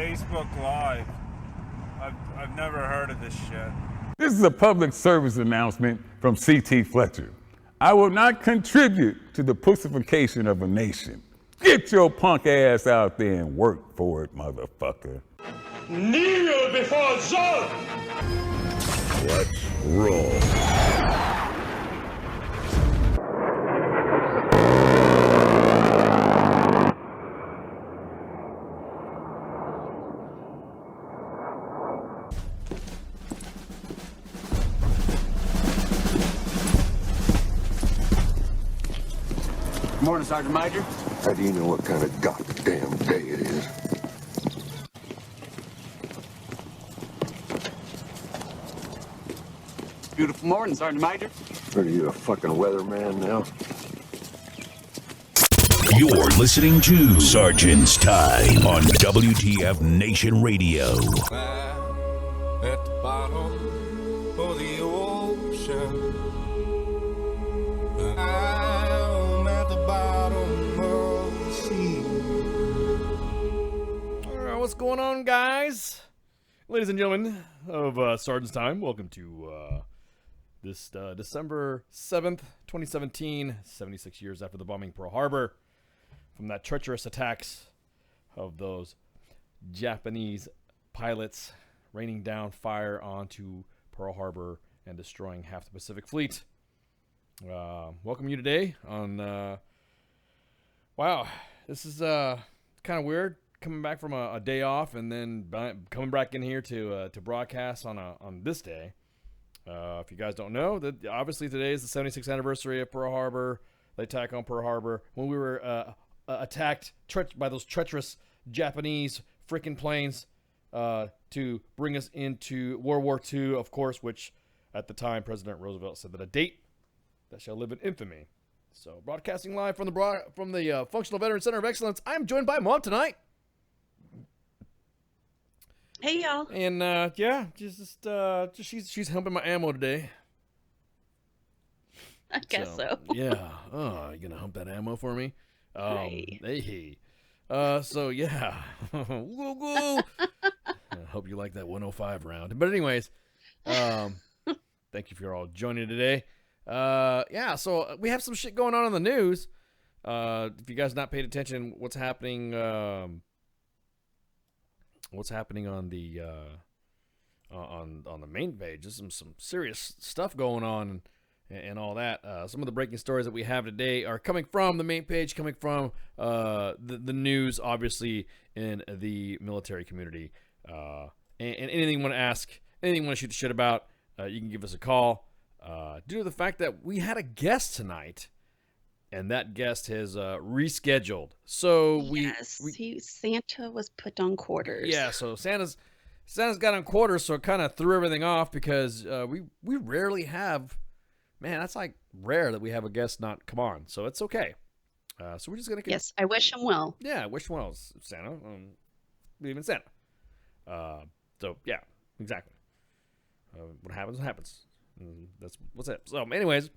Facebook Live. I've never heard of this shit. This is a public service announcement from C.T. Fletcher. I will not contribute to the pussification of a nation. Get your punk ass out there and work for it, motherfucker. Kneel before Zod! Let's roll. Good morning, Sergeant Major. How do you know what kind of goddamn day it is? Beautiful morning, Sergeant Major. Are you a fucking weatherman now? You're listening to Sergeant's Time on WTF Nation Radio. At the bottom of the ocean. I'm at the bottom of the sea. All right, what's going on, guys? Ladies and gentlemen of Sergeant's Time, welcome to this December 7th, 2017, 76 years after the bombing Pearl Harbor, from that treacherous attacks of those Japanese pilots raining down fire onto Pearl Harbor and destroying half the Pacific Fleet. Welcome you today on, wow, this is kind of weird, coming back from a day off and then coming back in here to broadcast on this day. If you guys don't know, that obviously today is the 76th anniversary of Pearl Harbor, the attack on Pearl Harbor, when we were attacked by those treacherous Japanese freaking planes to bring us into World War II, of course, which at the time President Roosevelt said that a date that shall live in infamy. So, broadcasting live from the Functional Veteran Center of Excellence, I'm joined by Mom tonight. Hey, y'all. And yeah, just she's humping my ammo today. I guess so. Yeah. Oh, you gonna hump that ammo for me? Hey. Hey. So yeah. Woo woo. I hope you like that 105 round. But anyways, thank you for all joining today. Yeah. So we have some shit going on in the news. If you guys not paid attention, what's happening on the on the main page? There's some serious stuff going on and all that. Some of the breaking stories that we have today are coming from the main page, coming from the news, obviously, in the military community. And anything you want to ask, anything you want to shoot the shit about, you can give us a call. Due to the fact that we had a guest tonight, and that guest has rescheduled. So Santa was put on quarters. Yeah, so Santa's got on quarters, so it kind of threw everything off because we rarely have, man, that's like rare that we have a guest not come on. So it's okay. So we're just gonna Yes, I wish him well. Yeah, I wish him well, Santa. Believe in Santa. So yeah, exactly. What happens. That's what's it. So anyways.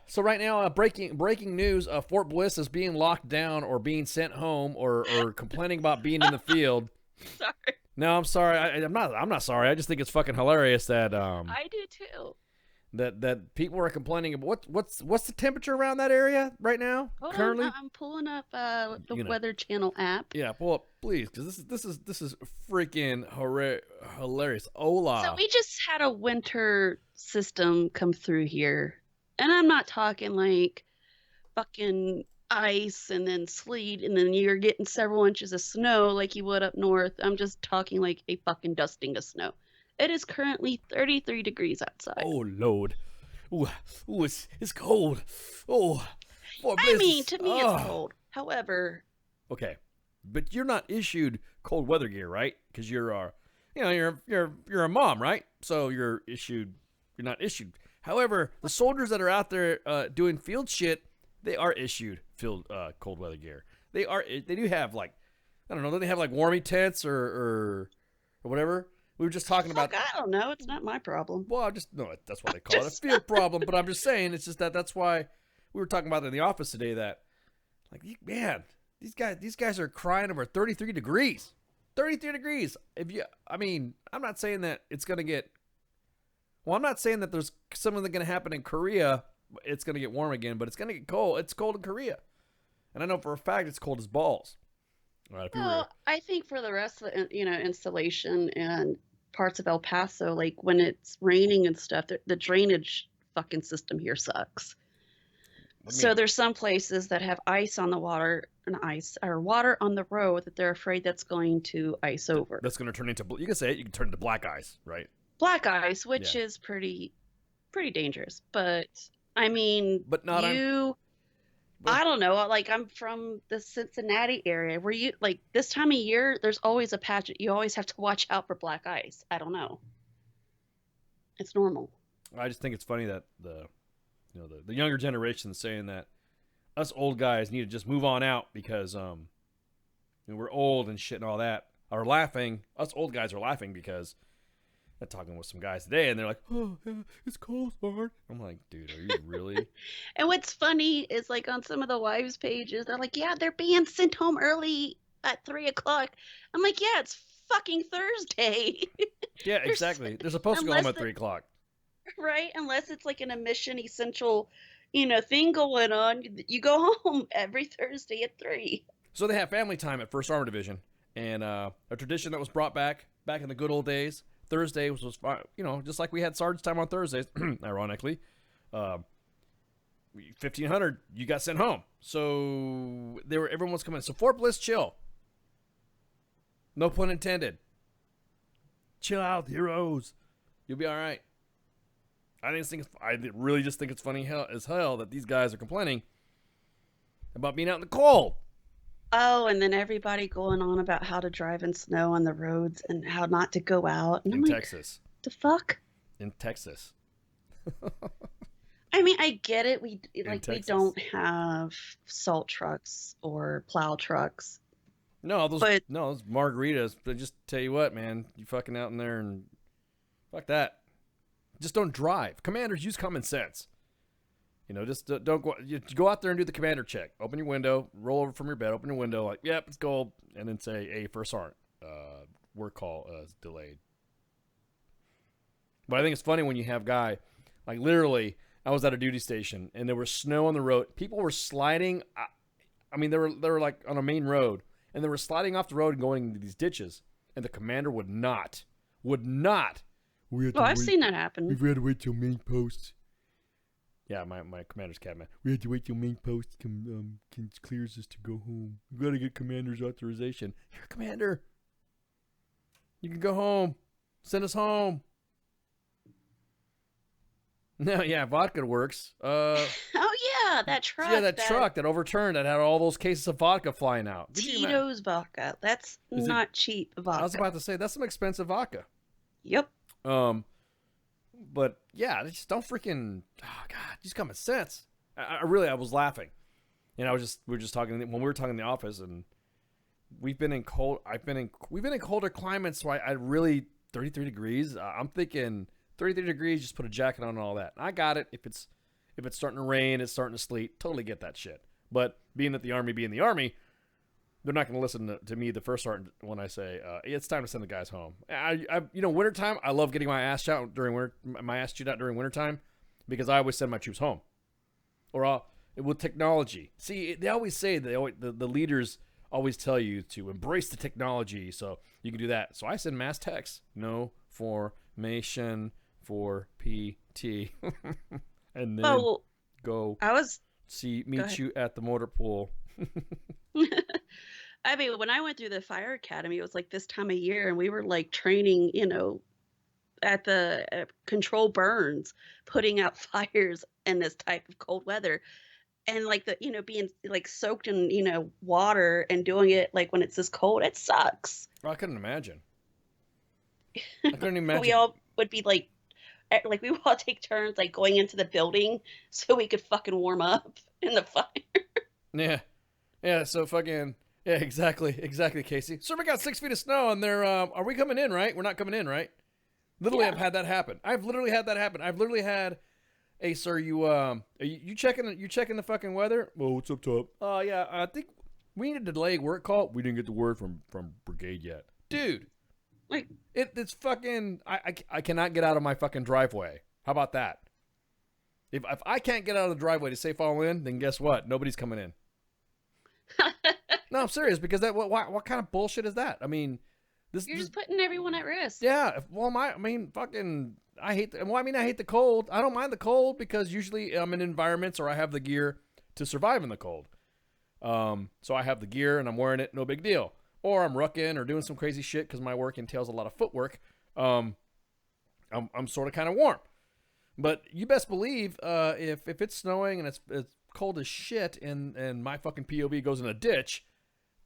So right now, breaking news: Fort Bliss is being locked down or being sent home or complaining about being in the field. Sorry. No, I'm sorry. I'm not sorry. I just think it's fucking hilarious that I do too. That people are complaining about what's the temperature around that area right now? Hold currently? on, I'm pulling up the Weather Channel app. Yeah, pull up, please, because this is freaking hilarious. Hola. So we just had a winter system come through here. And I'm not talking like fucking ice and then sleet and then you're getting several inches of snow like you would up north. I'm just talking like a fucking dusting of snow. It is currently 33 degrees outside. Oh, Lord. Ooh, it's cold. Oh. I mean, to me it's cold. However. Okay. But you're not issued cold weather gear, right? Because you're a mom, right? So you're not issued. However, the soldiers that are out there doing field shit, they are issued cold weather gear. They do have like, I don't know, do they have like warming tents or whatever? We were just talking about. I don't know. It's not my problem. Well, that's why they call it a field problem. But I'm just saying, it's just that's why we were talking about it in the office today. That, like, man, these guys are crying over 33 degrees. 33 degrees. I'm not saying that it's going to get, well, I'm not saying that there's something that's going to happen in Korea. It's going to get warm again, but it's going to get cold. It's cold in Korea. And I know for a fact it's cold as balls. All right, Well, I think for the rest of the, installation and parts of El Paso, like when it's raining and stuff, the drainage fucking system here sucks. So there's some places that have ice on the water or water on the road that they're afraid that's going to ice over. That's going to turn into, you can say it, you can turn into black ice, right? Black ice, which is pretty dangerous. But I mean, I don't know. Like, I'm from the Cincinnati area where this time of year, there's always a patch. You always have to watch out for black ice. I don't know. It's normal. I just think it's funny that the younger generation saying that us old guys need to just move on out because we're old and shit and all that. Are laughing. Us old guys are laughing because I'm talking with some guys today, and they're like, "Oh, yeah, it's cold, Bart." I'm like, "Dude, are you really?" And what's funny is, like, on some of the wives' pages, they're like, "Yeah, they're being sent home early at 3:00." I'm like, "Yeah, it's fucking Thursday." Yeah, exactly. They're supposed to go home at 3:00. Right? Unless it's like an admission essential, thing going on. You go home every Thursday at 3. So they have family time at 1st Armor Division, and a tradition that was brought back in the good old days. Thursday was just like we had Sergeant's time on Thursdays, ironically. 1500, you got sent home. So everyone was coming in. So Fort Bliss, chill. No pun intended. Chill out, heroes. You'll be all right. I really just think it's funny as hell that these guys are complaining about being out in the cold. Oh, and then everybody going on about how to drive in snow on the roads and how not to go out. And in Texas. The fuck? In Texas. I mean, I get it. We don't have salt trucks or plow trucks. No, those margaritas. But just tell you what, man, you fucking out in there and fuck that. Just don't drive. Commanders, use common sense. Just don't go. You go out there and do the commander check. Open your window, roll over from your bed, open your window, like, yep, it's cold, and then say, "Hey, First Sergeant, work call is delayed." But I think it's funny when you have guy, like literally, I was at a duty station and there was snow on the road. People were sliding. I mean, they were like on a main road, and they were sliding off the road and going into these ditches, and the commander would not. I've seen that happen. We've had to wait till main post. Yeah, my commander's cabinet. We had to wait till main post clears us to go home. We got to get commander's authorization. You're a commander. You can go home. Send us home. No, yeah, vodka works. Oh yeah, that truck. Yeah, that truck that overturned that had all those cases of vodka flying out. Tito's vodka. That's not cheap vodka. I was about to say that's some expensive vodka. Yep. But yeah, just don't freaking. Oh God, just common sense. I was laughing, and we were just talking when we were talking in the office, and we've been in colder climates. So I really 33 degrees. I'm thinking 33 degrees. Just put a jacket on and all that. I got it. If it's starting to rain, it's starting to sleet. Totally get that shit. But being the army, they're not going to listen to me, the first sergeant, when I say it's time to send the guys home. Wintertime, I love getting my ass chewed out during wintertime because I always send my troops home. Or with technology. See, they always say the leaders always tell you to embrace the technology, so you can do that. So I send mass texts, no formation for PT, and then meet you at the motor pool. I mean, when I went through the fire academy, it was like this time of year, and we were like training, at the control burns, putting out fires in this type of cold weather, and like being like soaked in water and doing it like when it's this cold, it sucks. Well, I couldn't imagine. I couldn't imagine. We all would be like we would all take turns like going into the building so we could fucking warm up in the fire. Yeah. So fucking. Yeah, exactly, Casey. Sir, we got 6 feet of snow, and they're, are we coming in, right? We're not coming in, right? Literally, yeah. I've had that happen. I've literally had, hey, sir, you checking the fucking weather? Oh, what's up top? Oh, yeah, I think We need a delayed work call. We didn't get the word from brigade yet, dude. Like, It's fucking. I cannot get out of my fucking driveway. How about that? If I can't get out of the driveway to say fall in, then guess what? Nobody's coming in. No, I'm serious, because what kind of bullshit is that? I mean, you're just putting everyone at risk. Yeah. Well, I hate the cold. I don't mind the cold because usually I'm in environments or I have the gear to survive in the cold. So I have the gear and I'm wearing it, no big deal. Or I'm rucking or doing some crazy shit because my work entails a lot of footwork. I'm sort of kind of warm. But you best believe if it's snowing and it's cold as shit and my fucking POV goes in a ditch,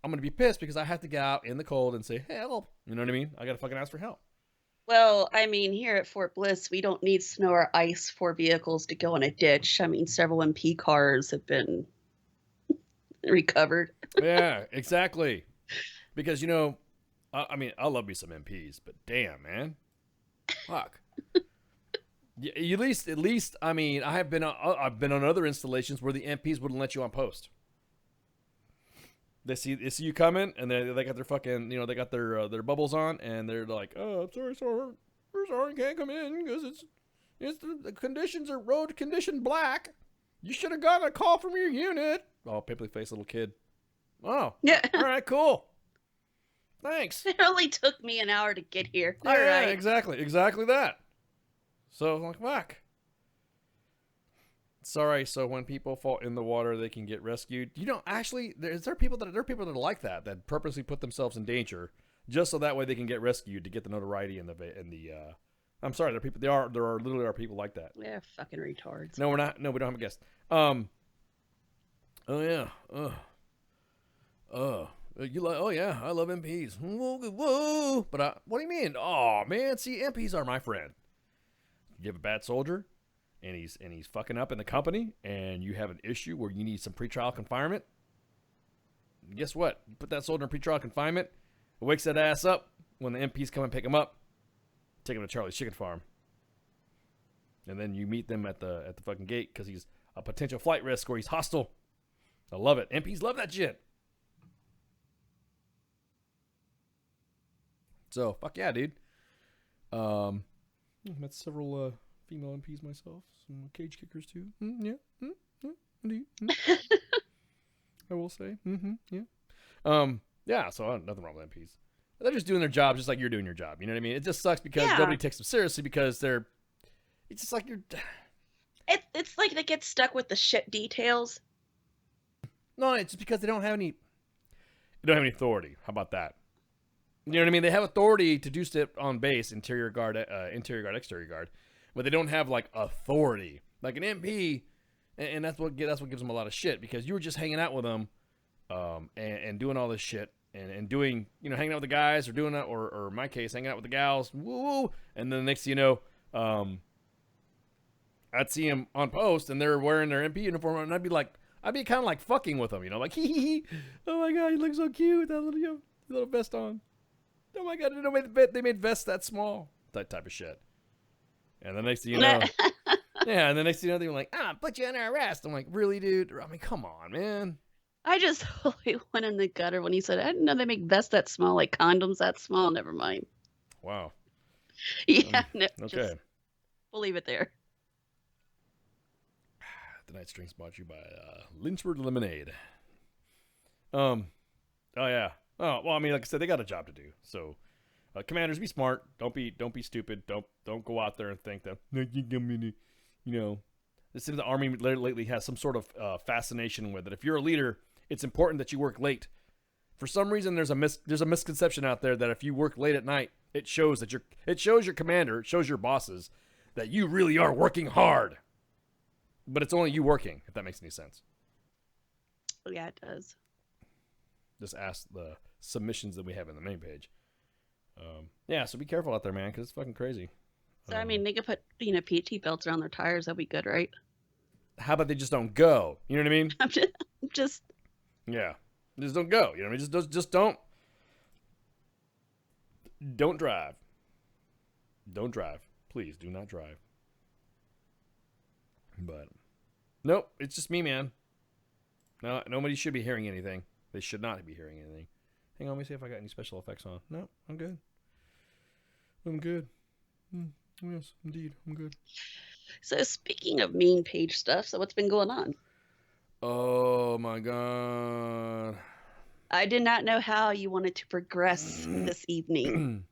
I'm gonna be pissed because I have to get out in the cold and say help. You know what I mean? I gotta fucking ask for help. Well, I mean, here at Fort Bliss, we don't need snow or ice for vehicles to go in a ditch. I mean, several MP cars have been recovered. Yeah, exactly. Because, I mean, I love me some MPs, but damn, man. Fuck. Yeah, at least, I mean, I've been on other installations where the MPs wouldn't let you on post. They see you coming, and they got their fucking, they got their bubbles on, and they're like, oh, I'm sorry, sir. We're sorry, can't come in because the conditions are road condition black. You should have gotten a call from your unit. Oh, pimply face little kid. Oh, Yeah. All right, cool. Thanks. It only took me an hour to get here. Yeah, All right. exactly that. So I'm like, fuck. Sorry. So when people fall in the water, they can get rescued. Actually, there are people that are like that purposely put themselves in danger just so that way they can get rescued to get the notoriety and the. I'm sorry, there are literally people like that. They're fucking retards. No, we're not. No, we don't have a guest. Oh yeah. You like? Oh yeah, I love MPs. Whoa. But what do you mean? Oh man, see, MPs are my friend. You have a bad soldier, and he's fucking up in the company, and you have an issue where you need some pretrial confinement. Guess what? You put that soldier in pretrial confinement. It wakes that ass up when the MPs come and pick him up. Take him to Charlie's Chicken Farm, and then you meet them at the fucking gate because he's a potential flight risk or he's hostile. I love it. MPs love that shit. So fuck yeah, dude. Met several female MPs myself, some cage kickers too. Yeah, indeed. I will say, yeah. Yeah. So nothing wrong with MPs. They're just doing their job, just like you're doing your job. You know what I mean? It just sucks because nobody takes them seriously because it's just like you're. It's like they get stuck with the shit details. No, it's just because they don't have any authority. How about that? You know what I mean? They have authority to do stuff on base, interior guard, exterior guard, but they don't have like authority. Like an MP, and that's what gives them a lot of shit because you were just hanging out with them, and doing all this shit. And doing, hanging out with the guys or doing that, or in my case, hanging out with the gals, woo, and then the next thing you know, I'd see them on post and they're wearing their MP uniform, and I'd be kind of like fucking with them, like, hee, oh my god, you look so cute with that little vest on. Oh my god, I didn't know they made vests that small, that type of shit. And the next thing you know, yeah, and the next thing you know, they're like, put you under arrest. I'm like, really, dude? I mean, come on, man. I just totally went in the gutter when he said, I didn't know they make vests that small, like condoms that small. Never mind. Wow. Yeah, no, okay. Just, we'll leave it there. Tonight's drink's brought to you by Lynchburg Lemonade. Oh, yeah. Oh, well, I mean, like I said, they got a job to do. So, commanders, be smart. Don't be stupid. Don't go out there and think that, It seems the Army lately has some sort of fascination with it. If you're a leader, it's important that you work late. For some reason, there's a misconception out there that if you work late at night, it shows your commander, it shows your bosses that you really are working hard. But it's only you working, if that makes any sense. Yeah, it does. Just ask the submissions that we have in the main page. Yeah, so be careful out there, man, because it's fucking crazy. So, I mean, they could put, PT belts around their tires. That'd be good, right? How about they just don't go? You know what I mean? I'm just. Yeah. Just don't go. You know what I mean? Just don't. Don't drive. Don't drive. Please do not drive. But, nope, it's just me, man. No, nobody should be hearing anything. They should not be hearing anything. Hang on, let me see if I got any special effects on. No, I'm good. I'm good. Yes, indeed, I'm good. So speaking of main page stuff, so what's been going on? Oh my god. I did not know how you wanted to progress this evening.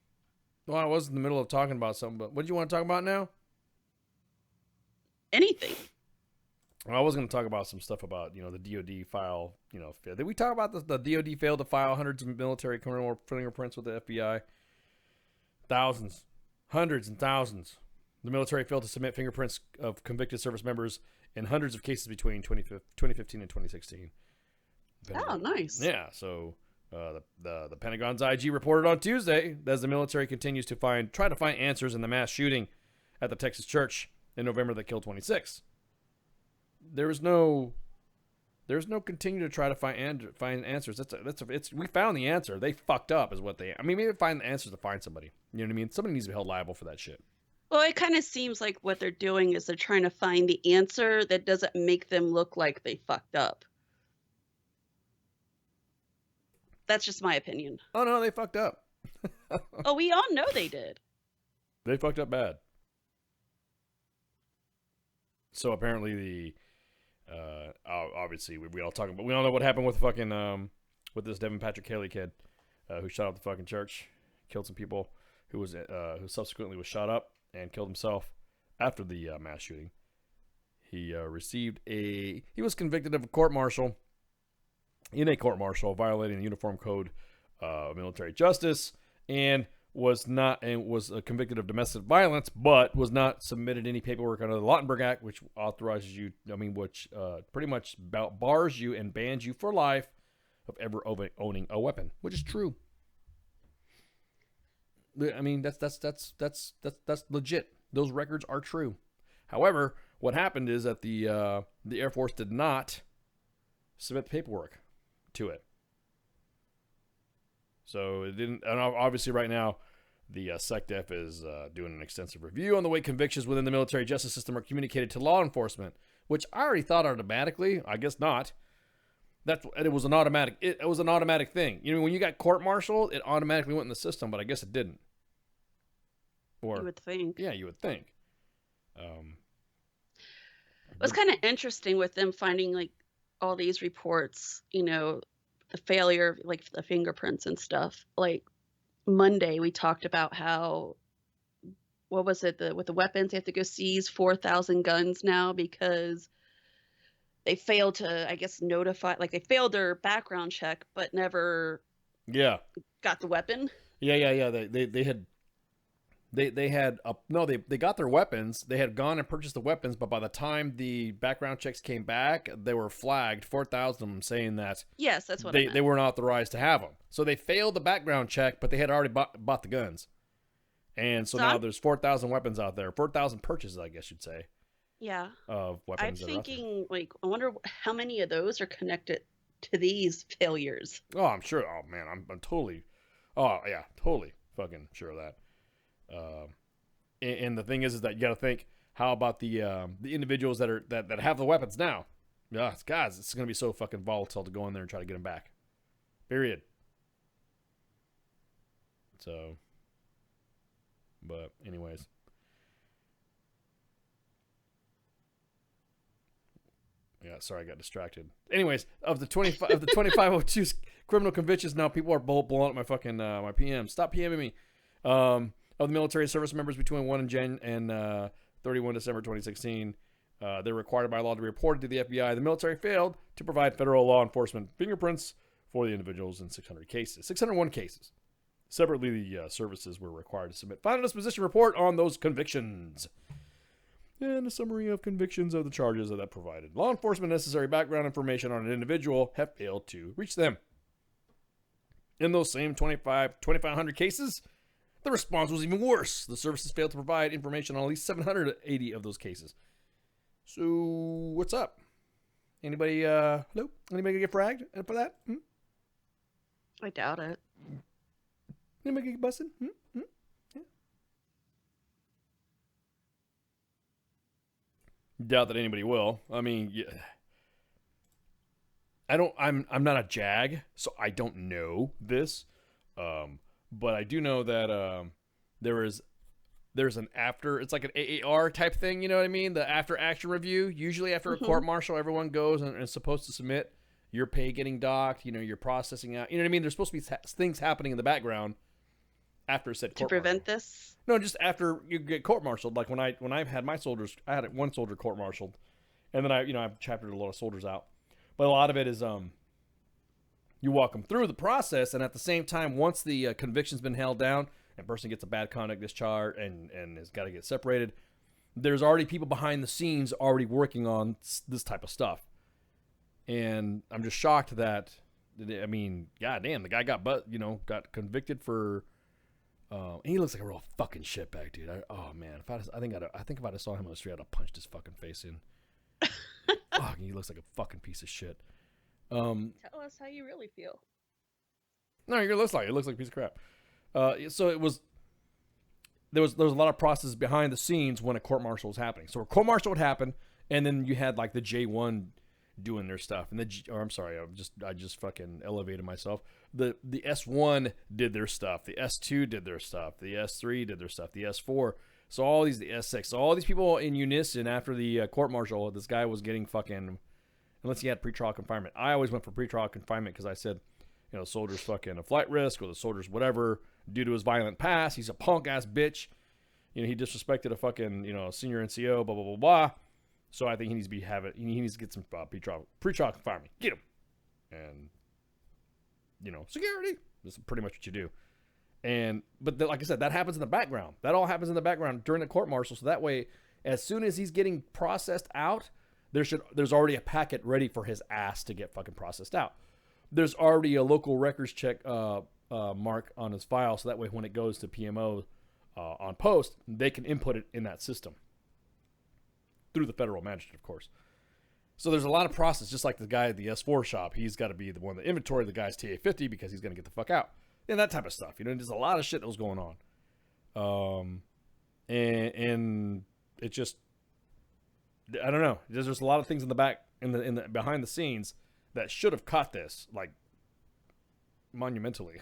Well, I was in the middle of talking about something, but what do you want to talk about now? Anything. Well, I was going to talk about some stuff about, the DOD file, did we talk about the DOD failed to file hundreds of military criminal fingerprints with the FBI? Thousands, hundreds and thousands. The military failed to submit fingerprints of convicted service members in hundreds of cases between 2015 and 2016. Oh, nice. Yeah, so the Pentagon's IG reported on Tuesday that as the military continues to try to find answers in the mass shooting at the Texas church in November that killed 26. There's no continue to try to find answers. We found the answer. They fucked up is what maybe find the answers to find somebody. You know what I mean? Somebody needs to be held liable for that shit. Well, it kind of seems like what they're doing is they're trying to find the answer that doesn't make them look like they fucked up. That's just my opinion. Oh no, they fucked up. Oh, we all know they did. They fucked up bad. So apparently obviously we all talking about, we all know what happened with fucking with this Devin Patrick Haley kid who shot up the fucking church, killed some people, who subsequently was shot up and killed himself after the mass shooting. He was convicted of a court-martial violating the Uniform Code of Military Justice and was convicted of domestic violence, but was not submitted any paperwork under the Lautenberg Act, which authorizes you, which pretty much bars you and bans you for life of ever owning a weapon, which is true. I mean, that's legit. Those records are true. However, what happened is that the Air Force did not submit the paperwork to it. So it didn't, and obviously right now, the SecDef is doing an extensive review on the way convictions within the military justice system are communicated to law enforcement, which I already thought automatically. I guess not. It was an automatic. It was an automatic thing. When you got court-martialed, it automatically went in the system, but I guess it didn't. Or You would think. Yeah, you would think. It was kind of interesting with them finding like all these reports, the failure of like the fingerprints and stuff. Like Monday, we talked about how, what was it, with the weapons, they have to go seize 4,000 guns now because they failed to, I guess, notify, like they failed their background check, but never got the weapon. Yeah. They got their weapons. They had gone and purchased the weapons, but by the time the background checks came back, they were flagged, 4,000 of them, saying that yes, that's what they weren't authorized to have them. So they failed the background check, but they had already bought the guns, and so now there's 4,000 weapons out there, 4,000 purchases, I guess you'd say. Yeah. Of weapons. I'm thinking, like, I wonder how many of those are connected to these failures. Oh, I'm sure. Oh man, I'm totally. Oh yeah, totally fucking sure of that. And the thing is that you got to think, how about the individuals that have the weapons now? Yeah, guys, it's gonna be so fucking volatile to go in there and try to get them back. Period. So, but anyways. Yeah, sorry, I got distracted. Anyways, of the 2502 criminal convictions, now people are blowing up my fucking my PM. Stop PMing me. Of the military service members between 1 and 31 December 2016, they're required by law to be reported to the FBI. The military failed to provide federal law enforcement fingerprints for the individuals in 601 cases. Separately, the services were required to submit final disposition report on those convictions and a summary of convictions of the charges that provided law enforcement necessary background information on an individual have failed to reach them. In those same 2,500 cases, the response was even worse. The services failed to provide information on at least 780 of those cases. So, what's up? Anybody, hello? Anybody get fragged for that? I doubt it. Anybody get busted? Yeah. Doubt that anybody will. I mean, yeah. I'm not a JAG, so I don't know this. But I do know that there's an after, it's like an AAR type thing, you know what I mean? The after action review. Usually after a court martial, everyone goes and is supposed to submit your pay getting docked, your processing out. You know what I mean? There's supposed to be things happening in the background after said court to prevent this. No, just after you get court martialed. Like when I've had my soldiers, I had one soldier court martialed, and then I've chaptered a lot of soldiers out. But a lot of it is you walk them through the process, and at the same time, once the conviction's been held down, and person gets a bad conduct discharge and has got to get separated, there's already people behind the scenes already working on this type of stuff. And I'm just shocked that, I mean, goddamn, the guy got convicted for. And he looks like a real fucking shitbag, dude. Oh man, I think if I saw him on the street, I'd have punched his fucking face in. Fuck, he looks like a fucking piece of shit. Tell us how you really feel. No, it looks like a piece of crap. So there was a lot of process behind the scenes when a court martial was happening. So a court martial would happen, and then you had like the J1 doing their stuff, and I just fucking elevated myself. The S1 did their stuff, the S2 did their stuff, the S3 did their stuff, the S4. So all these, the S6, so all these people in unison after the court martial, this guy was getting fucking, unless he had pretrial confinement. I always went for pretrial confinement because I said, the soldier's fucking a flight risk, or the soldier's whatever due to his violent past. He's a punk ass bitch. He disrespected a fucking senior NCO. Blah blah blah blah. So I think he needs to get some pretrial confinement. Get him, and security. That's pretty much what you do. But like I said, that happens in the background. That all happens in the background during the court martial. So that way, as soon as he's getting processed out, there's already a packet ready for his ass to get fucking processed out. There's already a local records check mark on his file, so that way when it goes to PMO on post, they can input it in that system through the federal magistrate, of course. So there's a lot of process, just like the guy at the S4 shop. He's got to be the one that inventory the guy's TA-50 because he's going to get the fuck out. And that type of stuff. There's a lot of shit that was going on. And it just, I don't know. There's a lot of things in the back, in the behind the scenes that should have caught this, like, monumentally.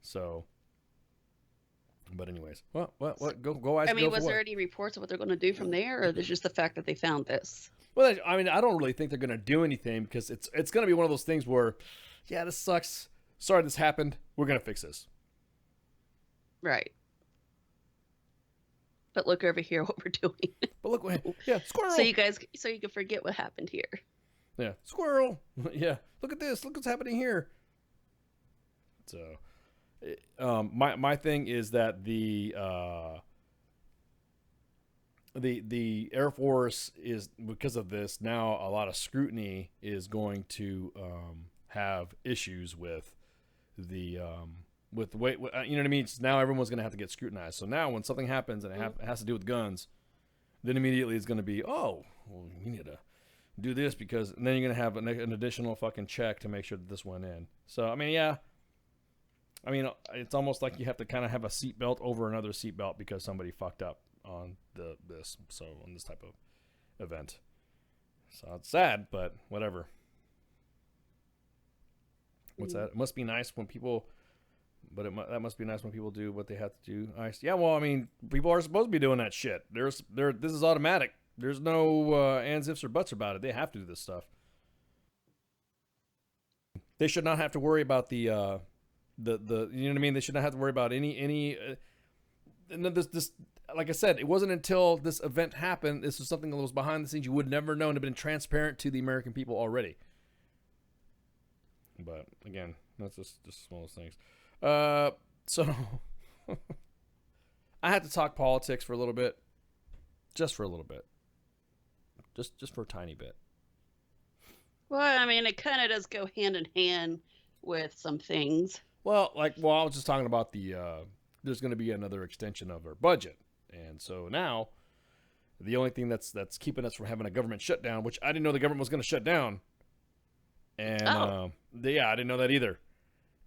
So, but anyways, what? Go ask. I mean, was there any reports of what they're going to do from there, or is it just the fact that they found this? Well, I mean, I don't really think they're going to do anything because it's going to be one of those things where, yeah, this sucks. Sorry this happened. We're going to fix this. Right. But look over here what we're doing. But look, yeah, squirrel. So you can forget what happened here. Yeah, squirrel. Yeah, look at this. Look what's happening here. So, my thing is that the Air Force is, because of this, now a lot of scrutiny is going to have issues with the way, you know what I mean? Now everyone's going to have to get scrutinized. So now when something happens and it has to do with guns, then immediately it's going to be, oh, well, you need to do this because, and then you're going to have an additional fucking check to make sure that this went in. So, I mean, yeah. I mean, it's almost like you have to kind of have a seatbelt over another seatbelt because somebody fucked up on on this type of event. So it's sad, but whatever. What's that? It must be nice when people, that must be nice when people do what they have to do. Yeah, well, I mean, people are supposed to be doing that shit. This is automatic. There's no ands, ifs, or buts about it. They have to do this stuff. They should not have to worry about the you know what I mean? They should not have to worry about any and then this like I said, it wasn't until this event happened, this was something that was behind the scenes you would never know and have been transparent to the American people already. But again, that's just one of those things. So I had to talk politics for a little bit. Just for a little bit. Just for a tiny bit. Well, I mean, it kind of does go hand in hand with some things. Well, I was just talking about there's going to be another extension of our budget. And so now, the only thing that's keeping us from having a government shutdown, which I didn't know the government was going to shut down. And, I didn't know that either.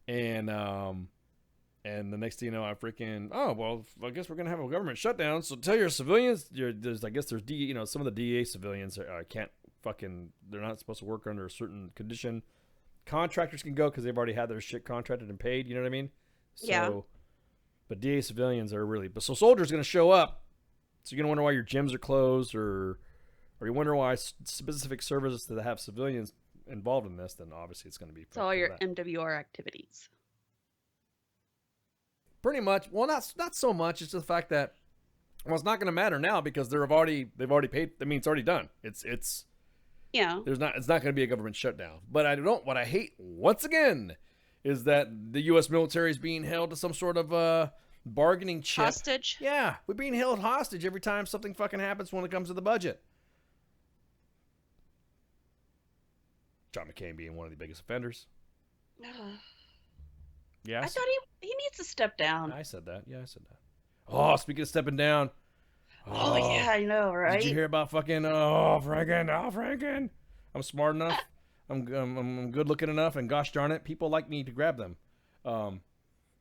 And the next thing you know, I guess we're going to have a government shutdown. So tell your civilians, there's some of the DA civilians can't they're not supposed to work under a certain condition. Contractors can go because they've already had their shit contracted and paid. You know what I mean? So, Yeah. But DA civilians are really. But so soldiers going to show up. So you're going to wonder why your gyms are closed, or you wonder why specific services that have civilians involved in this. Then obviously it's going to be. It's all your MWR activities. Pretty much. Well, not so much. It's just the fact that it's not going to matter now because they've already paid. I mean, it's already done. It's. Yeah. It's not going to be a government shutdown. But what I hate once again is that the U.S. military is being held to some sort of bargaining chip. Hostage. Yeah, we're being held hostage every time something fucking happens when it comes to the budget. John McCain being one of the biggest offenders. Yes. I thought he needs to step down. I said that. Yeah, I said that. Oh, speaking of stepping down. Oh yeah, I know, right? Did you hear about fucking Franken? I'm smart enough. I'm good looking enough, and gosh darn it, people like me to grab them.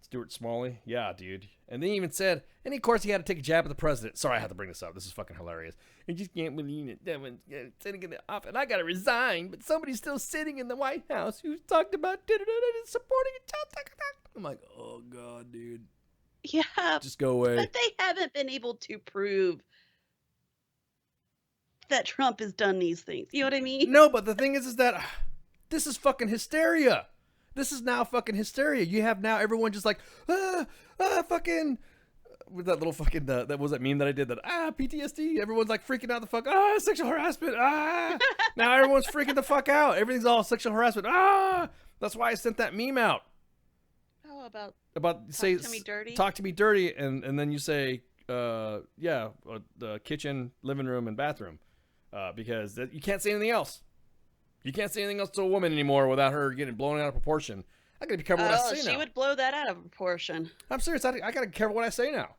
Stuart Smalley, yeah, dude. And they even said, and of course he had to take a jab at the president. Sorry, I had to bring this up. This is fucking hilarious. I just can't believe it. That one's sitting in the office, and I gotta resign, but somebody's still sitting in the White House who's talked about supporting a child. I'm like, oh god, dude. Yeah. Just go away. But they haven't been able to prove that Trump has done these things. You know what I mean? No, but the thing is that this is fucking hysteria. This is now fucking hysteria. You have now everyone just like, fucking, with that little fucking, that was that meme that I did that, PTSD. Everyone's like freaking out the fuck, sexual harassment, Now everyone's freaking the fuck out. Everything's all sexual harassment, That's why I sent that meme out. Oh, about say, talk to me dirty? Talk to me dirty, and then you say, the kitchen, living room, and bathroom. Because you can't say anything else. You can't say anything else to a woman anymore without her getting blown out of proportion. I gotta be careful what I say now. She would blow that out of proportion. I'm serious. I gotta be careful what I say now.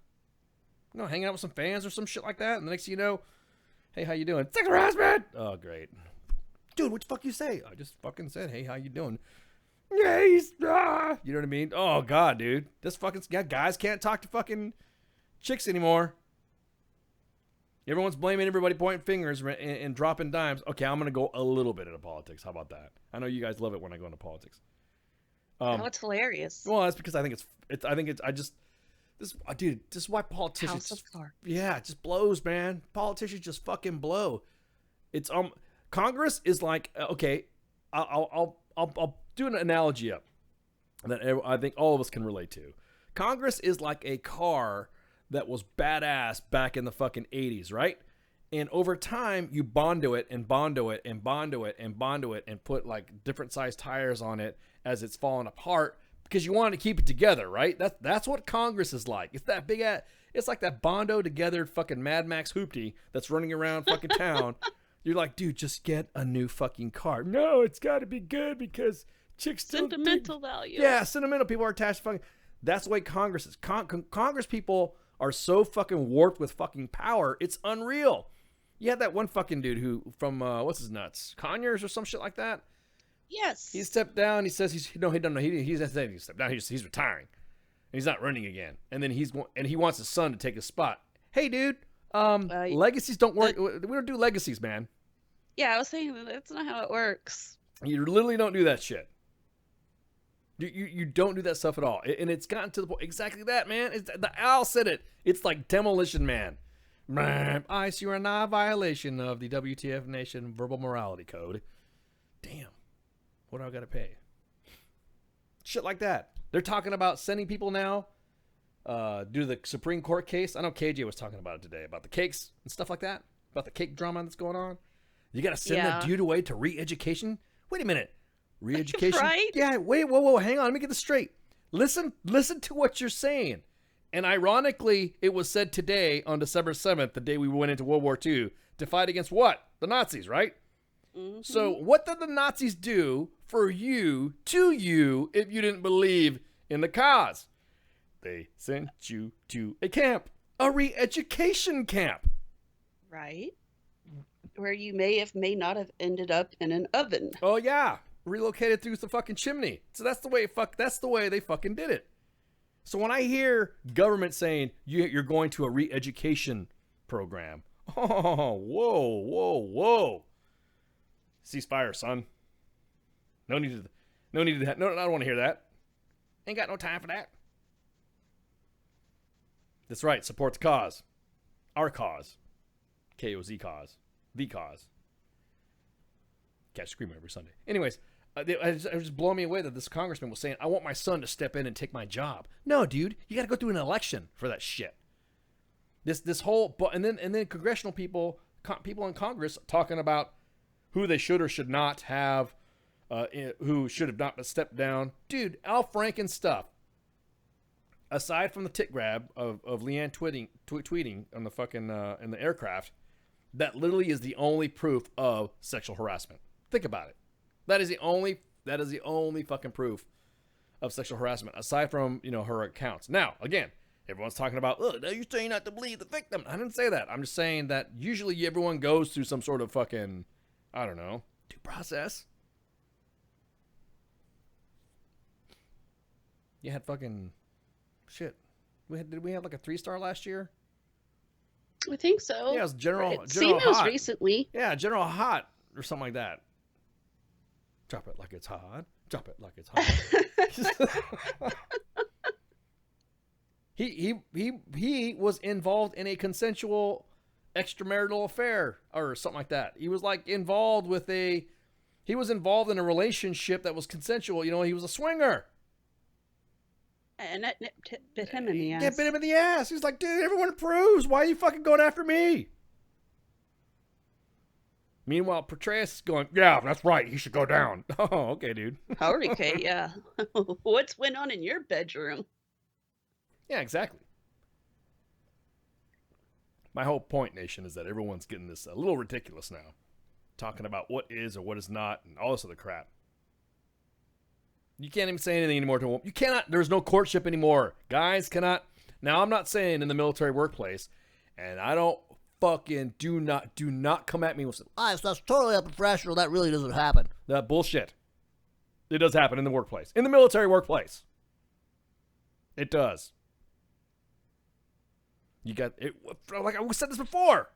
You know, hanging out with some fans or some shit like that, and the next thing you know, hey, how you doing? Sexual harassment! Oh, great. Dude, what the fuck you say? I just fucking said, hey, how you doing? Yes! You know what I mean? Oh, God, dude. This fucking... guys can't talk to fucking chicks anymore. Everyone's blaming everybody, pointing fingers and dropping dimes. Okay, I'm going to go a little bit into politics. How about that? I know you guys love it when I go into politics. It's hilarious. Well, that's because I think this is why politicians... House of cards. Yeah, it just blows, man. Politicians just fucking blow. It's, Congress is like, okay, I'll do an analogy up that I think all of us can relate to. Congress is like a car that was badass back in the fucking 80s, right? And over time, you bondo it and bondo it and bondo it and bondo it and put like different size tires on it as it's falling apart because you want to keep it together, right? That's what Congress is like. It's that big ass, it's like that bondo together fucking Mad Max hoopty that's running around fucking town. You're like, dude, just get a new fucking car. No, it's got to be good because chicks still sentimental value. Yeah, sentimental. People are attached to fucking. That's the way Congress is. Congress people are so fucking warped with fucking power. It's unreal. You had that one fucking dude who from what's his nuts, Conyers or some shit like that. Yes. He stepped down. He says he doesn't know. He stepped down. He's retiring, and he's not running again. And then he wants his son to take his spot. Hey, dude. Legacies don't work. We don't do legacies, man. Yeah, I was saying that's not how it works. You literally don't do that shit. You don't do that stuff at all. And it's gotten to the point, exactly that, man. The owl said it. It's like Demolition Man. Ice, you are not a violation of the WTF Nation Verbal Morality Code. Damn. What do I got to pay? Shit like that. They're talking about sending people now due to the Supreme Court case. I know KJ was talking about it today, about the cakes and stuff like that, about the cake drama that's going on. You got to send that dude away to re-education? Wait a minute. Re-education? Right? Yeah, wait, whoa, hang on. Let me get this straight. Listen to what you're saying. And ironically, it was said today on December 7th, the day we went into World War II, to fight against what? The Nazis, right? Mm-hmm. So what did the Nazis do for you, to you, if you didn't believe in the cause? They sent you to a camp, a re-education camp. Right. Where you may not have ended up in an oven. Oh, yeah. Relocated through the fucking chimney. So that's the way they fucking did it. So when I hear government saying you're going to a re-education program, oh, whoa. Ceasefire, son. No need to. No, I don't want to hear that. Ain't got no time for that. That's right. Support the cause. Our cause. KOZ cause. The cause. Catch screaming every Sunday. Anyways, it was blowing me away that this congressman was saying, I want my son to step in and take my job. No, dude. You got to go through an election for that shit. This whole... And then congressional people in Congress talking about who they should or should not have, who should have not stepped down. Dude, Al Franken stuff. Aside from the tit grab of Leanne tweeting on the fucking in the aircraft, that literally is the only proof of sexual harassment. Think about it. That is the only fucking proof of sexual harassment, aside from, her accounts. Now, again, everyone's talking about, now you're saying not to believe the victim. I didn't say that. I'm just saying that usually everyone goes through some sort of fucking, I don't know, due process. You had fucking shit. Did we have like a 3-star last year? I think so. Yeah, it was General Females Hot. recently. Yeah, General Hot or something like that. Drop it like it's hot. Drop it like it's hot. He was involved in a consensual extramarital affair or something like that. He was like involved in a relationship that was consensual. He was a swinger. And that bit him in the ass. Yeah, bit him in the ass. He's like, dude, everyone approves. Why are you fucking going after me? Meanwhile, Petraeus is going, yeah, that's right. He should go down. Oh, okay, dude. Okay, yeah. What's went on in your bedroom? Yeah, exactly. My whole point, Nation, is that everyone's getting this a little ridiculous now. Talking about what is or what is not and all this other crap. You can't even say anything anymore to a woman. You cannot. There's no courtship anymore. Guys cannot. Now, I'm not saying in the military workplace, and I don't fucking do not come at me with, that's totally unprofessional. That really doesn't happen. That bullshit. It does happen in the workplace. In the military workplace. It does. You got it. Like I said this before.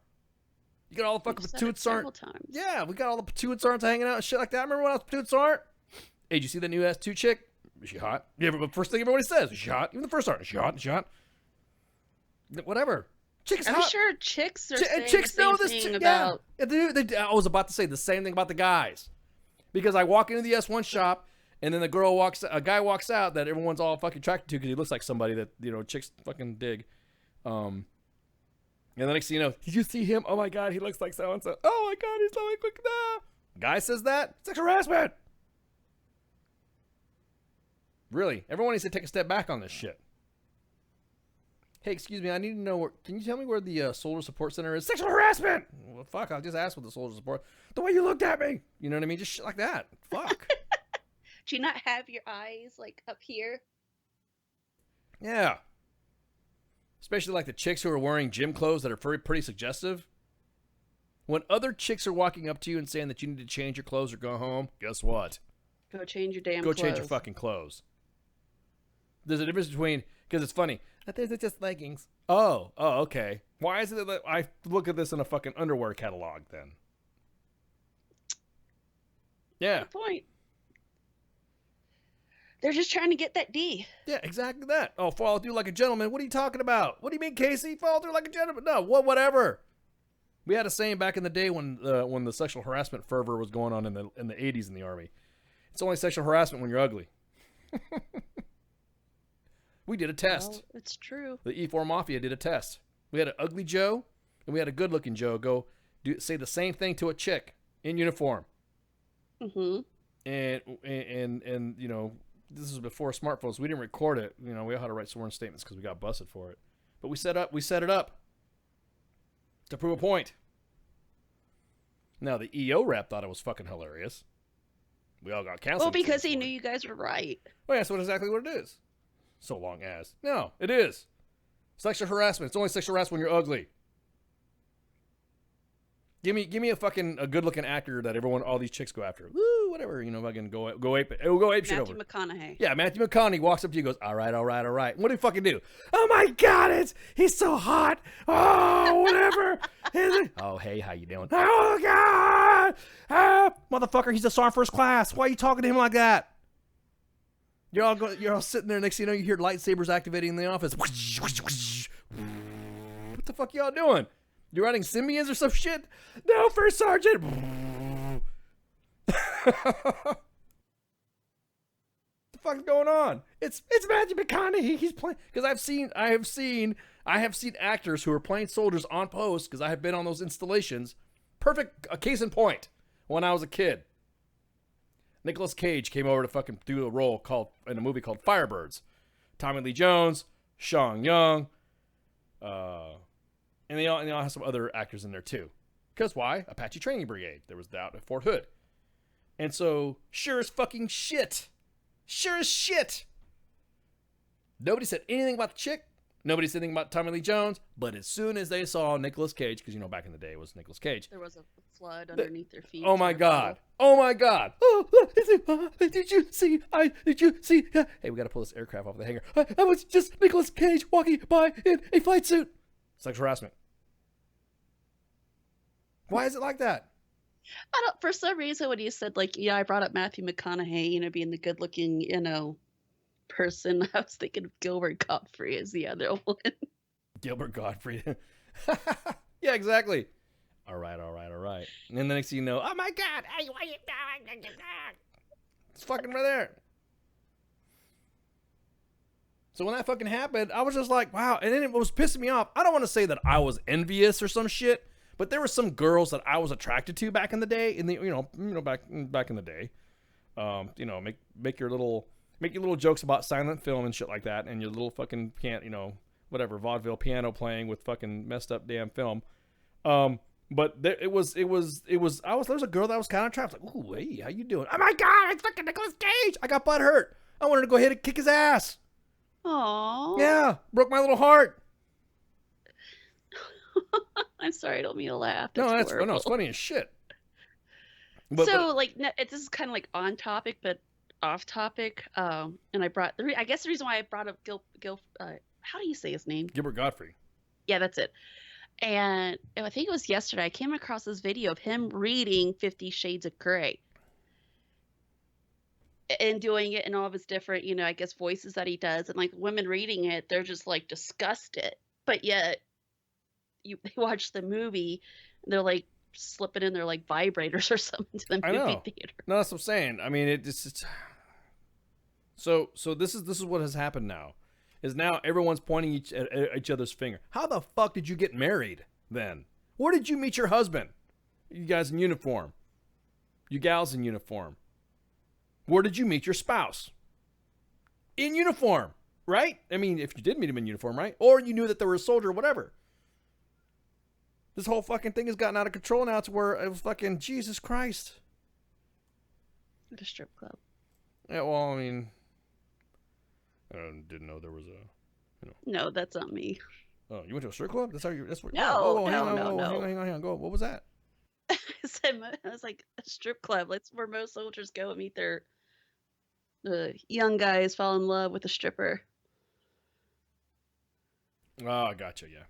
You got all the fucking platoon sergeants. Yeah, we got all the platoon sergeants hanging out and shit like that. Remember when I was platoon sergeant? Hey, did you see that new S2 chick? Is she hot? Yeah, but first thing everybody says, is she hot? Even the first sergeant, is she hot? Is she hot? Whatever. Chicks hot. I'm sure chicks are saying chicks the same know this thing about... Yeah, I was about to say the same thing about the guys. Because I walk into the S1 shop, and then a guy walks out that everyone's all fucking attracted to because he looks like somebody that, chicks fucking dig. And the next thing you know, did you see him? Oh my God, he looks like so-and-so. Oh my God, he's so like that. Guy says that? Sexual harassment. Really, everyone needs to take a step back on this shit. Hey, excuse me, I need to know can you tell me where the Soldier Support Center is? Sexual harassment! Well, fuck, I just asked what the Soldier Support... The way you looked at me! You know what I mean? Just shit like that. Fuck. Do you not have your eyes, like, up here? Yeah. Especially like the chicks who are wearing gym clothes that are pretty suggestive. When other chicks are walking up to you and saying that you need to change your clothes or go home, guess what? Go change your damn clothes. Go change your fucking clothes. There's a difference between... Because it's funny. These are just leggings. Oh, okay. Why is it that I look at this in a fucking underwear catalog then? Yeah. Good point. They're just trying to get that D. Yeah, exactly that. Oh, follow through like a gentleman. What are you talking about? What do you mean, Casey? Follow through like a gentleman? No, whatever. We had a saying back in the day when the sexual harassment fervor was going on in the 80s in the Army. It's only sexual harassment when you're ugly. We did a test. Well, it's true. The E4 Mafia did a test. We had an ugly Joe and we had a good-looking Joe go say the same thing to a chick in uniform. Mm-hmm. And this was before smartphones. We didn't record it. We all had to write sworn statements because we got busted for it. But we set it up to prove a point. Now the EO rep thought it was fucking hilarious. We all got canceled. Well, because he knew you guys were right. Well, yeah, that's exactly what it is. So long as. No, it is. Sexual harassment. It's only sexual harassment when you're ugly. Give me a good looking actor that all these chicks go after. Woo, whatever, fucking go ape shit over. Matthew McConaughey. Yeah, Matthew McConaughey walks up to you and goes, all right. What do you fucking do? Oh my God, he's so hot. Oh, whatever. Oh, hey, how you doing? Oh, God. Motherfucker, he's a SAR first class. Why are you talking to him like that? You're all sitting there. Next thing you know, you hear lightsabers activating in the office. What the fuck y'all doing? You writing simians or some shit? No, First Sergeant. The fuck's going on? It's Matthew McConaughey. He's playing because I have seen actors who are playing soldiers on post because I have been on those installations. A case in point. When I was a kid, Nicolas Cage came over to fucking do a role in a movie called Firebirds. Tommy Lee Jones, Sean Young, and they all have some other actors in there too. Because why? Apache Training Brigade. There was that at Fort Hood. And so, sure as shit. Nobody said anything about the chick. Nobody said anything about Tommy Lee Jones. But as soon as they saw Nicolas Cage, because back in the day it was Nicolas Cage. There was a flood underneath their feet. Oh my God. Oh, did you see? Hey, we got to pull this aircraft off the hangar. I was just Nicolas Cage walking by in a flight suit. Sexual harassment. Why is it like that? I don't. For some reason, when you said I brought up Matthew McConaughey, being the good-looking, person, I was thinking of Gilbert Gottfried as the other one. Gilbert Gottfried. Yeah, exactly. All right. And then the next thing you know, oh my God, it's fucking right there. So when that fucking happened, I was just like, wow. And then it was pissing me off. I don't want to say that I was envious or some shit, but there were some girls that I was attracted to back in the day. Back in the day, make your little jokes about silent film and shit like that, and your little fucking vaudeville piano playing with fucking messed up damn film. But there was a girl that was kind of attractive. Like, ooh, hey, how you doing? Oh my God, it's fucking Nicolas Cage. I got butt hurt. I wanted to go ahead and kick his ass. Aww. Yeah, broke my little heart. I'm sorry, I don't mean to laugh. No, it's funny as shit. This is kind of on topic, but off topic. And I brought I guess the reason why I brought up how do you say his name? Gilbert Gottfried. Yeah, that's it. And I think it was yesterday, I came across this video of him reading 50 Shades of Grey. And doing it in all of his different, I guess, voices that he does. And women reading it, they're just disgusted. But yet, they watch the movie, and they're slipping in their vibrators or something to the movie theater. No, that's what I'm saying. I mean, it's so this is what has happened now. Is now everyone's pointing at each other's finger. How the fuck did you get married then? Where did you meet your husband? You guys in uniform. You gals in uniform. Where did you meet your spouse? In uniform, right? I mean, if you did meet him in uniform, right? Or you knew that they were a soldier or whatever. This whole fucking thing has gotten out of control now to where it was fucking Jesus Christ. At a strip club. Yeah, well, I mean, I didn't know there was a, No, that's not me. Oh, you went to a strip club? That's what. No, hang no. on. Go. What was that? I was like, a strip club. That's where most soldiers go and meet their young guys, fall in love with a stripper. Oh, gotcha. Yeah.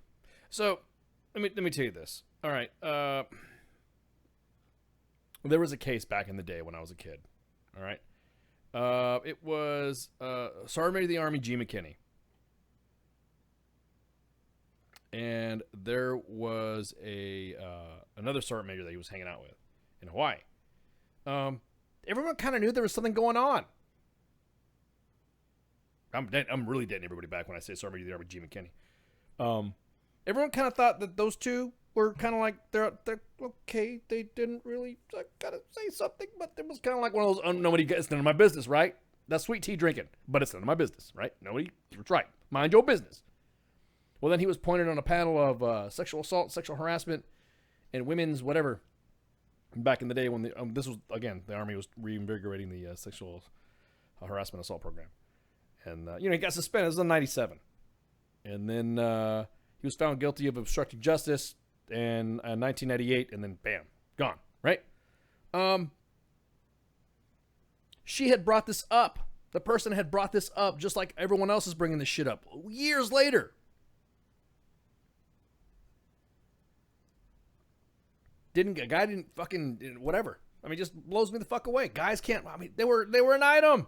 So, let me tell you this. All right. There was a case back in the day when I was a kid. All right. It was Sergeant Major of the Army G. McKinney. And there was another sergeant major that he was hanging out with in Hawaii. Everyone kind of knew there was something going on. I'm really dating everybody back when I say Sergeant Major of the Army G. McKinney. Everyone kind of thought that those two were kind of they're okay. They didn't really gotta say something, but it was kind of like one of those nobody gets none of my business, right? That's sweet tea drinking, but it's none of my business, right? That's right. Mind your business. Well, then he was pointed on a panel of sexual assault, sexual harassment, and women's whatever. Back in the day when this was, again, the Army was reinvigorating the sexual harassment assault program. And, he got suspended. It was in 97. And then he was found guilty of obstructing justice, in 1998, and then bam, gone. Right? She had brought this up. The person had brought this up, just like everyone else is bringing this shit up years later. A guy didn't fucking whatever. I mean, just blows me the fuck away. Guys can't. I mean, they were an item.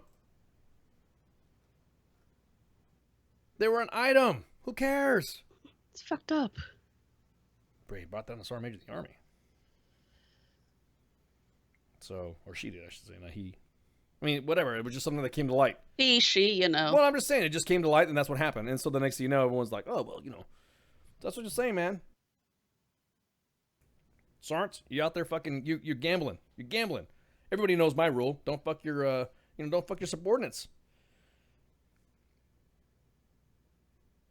They were an item. Who cares? It's fucked up. Brady brought down the sergeant major of the army. So, or she did, I should say, not he. I mean, whatever. It was just something that came to light. She, you know. Well, I'm just saying, it just came to light, and that's what happened. And so the next thing you know, everyone's like, oh, well, you know, that's what you're saying, man. Sarge, you out there fucking, you're gambling. You're gambling. Everybody knows my rule. Don't fuck your, don't fuck your subordinates.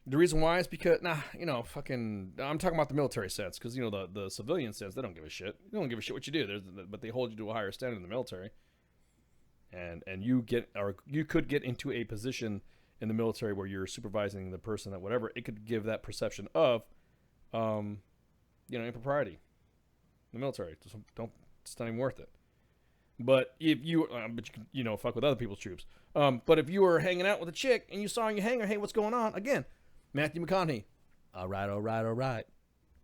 The reason why is because, fucking, I'm talking about the military sense, because, the civilian sense, they don't give a shit. They don't give a shit what you do, but they hold you to a higher standard in the military. And you could get into a position in the military where you're supervising the person that whatever, it could give that perception of, impropriety in the military. It's not even worth it. But if you, fuck with other people's troops. But if you were hanging out with a chick and you saw in your hangar, hey, what's going on? Again, Matthew McConaughey. All right.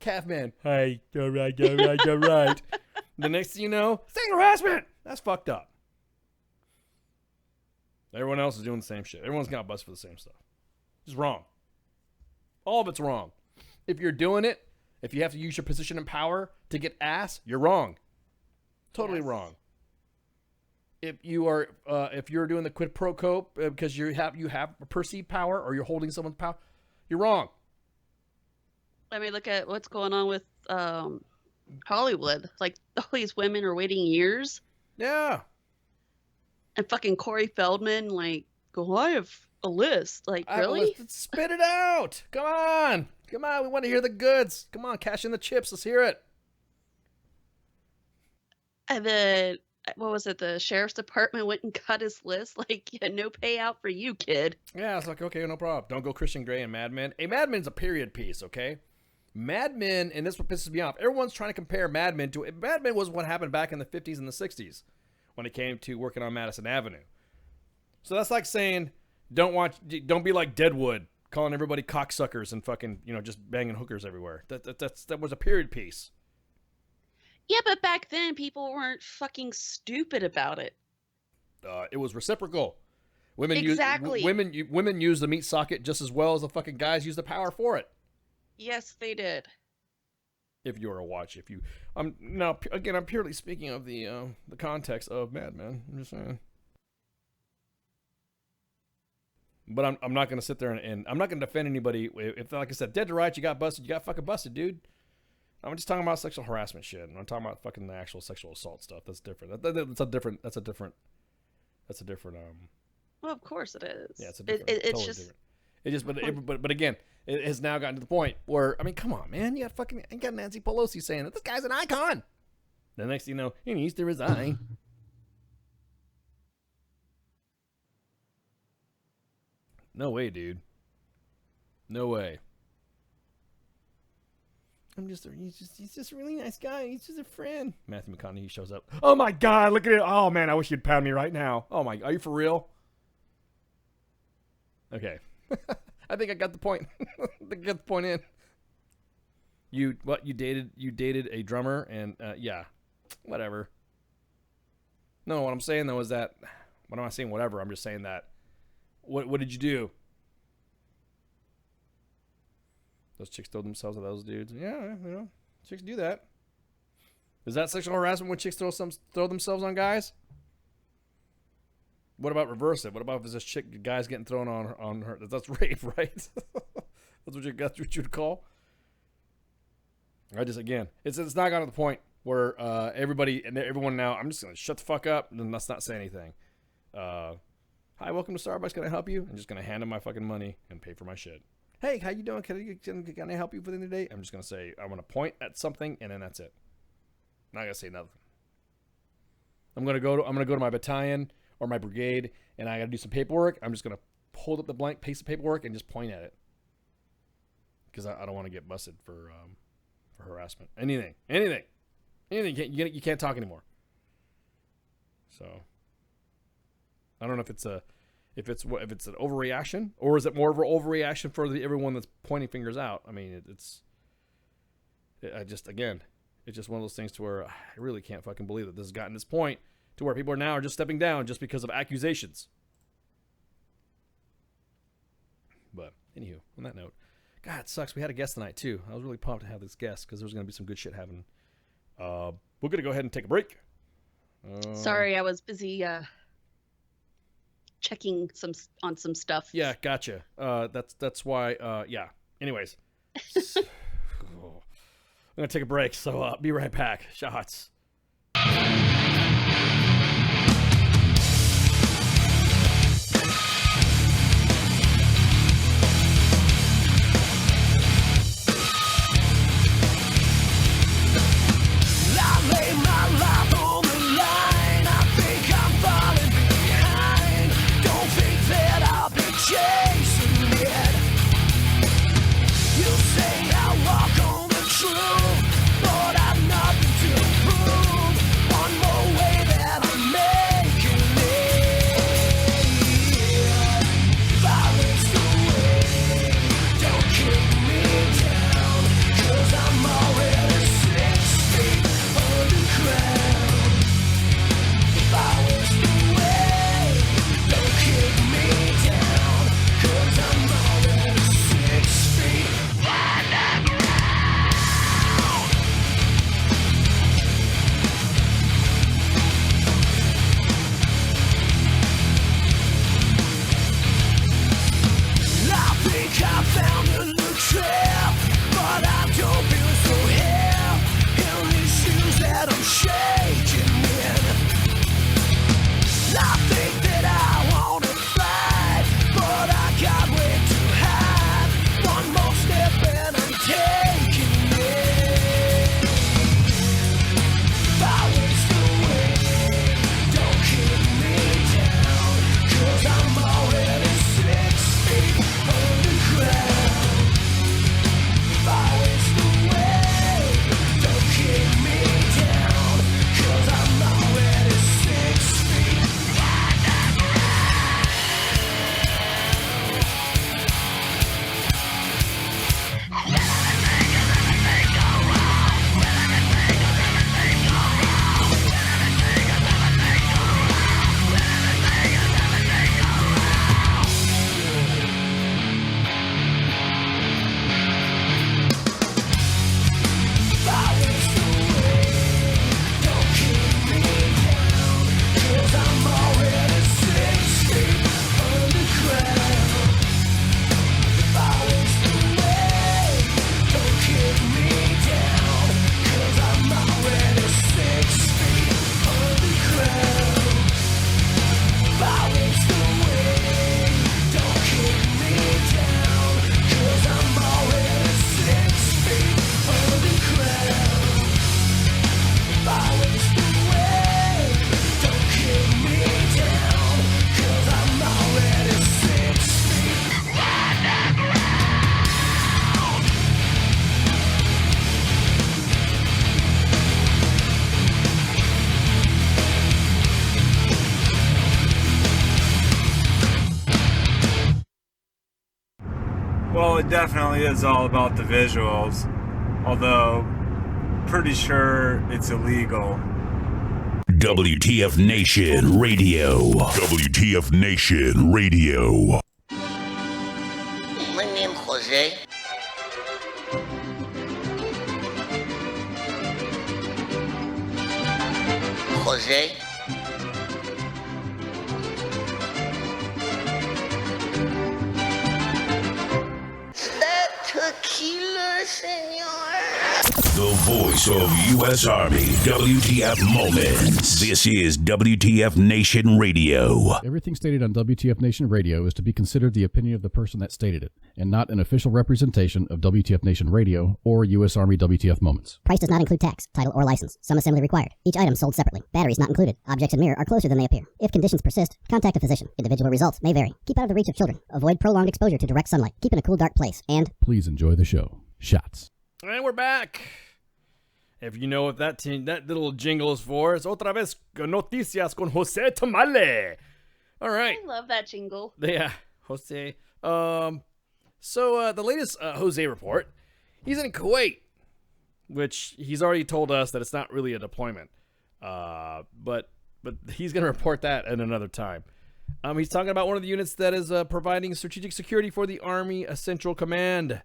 Calfman. Hey, all right. The next thing you know, sexual harassment. That's fucked up. Everyone else is doing the same shit. Everyone's got busted for the same stuff. It's wrong. All of it's wrong. If you're doing it, if you have to use your position and power to get ass, you're wrong. Totally wrong. If you're doing the quid pro quo because you have perceived power or you're holding someone's power, you're wrong. I mean, look at what's going on with Hollywood. Like, all these women are waiting years. Yeah. And fucking Corey Feldman, like, I have a list. Like, really? Spit it out. Come on. We want to hear the goods. Come on, cash in the chips. Let's hear it. And then, what was it? The sheriff's department went and cut his list. Like, yeah, no payout for you, kid. Yeah, it's like, okay, no problem. Don't go Christian Grey and Mad Men. Hey, Mad Men's a period piece, okay? Mad Men, and this is what pisses me off. Everyone's trying to compare Mad Men to it. Mad Men was what happened back in the 50s and the 60s when it came to working on Madison Avenue. So that's like saying, don't be like Deadwood, calling everybody cocksuckers and fucking, just banging hookers everywhere. That was a period piece. Yeah, but back then people weren't fucking stupid about it. It was reciprocal. Women women use the meat socket just as well as the fucking guys use the power for it. Yes, they did. If you're a watch, I'm purely speaking of the context of Mad Men. I'm just saying. But I'm not going to sit there and I'm not going to defend anybody. If, like I said, dead to rights, you got busted, you got fucking busted, dude. I'm just talking about sexual harassment shit. And I'm talking about fucking the actual sexual assault stuff. That's different. That's a different. Well, of course it is. Yeah, it's a different. It's totally just different. It just, but again, it has now gotten to the point where, I mean, come on, man, you got Nancy Pelosi saying that this guy's an icon. The next thing you know, he needs to resign. No way, dude. No way. He's just a really nice guy. He's just a friend. Matthew McConaughey shows up. Oh my God, look at it. Oh man, I wish you'd pound me right now. Oh my, are you for real? Okay. I think I got the point. Get the point in. You dated a drummer and yeah, whatever. No, what I'm saying though is that, what am I saying? Whatever. I'm just saying that. What did you do? Those chicks throw themselves at those dudes. Yeah, chicks do that. Is that sexual harassment when chicks throw themselves on guys? What about reverse it? What about if it's this guy's getting thrown on her? That's rape, right? That's what you'd call. It's not gotten to the point where everyone now, I'm just gonna shut the fuck up and let's not say anything. Hi, welcome to Starbucks. Can I help you? I'm just gonna hand him my fucking money and pay for my shit. Hey, how you doing? Can I help you within the day? I'm just gonna say I'm gonna point at something and then that's it. I'm not gonna say nothing. I'm gonna go to my battalion or my brigade and I gotta do some paperwork. I'm just gonna hold up the blank piece of paperwork and just point at it because I don't want to get busted for for harassment. Anything. You can't talk anymore. So I don't know if it's an overreaction, or is it more of an overreaction for everyone that's pointing fingers out? I mean, it's just one of those things to where I really can't fucking believe that this has gotten this point to where people are now just stepping down just because of accusations. But anywho, on that note, God, it sucks. We had a guest tonight too. I was really pumped to have this guest because there's going to be some good shit happening. We're going to go ahead and take a break. Sorry, I was busy checking on some stuff. Yeah, gotcha. That's why. Yeah. Anyways, I'm gonna take a break. So be right back. Shots. Well, it definitely is all about the visuals, although pretty sure it's illegal. WTF Nation Radio. WTF Nation Radio. My name Jose. Jose. Tequila, senor. The voice of U.S. Army. WTF Moments. This is WTF Nation Radio. Everything stated on WTF Nation Radio is to be considered the opinion of the person that stated it, and not an official representation of WTF Nation Radio or U.S. Army WTF Moments. Price does not include tax, title, or license. Some assembly required. Each item sold separately. Batteries not included. Objects in mirror are closer than they appear. If conditions persist, contact a physician. Individual results may vary. Keep out of the reach of children. Avoid prolonged exposure to direct sunlight. Keep in a cool, dark place. And please enjoy the show. Shots. And we're back. If you know what that little jingle is for, it's Otra vez noticias con Jose Tamale. All right. I love that jingle. Yeah, Jose. So the latest Jose report, he's in Kuwait, which he's already told us that it's not really a deployment. But he's going to report that at another time. He's talking about one of the units that is providing strategic security for the Army Central Command.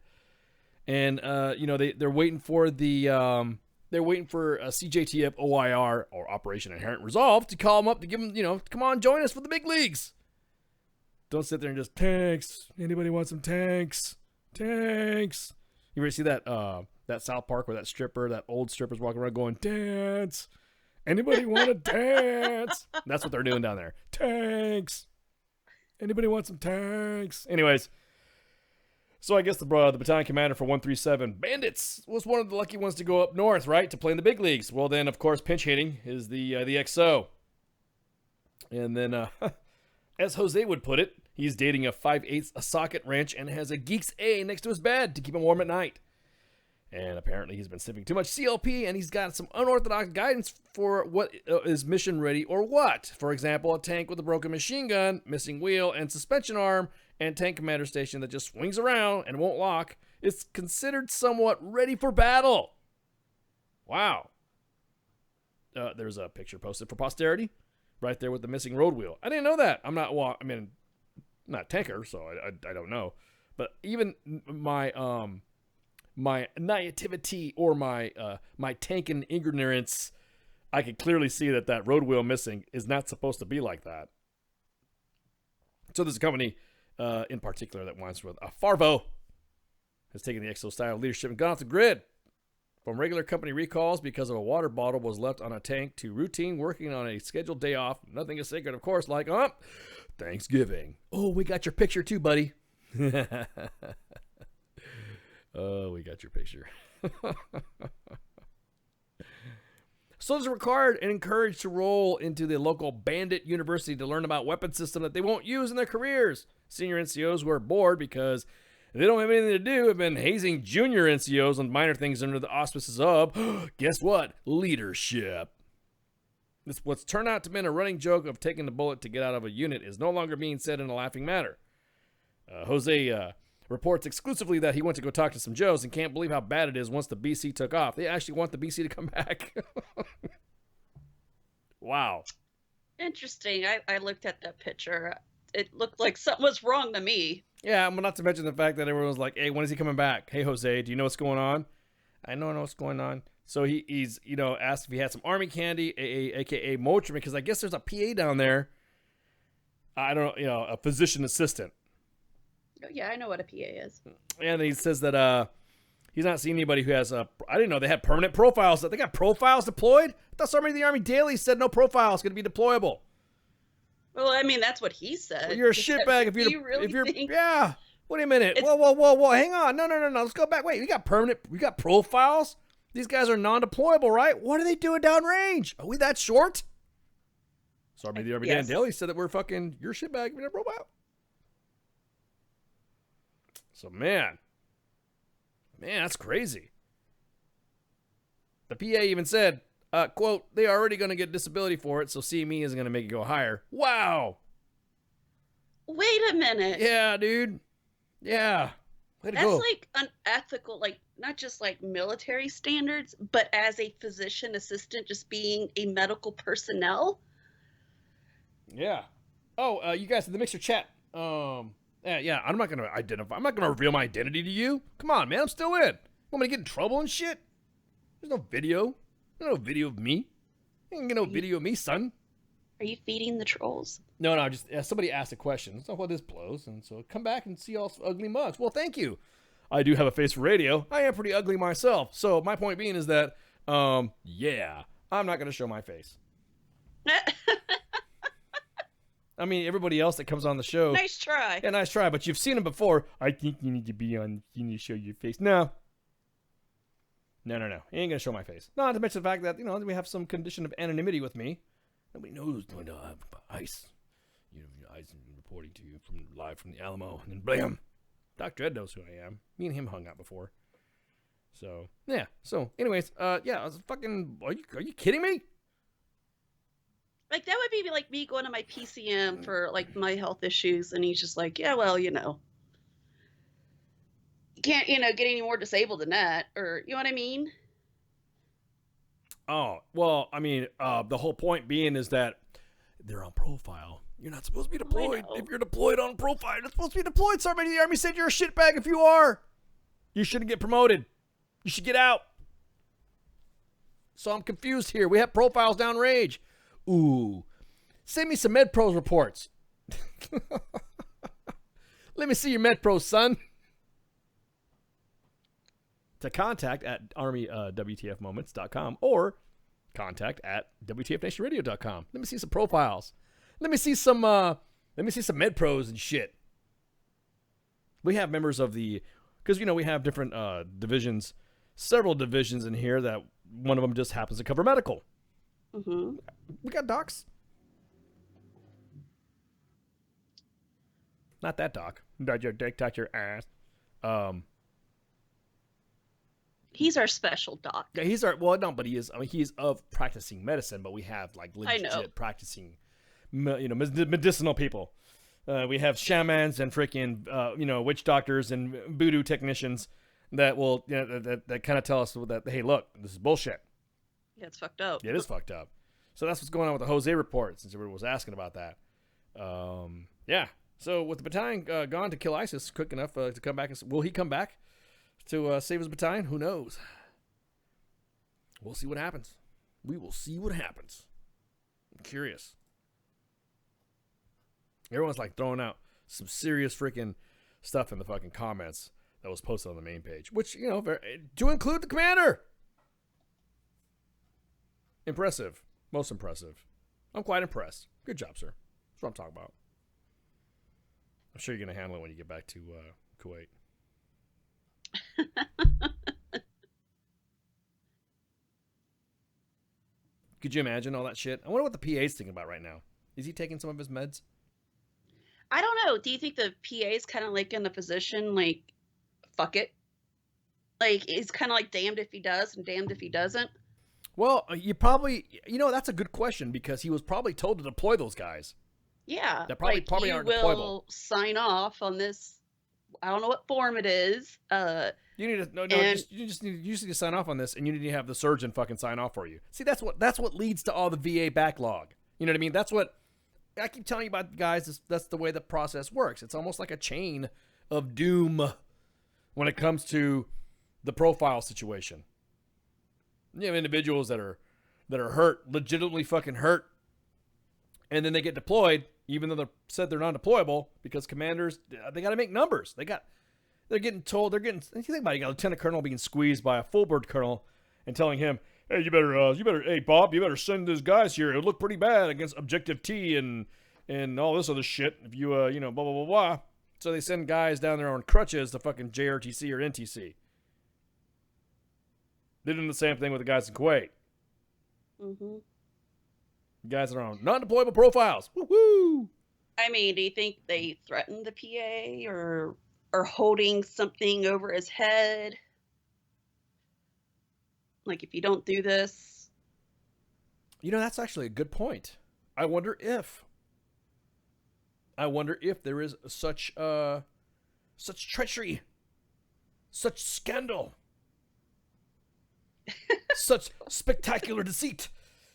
And, they're waiting for they're waiting for a CJTF OIR, or Operation Inherent Resolve, to call them up to give them, come on, join us for the big leagues. Don't sit there and just, tanks. Anybody want some tanks? Tanks. You ever see that South Park where that old stripper's walking around going, dance? Anybody want to dance? That's what they're doing down there. Tanks. Anybody want some tanks? Anyways, so I guess the battalion commander for 137 Bandits was one of the lucky ones to go up north, right, to play in the big leagues. Well, then, of course, pinch hitting is the XO. And then, as Jose would put it, he's dating a 5/8 socket wrench and has a Geeks A next to his bed to keep him warm at night. And apparently he's been sniffing too much CLP, and he's got some unorthodox guidance for what is mission ready or what. For example, a tank with a broken machine gun, missing wheel, and suspension arm, and tank commander station that just swings around and won't lock is considered somewhat ready for battle. Wow. There's a picture posted for posterity right there with the missing road wheel. I didn't know that. I'm not a tanker, so I don't know. But even my naivety or my tanking ignorance, I could clearly see that road wheel missing is not supposed to be like that. So there's a company in particular that wants with Farvo has taken the XO style leadership and gone off the grid from regular company recalls because of a water bottle was left on a tank to routine working on a scheduled day off. Nothing is sacred, of course, like Thanksgiving. Oh, we got your picture too, buddy. Oh, we got your picture. Soldiers are required and encouraged to roll into the local bandit university to learn about weapon system that they won't use in their careers. Senior NCOs who are bored because they don't have anything to do have been hazing junior NCOs on minor things under the auspices of, guess what, leadership. What's turned out to be a running joke of taking the bullet to get out of a unit is no longer being said in a laughing matter. Jose reports exclusively that he went to go talk to some Joes and can't believe how bad it is once the BC took off. They actually want the BC to come back. Wow. Interesting. I looked at that picture. It looked like something was wrong to me. Yeah, but not to mention the fact that everyone was like, hey, when is he coming back? Hey, Jose, do you know what's going on? I don't know what's going on. So he's asked if he had some army candy, a.k.a. Motrin, because I guess there's a PA down there. I don't know, a physician assistant. Oh, yeah, I know what a PA is. And he says that he's not seen anybody who has I didn't know they had permanent profiles. They got profiles deployed? I thought somebody in the Army Daily said no profiles going to be deployable. Well, I mean, that's what he said. Well, you're a shitbag if you're think... Yeah. Wait a minute. Whoa. Hang on. No. Let's go back. Wait, we got profiles? These guys are non-deployable, right? What are they doing downrange? Are we that short? Sorry, the Army Daily said that you're a shitbag if you're a profile. So, man, that's crazy. The PA even said, quote, they're already going to get disability for it, so CME isn't going to make it go higher. Wow. Wait a minute. Yeah, dude. Yeah. Way to That's go. like unethical, like not just like military standards, but as a physician assistant, just being a medical personnel. Yeah. Oh, you guys in the Mixer chat. Yeah, I'm not gonna identify. I'm not gonna reveal my identity to you. Come on, man, I'm still in. Want me to get in trouble and shit? There's no video. There's no video of me. You ain't get no video of me, son. Are you feeding the trolls? No. Just somebody asked a question. So what this blows, and so come back and see all ugly mugs. Well, thank you. I do have a face for radio. I am pretty ugly myself. So my point being is that, yeah, I'm not gonna show my face. I mean, everybody else that comes on the show. Nice try. Yeah, nice try. But you've seen him before. I think you need to be on. You need to show your face. No. He ain't gonna show my face. Not to mention the fact that we have some condition of anonymity with me. Nobody knows. ICE. ICE reporting to you live from the Alamo, and then blam. Dr. Ed knows who I am. Me and him hung out before. So yeah. So anyways, yeah, I was fucking. Are you kidding me? Like, that would be like me going to my PCM for like my health issues, and he's just like, yeah, well, you can't, get any more disabled than that, or you know what I mean? Oh, well, I mean, the whole point being is that they're on profile. You're not supposed to be deployed. If you're deployed on profile, you're not supposed to be deployed. Somebody in the Army said you're a shitbag if you are. You shouldn't get promoted. You should get out. So I'm confused here. We have profiles downrange. Ooh. Send me some MedPros reports. Let me see your MedPros, son. To contact at armywtfmoments.com or contact at wtfnationradio.com. Let me see some profiles. Let me see some MedPros and shit. We have members of because we have different divisions, several divisions in here that one of them just happens to cover medical. Mm-hmm. We got docs. Not that doc. Got your dick, touch your ass. He's our special doc. Yeah, but he is. I mean, he is of practicing medicine, but we have like legit practicing, medicinal people. We have shamans and freaking, witch doctors and voodoo technicians that will, that kind of tell us that, hey, look, this is bullshit. Yeah, it's fucked up. Yeah, it is fucked up. So that's what's going on with the Jose report, since everyone was asking about that. Yeah. So with the battalion gone to kill ISIS quick enough to come back, will he come back to save his battalion? Who knows? We'll see what happens. We will see what happens. I'm curious. Everyone's like throwing out some serious freaking stuff in the fucking comments that was posted on the main page, which, to include the commander. Impressive. Most impressive. I'm quite impressed. Good job, sir. That's what I'm talking about. I'm sure you're going to handle it when you get back to Kuwait. Could you imagine all that shit? I wonder what the PA's thinking about right now. Is he taking some of his meds? I don't know. Do you think the PA is kind of like in the position, like, fuck it? Like, he's kind of like damned if he does and damned if he doesn't? Well, you probably, that's a good question, because he was probably told to deploy those guys. Yeah. That probably you aren't will deployable. Sign off on this. I don't know what form it is. You need to you just need to sign off on this, and you need to have the surgeon fucking sign off for you. See, that's what leads to all the VA backlog. You know what I mean? That's what I keep telling you about, guys. That's the way the process works. It's almost like a chain of doom when it comes to the profile situation. You have individuals that are hurt, legitimately fucking hurt, and then they get deployed, even though they're said they're non-deployable, because commanders, they got to make numbers. They're getting told, you think about it, you got a lieutenant colonel being squeezed by a full bird colonel and telling him, hey, hey, Bob, you better send those guys here. It'll look pretty bad against Objective T and all this other shit if you, blah, blah, blah, blah. So they send guys down there on crutches to fucking JRTC or NTC. They're doing the same thing with the guys in Kuwait. Mm-hmm. Guys that are on non-deployable profiles. Woo-hoo! I mean, do you think they threatened the PA or holding something over his head? Like, if you don't do this. That's actually a good point. I wonder if there is such treachery, such scandal, such spectacular deceit.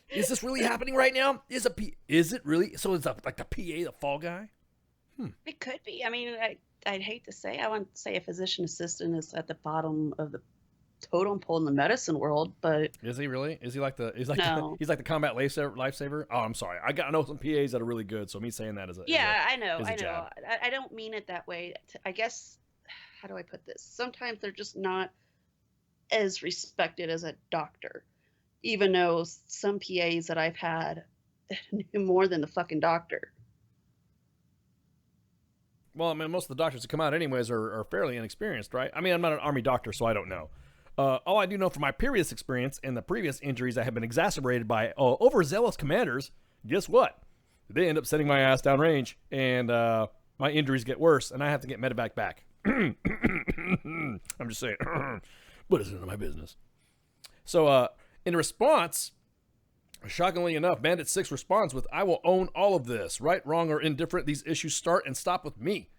Is this really happening right now? Is it really? So is like the PA the fall guy? It could be. I mean, I'd hate to say. I want to say a physician assistant is at the bottom of the totem pole in the medicine world, but is he really? Is he like the? He's like no. He's like the combat lifesaver. Oh, I'm sorry. I know some PAs that are really good. So me saying that is a I know. Jab. I don't mean it that way. I guess. How do I put this? Sometimes they're just not as respected as a doctor, even though some PAs that I've had knew more than the fucking doctor. Well, I mean, most of the doctors that come out anyways are fairly inexperienced, right? I mean, I'm not an Army doctor, so I don't know. All I do know from my previous experience and the previous injuries that have been exacerbated by overzealous commanders, guess what? They end up sending my ass downrange, and my injuries get worse, and I have to get medevac back. I'm just saying. but it's none of my business. So, in response, shockingly enough, Bandit 6 responds with, I will own all of this. Right, wrong, or indifferent, these issues start and stop with me.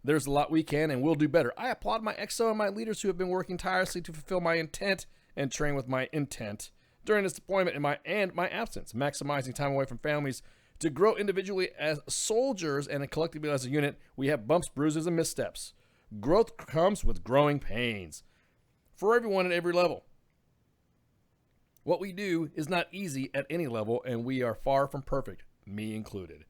There's a lot we can and will do better. I applaud my EXO and my leaders who have been working tirelessly to fulfill my intent and train with my intent during this deployment and my absence, maximizing time away from families to grow individually as soldiers and collectively as a unit. We have bumps, bruises, and missteps. Growth comes with growing pains for everyone at every level. What we do is not easy at any level, and we are far from perfect, me included.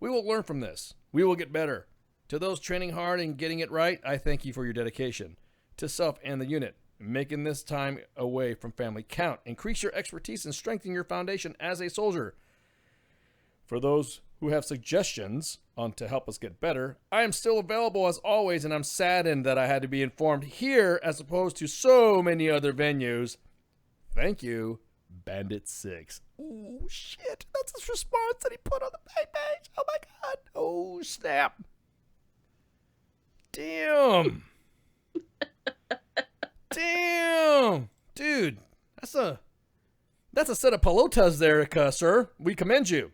We will learn from this. We will get better. To those training hard and getting it right, I thank you for your dedication. To self and the unit, making this time away from family count. Increase your expertise and strengthen your foundation as a soldier. For those who have suggestions on to help us get better, I am still available as always, and I'm saddened that I had to be informed here as opposed to so many other venues. Thank you, Bandit 6. Ooh, shit. That's his response that he put on the page. Oh, my God. Oh, snap. Damn. Damn. Dude, that's a set of pelotas there, sir. We commend you.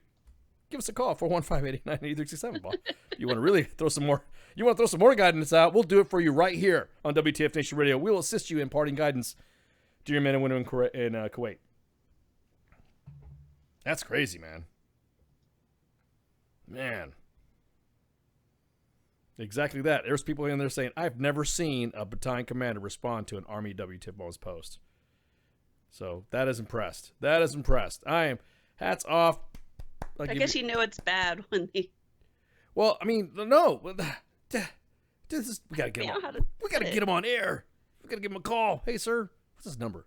Give us a call, 415-889-8367, Bob. You want to really throw some more guidance out, we'll do it for you right here on WTF Nation Radio. We will assist you in imparting guidance to your men and women in Kuwait. That's crazy, man. Man. Exactly that. There's people in there saying, I've never seen a battalion commander respond to an Army WTF post. So that is impressed. I am hats off. I guess you know it's bad when they... Well, I mean, no. We got to get him on. We got to get him on air. We got to give him a call. Hey, sir. What's his number?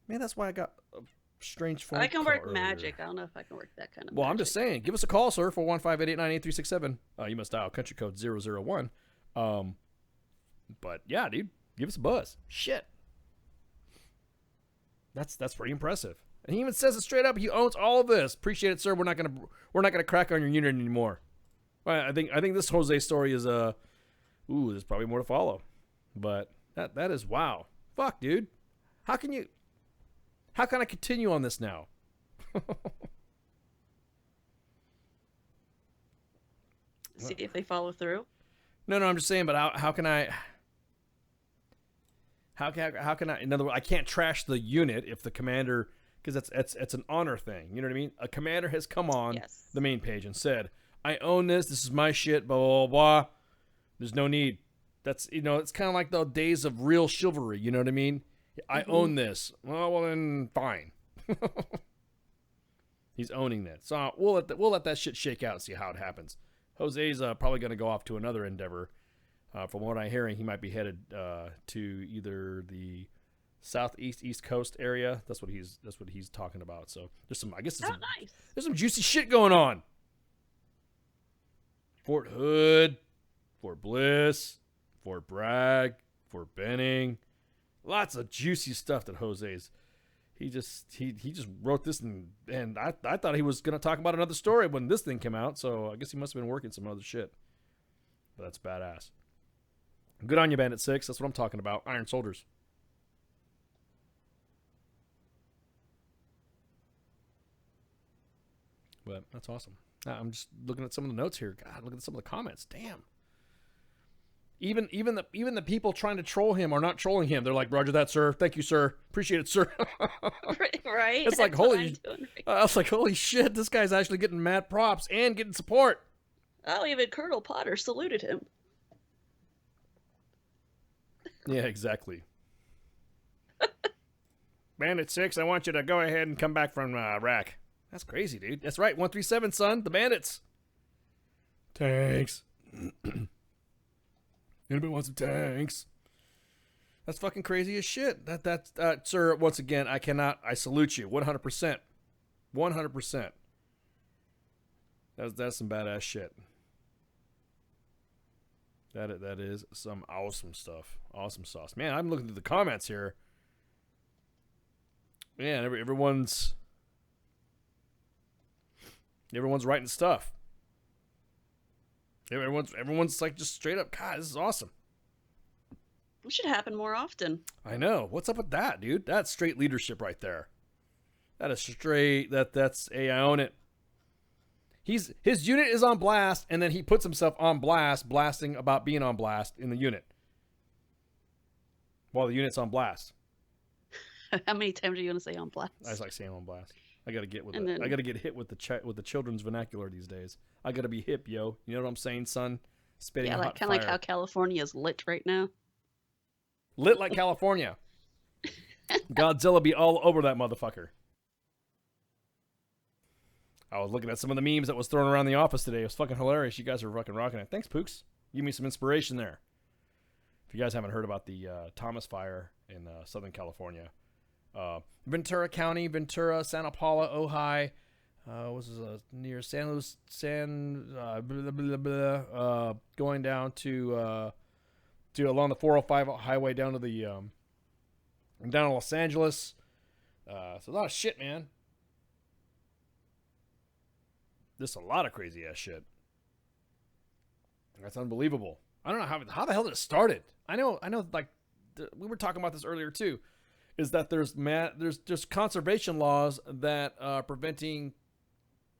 Man, that's why I got a strange phone. I can work earlier. magic. I don't know if I can work that kind of Well, magic. I'm just saying. Give us a call, sir, 415-889-8367. You must dial country code 001. But, yeah, dude. Give us a buzz. Shit. That's pretty impressive. And he even says it straight up. He owns all of this. Appreciate it, sir. We're not gonna crack on your unit anymore. Well, I think this Jose story is there's probably more to follow. But that is wow. Fuck, dude. How can I continue on this now? See if they follow through. No, I'm just saying. But how can I? In other words, I can't trash the unit if the commander, because it's an honor thing. You know what I mean? A commander has come on the main page and said, "I own this. This is my shit." Blah blah blah. There's no need. That's it's kind of like the days of real chivalry. You know what I mean? I own this. Well then, fine. He's owning that. So we'll let that shit shake out and see how it happens. Jose's probably going to go off to another endeavor. From what I'm hearing, he might be headed to either the southeast East Coast area. That's what he's talking about. So there's some, I guess, there's some juicy shit going on. Fort Hood, Fort Bliss, Fort Bragg, Fort Benning, lots of juicy stuff that Jose's. He just wrote this and I thought he was gonna talk about another story when this thing came out. So I guess he must have been working some other shit. But that's badass. Good on you, Bandit 6. That's what I'm talking about. Iron Soldiers. But that's awesome. I'm just looking at some of the notes here. God, look at some of the comments. Damn. Even the people trying to troll him are not trolling him. They're like, "Roger that, sir. Thank you, sir. Appreciate it, sir." Right? It's like holy. I was like, "Holy shit! This guy's actually getting mad props and getting support." Oh, even Colonel Potter saluted him. Yeah, exactly. Bandit 6, I want you to go ahead and come back from Iraq. That's crazy, dude. That's right, 137, son. The bandits. Tanks. Anybody want some tanks? That's fucking crazy as shit. That's sir, once again, I salute you. 100%. 100%. That's some badass shit. That is some awesome stuff. Awesome sauce. Man, I'm looking through the comments here. Man, everyone's writing stuff. Everyone's like just straight up, God, this is awesome. It should happen more often. I know. What's up with that, dude? That's straight leadership right there. That is straight. That's I own it. His unit is on blast, and then he puts himself on blast, blasting about being on blast in the unit while the unit's on blast. How many times are you going to say on blast? I just like saying on blast. I gotta get with And it. then- I gotta get hit with the children's vernacular these days. I gotta be hip, yo. You know what I'm saying, son? Spitting Yeah, hot like kind of like fire. how California is lit right now. Lit like California. Godzilla be all over that motherfucker. I was looking at some of the memes that was thrown around the office today. It was fucking hilarious. You guys are fucking rocking it. Thanks, Pooks. Give me some inspiration there. If you guys haven't heard about the Thomas Fire in Southern California, Ventura County, Ventura, Santa Paula, Ojai, was near San Luis, going down to along the 405 highway down to the down to Los Angeles. It's a lot of shit, man. Just a lot of crazy ass shit. That's unbelievable. I don't know how the hell did it started. I know. Like we were talking about this earlier too. Is that there's just conservation laws that preventing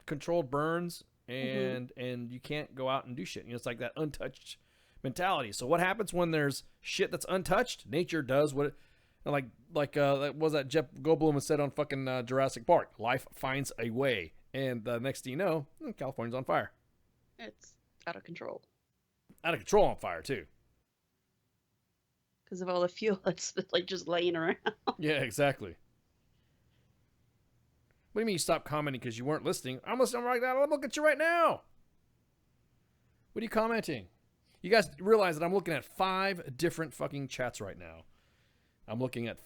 controlled burns and you can't go out and do shit. You know, it's like that untouched mentality. So what happens when there's shit that's untouched? Nature does what it, like what was that Jeff Goldblum has said on fucking Jurassic Park? Life finds a way. And the next thing you know, California's on fire. It's out of control. Out of control on fire too. Because of all the fuel that's like just laying around. Yeah, exactly. What do you mean you stopped commenting because you weren't listening? I'm listening right now. I'm looking at you right now. What are you commenting? You guys realize that I'm looking at 5 different fucking chats right now. I'm looking at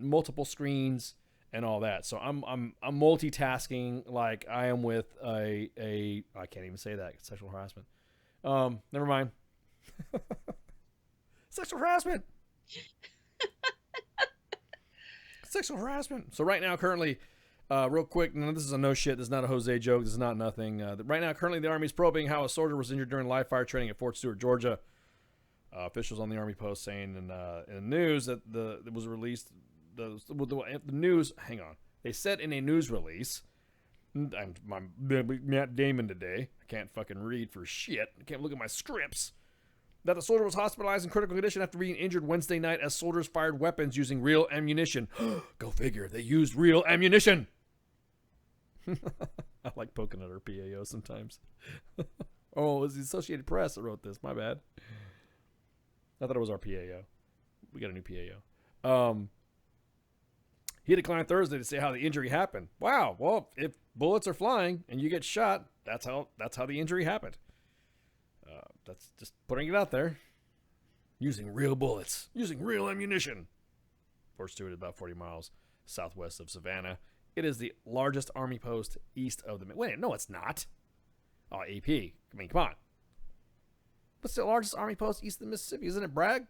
multiple screens and all that. So I'm multitasking like I am with a I can't even say that, sexual harassment. Never mind. Sexual harassment. Sexual harassment. So right now, currently, real quick, no, this is a no shit. This is not a Jose joke. This is not nothing. Right now, currently, the Army's probing how a soldier was injured during live fire training at Fort Stewart, Georgia. Officials on the Army post saying in the news that it was released. The news. Hang on. They said in a news release. I'm Matt Damon today. I can't fucking read for shit. I can't look at my scripts. That the soldier was hospitalized in critical condition after being injured Wednesday night as soldiers fired weapons using real ammunition. Go figure. They used real ammunition. I like poking at our PAO sometimes. Oh, it was the Associated Press that wrote this. My bad. I thought it was our PAO. We got a new PAO. He declined Thursday to say how the injury happened. Wow. Well, if bullets are flying and you get shot, that's how the injury happened. That's just putting it out there. Using real bullets. Using real ammunition. Fort Stewart is about 40 miles southwest of Savannah. It is the largest Army post east of the... Wait, no, it's not. Oh, AP. I mean, come on. What's the largest Army post east of the Mississippi? Isn't it Bragg?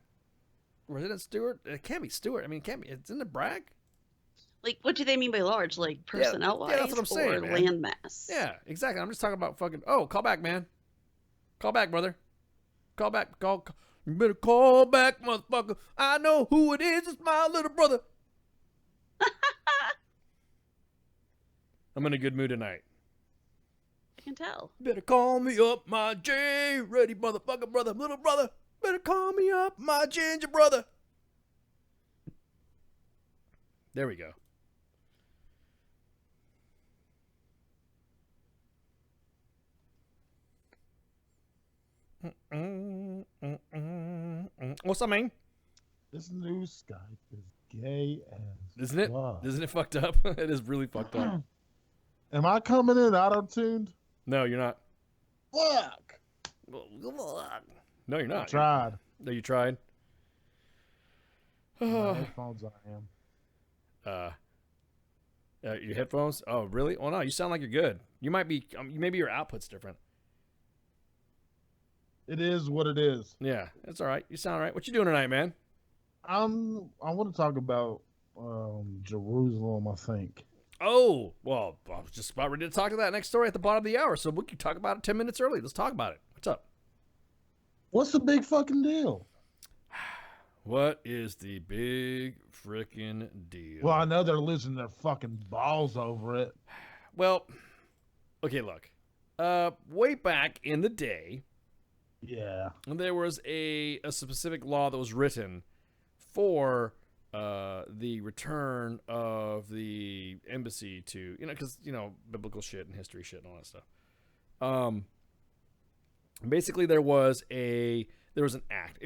Or isn't it Stewart? It can't be Stewart. I mean, it can't be. Isn't it Bragg? Like, what do they mean by large? Like, personnel-wise? Yeah, that's what I'm saying, or man. land mass? Yeah, exactly. I'm just talking about fucking... Oh, call back, man. Call back, brother. Call back. Call. You better call back, motherfucker. I know who it is. It's my little brother. I'm in a good mood tonight. I can tell. Better call me up, my J. Ready, motherfucker, brother. Little brother. Better call me up, my ginger brother. There we go. What's up, man? This new Skype is gay as Isn't it? fuck. Isn't it fucked up? It is really fucked up. Am I coming in auto-tuned? No, you're not. Fuck! No, you're not. I tried. No, you tried. My headphones I am. Your headphones? Oh, really? Oh no, you sound like you're good. You might be. Maybe your output's different. It is what it is. Yeah, it's all right. You sound all right. What you doing tonight, man? I want to talk about Jerusalem, I think. Oh, well, I was just about ready to talk to that next story at the bottom of the hour, so we can talk about it 10 minutes early. Let's talk about it. What's up? What's the big fucking deal? What is the big frickin' deal? Well, I know they're losing their fucking balls over it. Well, okay, look. Way back in the day, yeah, there was a specific law that was written for the return of the embassy to, because, biblical shit and history shit and all that stuff. Basically, there was an act.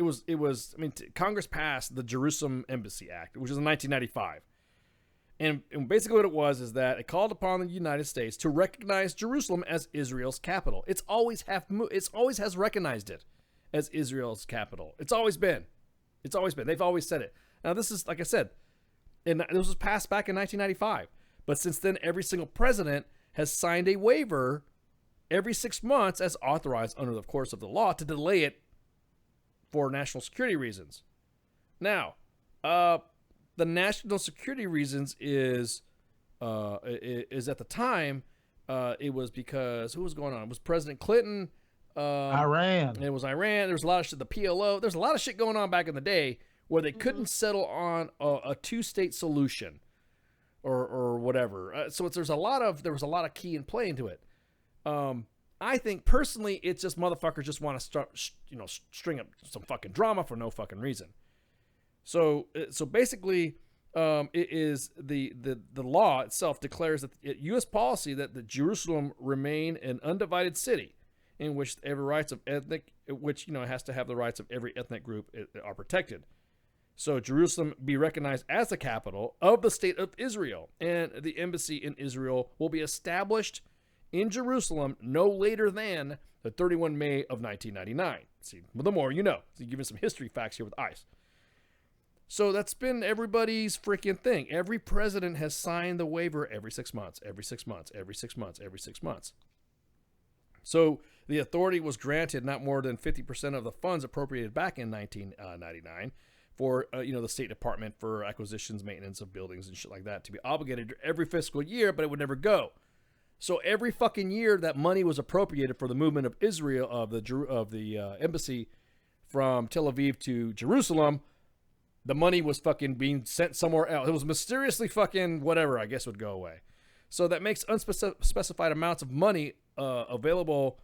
Congress passed the Jerusalem Embassy Act, which was in 1995. And basically what it was is that it called upon the United States to recognize Jerusalem as Israel's capital. It always has recognized it as Israel's capital. It's always been. They've always said it. Now this is, like I said, this was passed back in 1995. But since then, every single president has signed a waiver every 6 months as authorized under the course of the law to delay it for national security reasons. Now, the national security reasons is at the time, it was because, who was going on? It was President Clinton. Iran. It was Iran. There was a lot of shit, the PLO. There's a lot of shit going on back in the day where they couldn't settle on a two-state solution or whatever. So there was a lot of key and play into it. I think personally, it's just motherfuckers just want to start, string up some fucking drama for no fucking reason. So basically, it is the law itself declares that U.S. policy that the Jerusalem remain an undivided city, in which every rights of ethnic, which has to have the rights of every ethnic group are protected. So Jerusalem be recognized as the capital of the state of Israel, and the embassy in Israel will be established in Jerusalem no later than the 31 May of 1999. See, the more you know. So giving some history facts here with ICE. So that's been everybody's freaking thing. Every president has signed the waiver every 6 months, every 6 months, every 6 months, every 6 months. So the authority was granted not more than 50% of the funds appropriated back in 1999 for, the State Department for acquisitions, maintenance of buildings and shit like that to be obligated every fiscal year, but it would never go. So every fucking year that money was appropriated for the movement of Israel, of the embassy from Tel Aviv to Jerusalem, the money was fucking being sent somewhere else. It was mysteriously fucking whatever, I guess, would go away. So that makes unspecified amounts of money available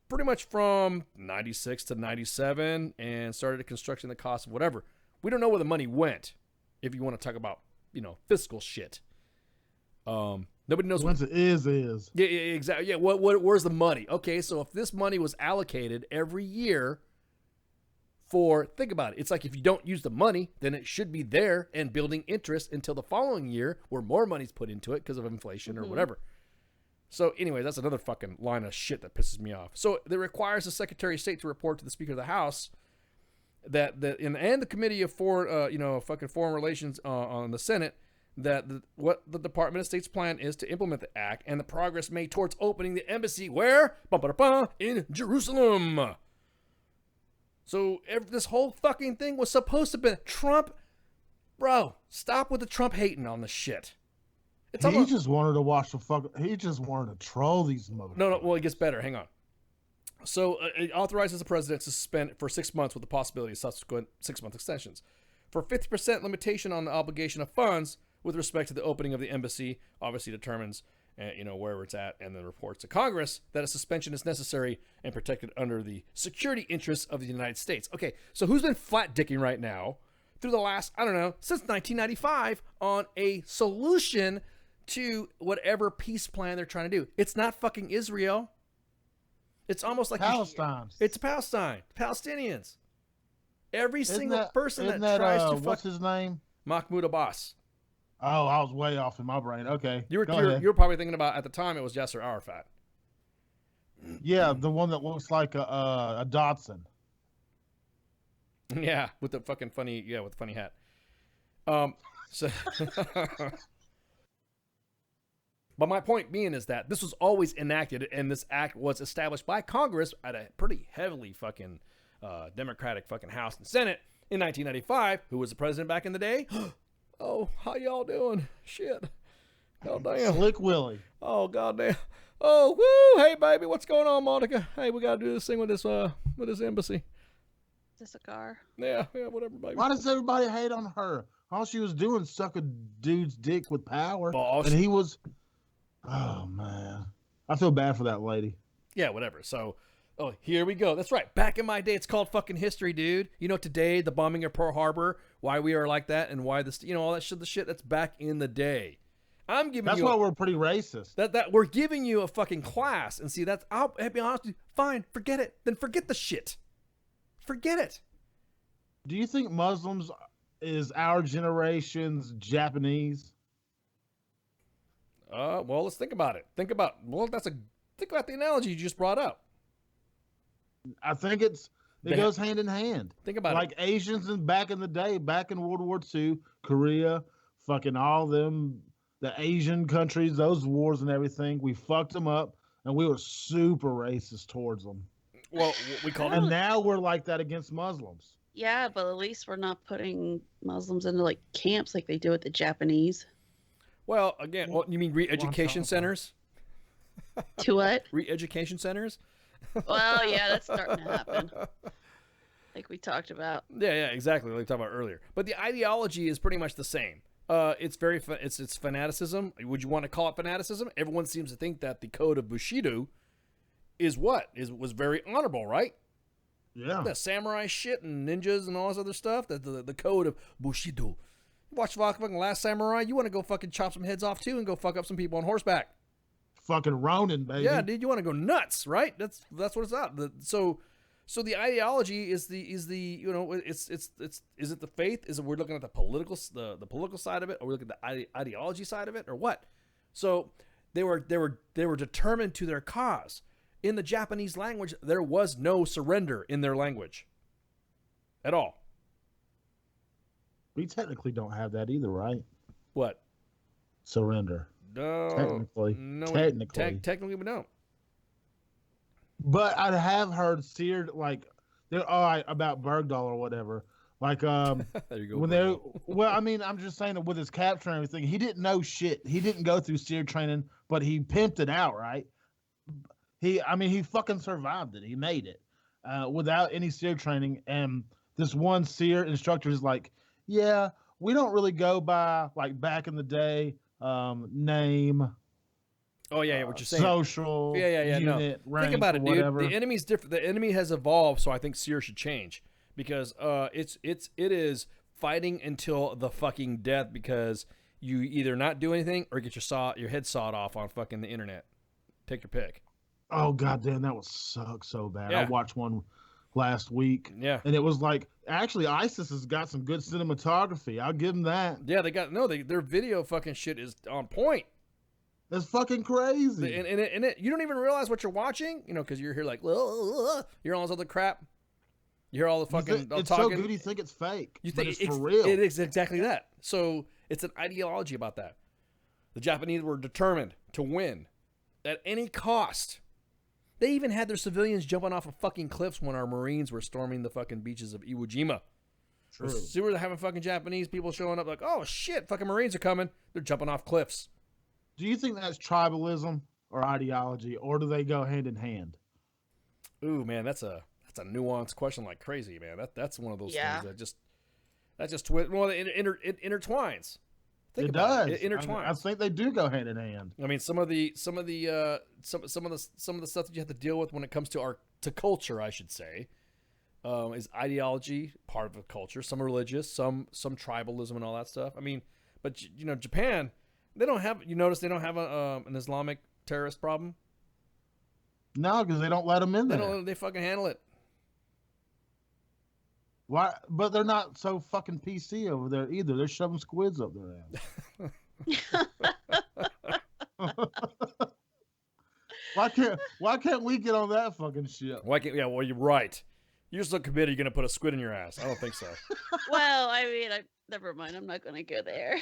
pretty much from 96 to 97 and started construction the cost of whatever. We don't know where the money went, if you want to talk about, fiscal shit. Nobody knows. Once it is. Yeah, exactly. Yeah, where's the money? Okay, so if this money was allocated every year think about it. It's like if you don't use the money, then it should be there and building interest until the following year where more money's put into it because of inflation or whatever. So anyway, that's another fucking line of shit that pisses me off. So it requires the Secretary of State to report to the Speaker of the House and the Committee of Foreign Relations on the Senate what the Department of State's plan is to implement the act and the progress made towards opening the embassy where? In Jerusalem. So this whole fucking thing was supposed to be Trump. Bro, stop with the Trump hating on the shit. He just wanted to watch he just wanted to troll these motherfuckers. No, well, it gets better. Hang on. So it authorizes the president to suspend for 6 months with the possibility of subsequent 6-month extensions. For 50% limitation on the obligation of funds with respect to the opening of the embassy, obviously determines wherever it's at, and then reports to Congress that a suspension is necessary and protected under the security interests of the United States. Okay, so who's been flat dicking right now through the last, since 1995 on a solution to whatever peace plan they're trying to do? It's not fucking Israel. It's almost like Palestine. It's Palestine. Palestinians. Every single person that tries to what's his name? Mahmoud Abbas. Oh, I was way off in my brain. Okay. You were probably thinking about, at the time, it was Yasser Arafat. Yeah, the one that looks like a Dodson. Yeah, with the fucking funny hat. So but my point being is that this was always enacted, and this act was established by Congress at a pretty heavily fucking Democratic fucking House and Senate in 1995. Who was the president back in the day? Oh, how y'all doing? Shit. God damn. Slick Willie. Oh, goddamn. Oh, woo. Hey, baby, what's going on, Monica? Hey, we got to do this thing with this embassy. The cigar. Yeah, whatever, baby. Why does everybody hate on her? All she was doing was suck a dude's dick with power, Boss. and he was. Oh man, I feel bad for that lady. Yeah, whatever. So, oh, here we go. That's right. Back in my day, it's called fucking history, dude. You know, today, the bombing of Pearl Harbor, why we are like that, and why this, all that shit, the shit that's back in the day. I'm giving That's you. why we're pretty racist. That we're giving you a fucking class, and see, I'll be honest with you. Fine, forget it. Then forget the shit. Forget it. Do you think Muslims is our generation's Japanese? Well, let's think about it. Think about the analogy you just brought up. I think it goes hand in hand. Think about like Asians back in the day, back in World War II, Korea, fucking all them, the Asian countries, those wars and everything. We fucked them up, and we were super racist towards them. Well, we call and now we're like that against Muslims. Yeah, but at least we're not putting Muslims into like camps like they do with the Japanese. Well, again, you mean re-education centers? To what? Re-education centers? Well, yeah, that's starting to happen. Like we talked about. Yeah, exactly. Like we talked about earlier. But the ideology is pretty much the same. It's it's fanaticism. Would you want to call it fanaticism? Everyone seems to think that the code of Bushido was very honorable, right? Yeah. The samurai shit and ninjas and all this other stuff. The code of Bushido. Watch fucking Last Samurai. You want to go fucking chop some heads off too and go fuck up some people on horseback. Fucking Ronin, baby. Yeah, dude, you want to go nuts, right? That's what it's about. So the ideology is the is it the faith? Is it we're looking at the political side of it, or we're looking at the ideology side of it, or what? So they were determined to their cause. In the Japanese language, there was no surrender in their language at all. We technically don't have that either, right? What? Surrender. No. Technically. No. Technically, we don't. But I have heard seared, like, they're all right about Bergdahl or whatever. Like, there you go. When they're, well, I mean, I'm just saying that with his capture and everything, he didn't know shit. He didn't go through seer training, but he pimped it out, right? He fucking survived it. He made it without any seer training. And this one seer instructor is like, yeah, we don't really go by, like, back in the day, name. Oh yeah, what you're saying. Social. Yeah. Unit, no. rank, Think about it, dude. whatever. The enemy's different. The enemy has evolved, so I think seer should change because it is fighting until the fucking death because you either not do anything or get your head sawed off on fucking the internet. Take your pick. Oh goddamn, that would suck so bad. Yeah. I watched one last week. Yeah. And it was like, actually, ISIS has got some good cinematography. I'll give them that. Yeah, their video fucking shit is on point. That's fucking crazy. And you don't even realize what you're watching, because you're here like, you hear all this other crap. You hear all the fucking it's talking. so good you think it's fake. You think but it's for real. It is exactly that. So it's an ideology about that. The Japanese were determined to win at any cost. They even had their civilians jumping off of fucking cliffs when our Marines were storming the fucking beaches of Iwo Jima. True. So we were having fucking Japanese people showing up like, oh shit, fucking Marines are coming. They're jumping off cliffs. Do you think that's tribalism or ideology, or do they go hand in hand? Ooh, man, that's a nuanced question like crazy, man. That's one of those things that just well, it intertwines. It does. It intertwines. I think they do go hand in hand. I mean, some of the stuff that you have to deal with when it comes to culture, I should say, is ideology part of the culture. Some are religious, some tribalism and all that stuff. I mean, but Japan, they don't have. You notice they don't have an Islamic terrorist problem. No, because they don't let them in there. They fucking handle it. Why? But they're not so fucking PC over there either. They're shoving squids up their ass. Why can't we get on that fucking shit? Well, you're right. You're so committed. You're gonna put a squid in your ass. I don't think so. Well, I mean, never mind. I'm not gonna go there.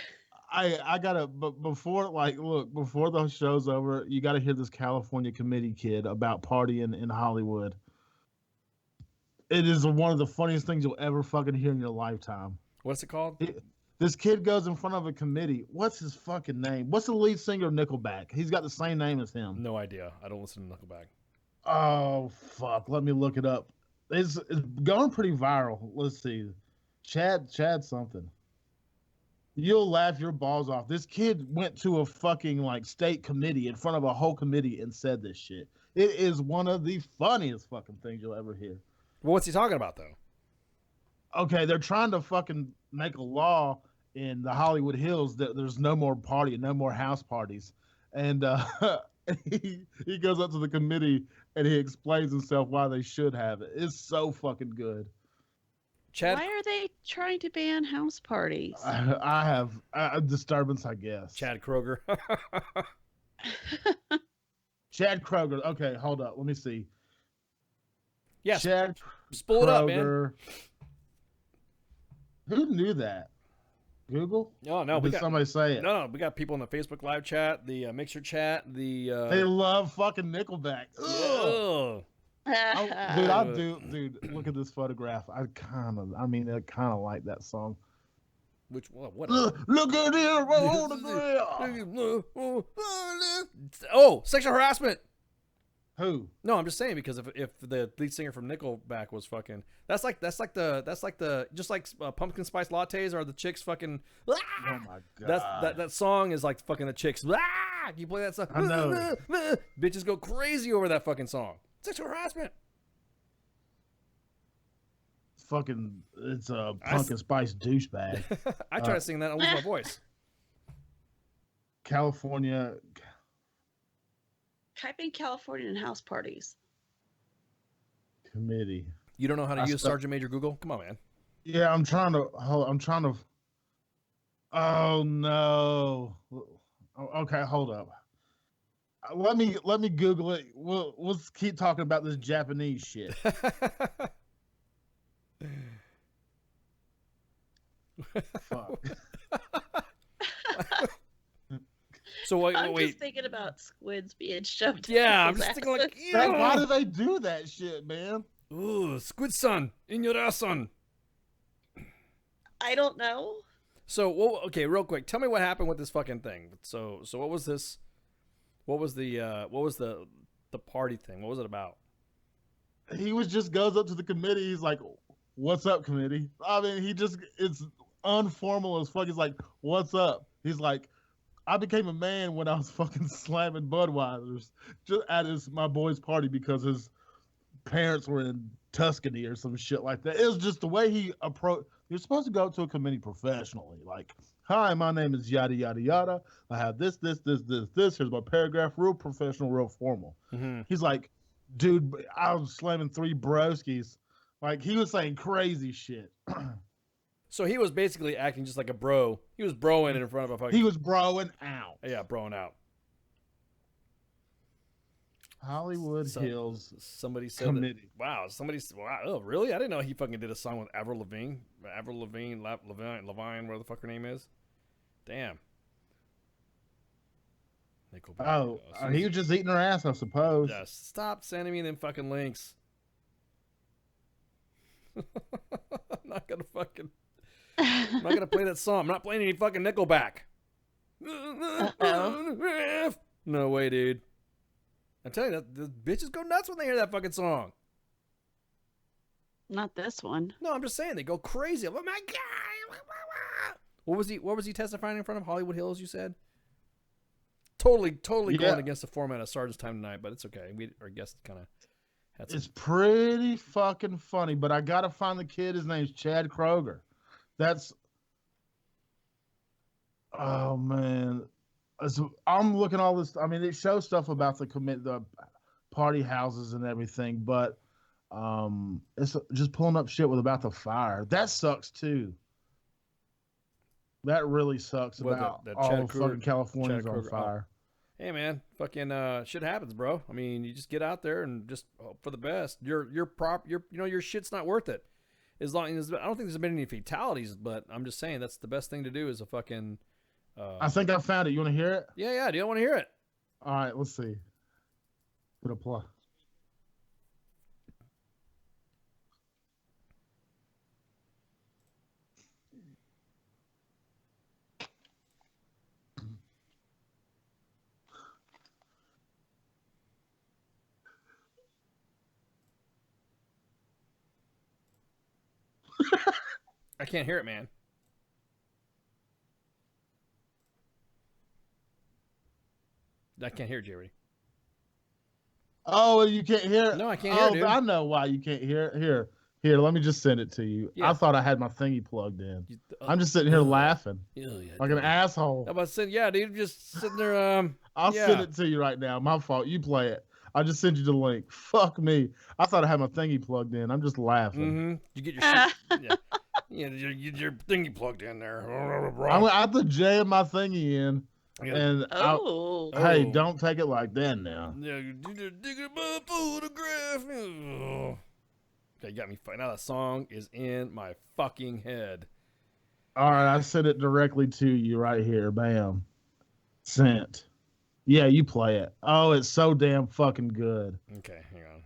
I gotta, but before the show's over, you gotta hear this California committee kid about partying in Hollywood. It is one of the funniest things you'll ever fucking hear in your lifetime. What's it called? This kid goes in front of a committee. What's his fucking name? What's the lead singer of Nickelback? He's got the same name as him. No idea. I don't listen to Nickelback. Oh, fuck. Let me look it up. It's going pretty viral. Let's see. Chad something. You'll laugh your balls off. This kid went to a fucking like state committee in front of a whole committee and said this shit. It is one of the funniest fucking things you'll ever hear. Well, what's he talking about though? Okay, they're trying to fucking make a law in the Hollywood Hills that there's no more party, no more house parties. And he goes up to the committee and he explains himself why they should have it. It's so fucking good. Chad, why are they trying to ban house parties? I have a disturbance, I guess. Chad Kroger. Chad Kroger. Okay, hold up. Let me see. Yes. Chad just pull it up, man. Who knew that? Google? Oh, no. Did somebody say it? No. We got people in the Facebook live chat, the Mixer chat, the. They love fucking Nickelback. Ugh. Dude, look at this photograph. I kind of like that song. Which one? What? Look at it, oh, sexual harassment. Who? No, I'm just saying because if the lead singer from Nickelback was fucking, that's like just like pumpkin spice lattes are the chicks fucking. Oh my god. That song is like fucking the chicks. You play that song. I know. Bitches go crazy over that fucking song. Sexual harassment. It's a pumpkin spice douchebag. I try to sing that, I lose my voice. California. Type in California and house parties. Committee. You don't know how to use Sergeant Major Google? Come on, man. Yeah, I'm trying to. Oh no. Okay, hold up. Let me Google it. Let's keep talking about this Japanese shit. Fuck. So wait. I'm just thinking about squids being shoved. Yeah, I'm just thinking like, why do they do that shit, man? Ooh, squid-san in your ass, son. I don't know. So, okay, real quick, tell me what happened with this fucking thing. So what was this? What was the party thing? What was it about? He just goes up to the committee. He's like, "What's up, committee?" I mean, it's informal as fuck. He's like, "What's up?" He's like, "I became a man when I was fucking slamming Budweisers just at my boy's party because his parents were in Tuscany or some shit like that." It was just the way he approached. You're supposed to go to a committee professionally, like, "Hi, my name is yada yada yada. I have this. Here's my paragraph. Real professional, real formal." Mm-hmm. He's like, "Dude, I was slamming 3 broskies." Like, he was saying crazy shit. So he was basically acting just like a bro. He was broing in front of a fucking. He was broing out. Yeah, broing out. Hollywood Hills. Somebody said committee. Wow. Oh, really? I didn't know he fucking did a song with Avril Lavigne. Levine, where the fuck her name is. Damn. Nickelback. Oh, he was just eating her ass, I suppose. Yeah, stop sending me them fucking links. I'm not gonna play that song. I'm not playing any fucking Nickelback. No way, dude. I'm telling you, the bitches go nuts when they hear that fucking song. Not this one. No, I'm just saying they go crazy. Oh my god! What was he testifying in front of? Hollywood Hills, you said? Totally going against the format of Sergeant's Time Tonight, but it's okay. Our guest kind of had some. It's pretty fucking funny, but I gotta find the kid. His name's Chad Kroger. Oh man. I'm looking at all this. I mean, it shows stuff about the party houses and everything, but it's just pulling up shit about the fire. That sucks too. That really sucks about all of fucking California's on fire. Hey man, fucking shit happens, bro. I mean, you just get out there and just hope for the best. Your shit's not worth it. As long as I don't think there's been any fatalities, but I'm just saying that's the best thing to do is a fucking. I think I found it. You want to hear it? Yeah. Do you want to hear it? All right, let's see. Put a plug. I can't hear it, man. I can't hear it, Jerry. Oh, you can't hear it? No, I can't hear it, dude. I know why you can't hear it. Here, let me just send it to you. Yeah. I thought I had my thingy plugged in. I'm just sitting here laughing like an asshole. How about saying, yeah, dude, just sitting there. I'll send it to you right now. My fault. You play it. I just sent you the link. Fuck me. I thought I had my thingy plugged in. I'm just laughing. Mm-hmm. You get your shit. Yeah, your thingy plugged in there. I have to jam my thingy in. And hey, don't take it like that now. Yeah, you dig my photograph. Okay, you got me. Now that song is in my fucking head. All right, I sent it directly to you right here. Bam. Sent. Yeah, you play it. Oh, it's so damn fucking good. Okay, hang on.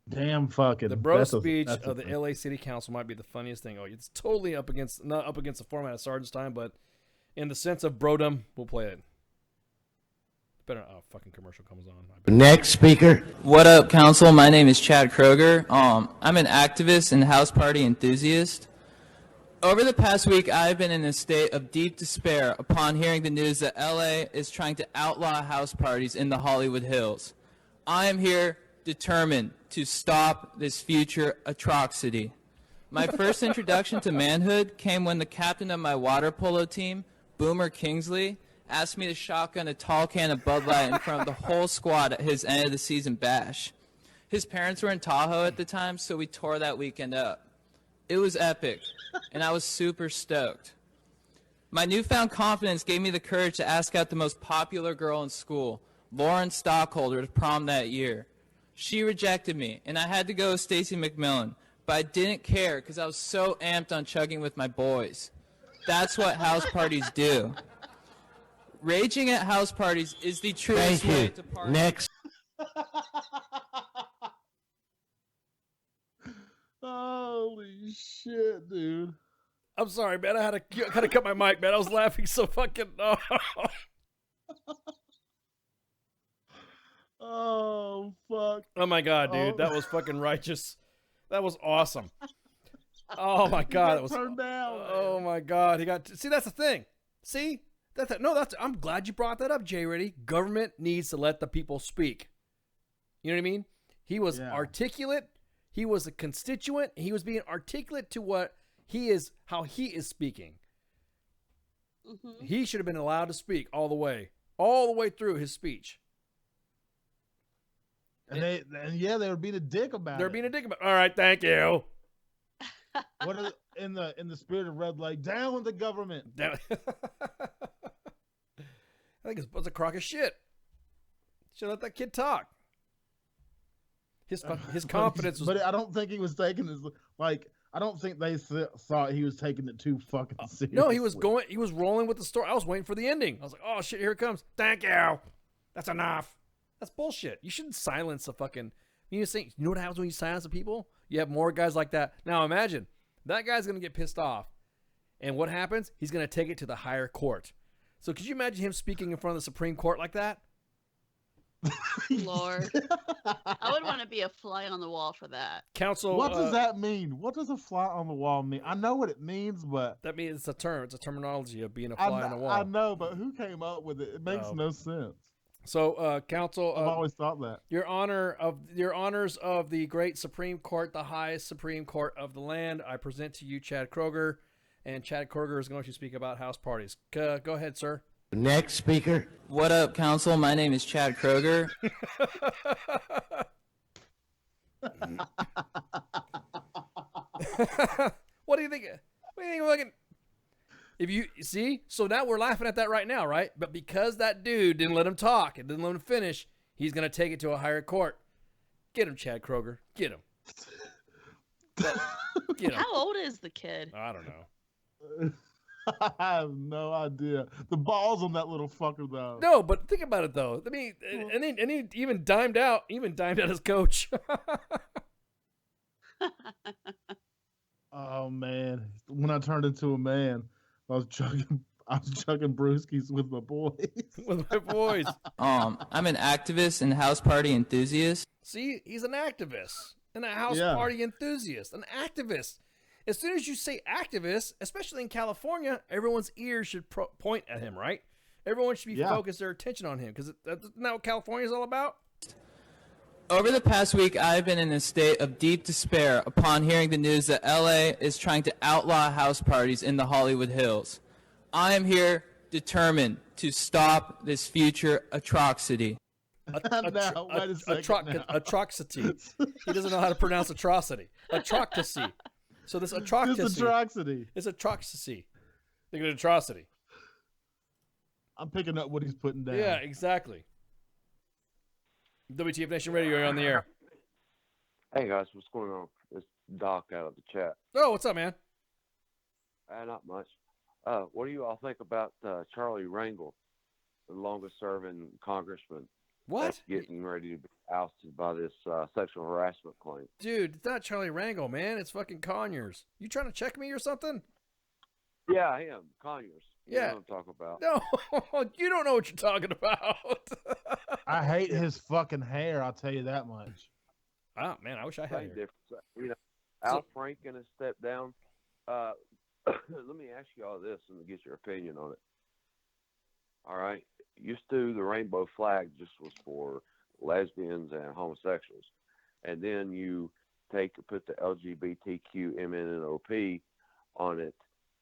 Damn fucking. The bro speech of the LA City Council might be the funniest thing. Oh, it's totally not up against the format of Sergeant's Time, but in the sense of brodom, we'll play it. Better. Oh, fucking commercial comes on. Next speaker. What up, council? My name is Chad Kroger. I'm an activist and house party enthusiast. Over the past week, I've been in a state of deep despair upon hearing the news that LA is trying to outlaw house parties in the Hollywood Hills. I am here determined to stop this future atrocity. My first introduction to manhood came when the captain of my water polo team, Boomer Kingsley, asked me to shotgun a tall can of Bud Light in front of the whole squad at his end of the season bash. His parents were in Tahoe at the time, so we tore that weekend up. It was epic, and I was super stoked. My newfound confidence gave me the courage to ask out the most popular girl in school, Lauren Stockholder, to prom that year. She rejected me, and I had to go with Stacy McMillan, but I didn't care because I was so amped on chugging with my boys. That's what house parties do. Raging at house parties is the truest way to party. Next. Holy shit, dude. I'm sorry, man. I had to cut my mic, man. I was laughing so fucking. Oh, fuck. Oh, my God, dude. That was fucking righteous. That was awesome. Oh, my God. That was. Turned down, oh, my God. He got. See, that's the thing. See? I'm glad you brought that up, Jay Reddy. Government needs to let the people speak. You know what I mean? He was articulate. He was a constituent. He was being articulate to what he is, how he is speaking. Mm-hmm. He should have been allowed to speak all the way through his speech. And they were being a dick about it. They're being a dick about it. All right, thank you. What are, in the spirit of Red Lake, down with the government. Down. I think it's a crock of shit. Should let that kid talk. His confidence was. But I don't think he was taking this. Like, I don't think they thought he was taking it too fucking seriously. No, he was rolling with the story. I was waiting for the ending. I was like, oh shit, here it comes. Thank you. That's enough. That's bullshit. You shouldn't silence a fucking. You know what happens when you silence the people? You have more guys like that. Now imagine that guy's gonna get pissed off, and what happens? He's gonna take it to the higher court. So could you imagine him speaking in front of the Supreme Court like that? Lord, I would want to be a fly on the wall for that. Counsel, what does that mean? What does a fly on the wall mean? I know what it means, but that means it's a term. It's a terminology of being a fly on the wall. I know, but who came up with it? It makes no sense. So, counsel, I've always thought that your honors of the great Supreme Court, the highest Supreme Court of the land, I present to you Chad Kroger, and Chad Kroger is going to speak about house parties. Go ahead, sir. Next speaker. What up, council? My name is Chad Kroger. What do you think? If you see, so now we're laughing at that right now, right? But because that dude didn't let him talk and didn't let him finish, he's going to take it to a higher court. Get him, Chad Kroger. Get him. Get him. How old is the kid? I don't know. I have no idea. The balls on that little fucker, though. No, but think about it, though. I mean, and he even dimed out his coach. Oh man! When I turned into a man, I was chugging brewskis with my boys. I'm an activist and house party enthusiast. See, he's an activist. and a house party enthusiast, an activist. As soon as you say activist, especially in California, everyone's ears should point at him, right? Everyone should be focused their attention on him because that's not what California is all about. Over the past week, I've been in a state of deep despair upon hearing the news that LA is trying to outlaw house parties in the Hollywood Hills. I am here determined to stop this future atrocity. Atrocity. He doesn't know how to pronounce atrocity. Atrocity. So this atrocity. It's atrocity. It's atrocity. Think of atrocity. I'm picking up what he's putting down. Yeah, exactly. WTF Nation Radio, you're on the air. Hey guys, what's going on? It's Doc out of the chat. Oh, what's up, man? Not much. What do you all think about Charlie Rangel, the longest-serving congressman? What? That's getting ready to be ousted by this sexual harassment claim. Dude, it's not Charlie Rangel, man. It's fucking Conyers. You trying to check me or something? Yeah, I am. Conyers. You Yeah. know what I'm talking about. No, you don't know what you're talking about. I hate his fucking hair. I'll tell you that much. Ah, man, I wish I had Same hair. difference. You know, Al Franken has stepped down. Let me ask you all this and get your opinion on it. All right. Used to, the rainbow flag just was for lesbians and homosexuals. And then you put the LGBTQ MNOP on it,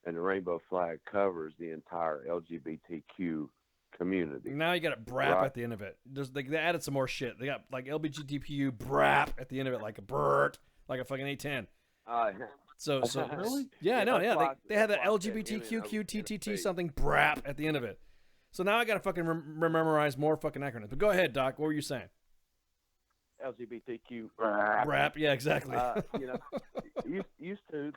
and the rainbow flag covers the entire LGBTQ community. Now you got a brap Right. at the end of it. They added some more shit. They got like LGBTQ brap at the end of it, like a BERT, like a fucking A10. So Really? Yeah, no, yeah. That's They had the why I said LGBTQQTTT something brap at the end of it. So now I got to fucking memorize more fucking acronyms. But go ahead, Doc. What were you saying? LGBTQ Brap. Yeah, exactly. You know, used to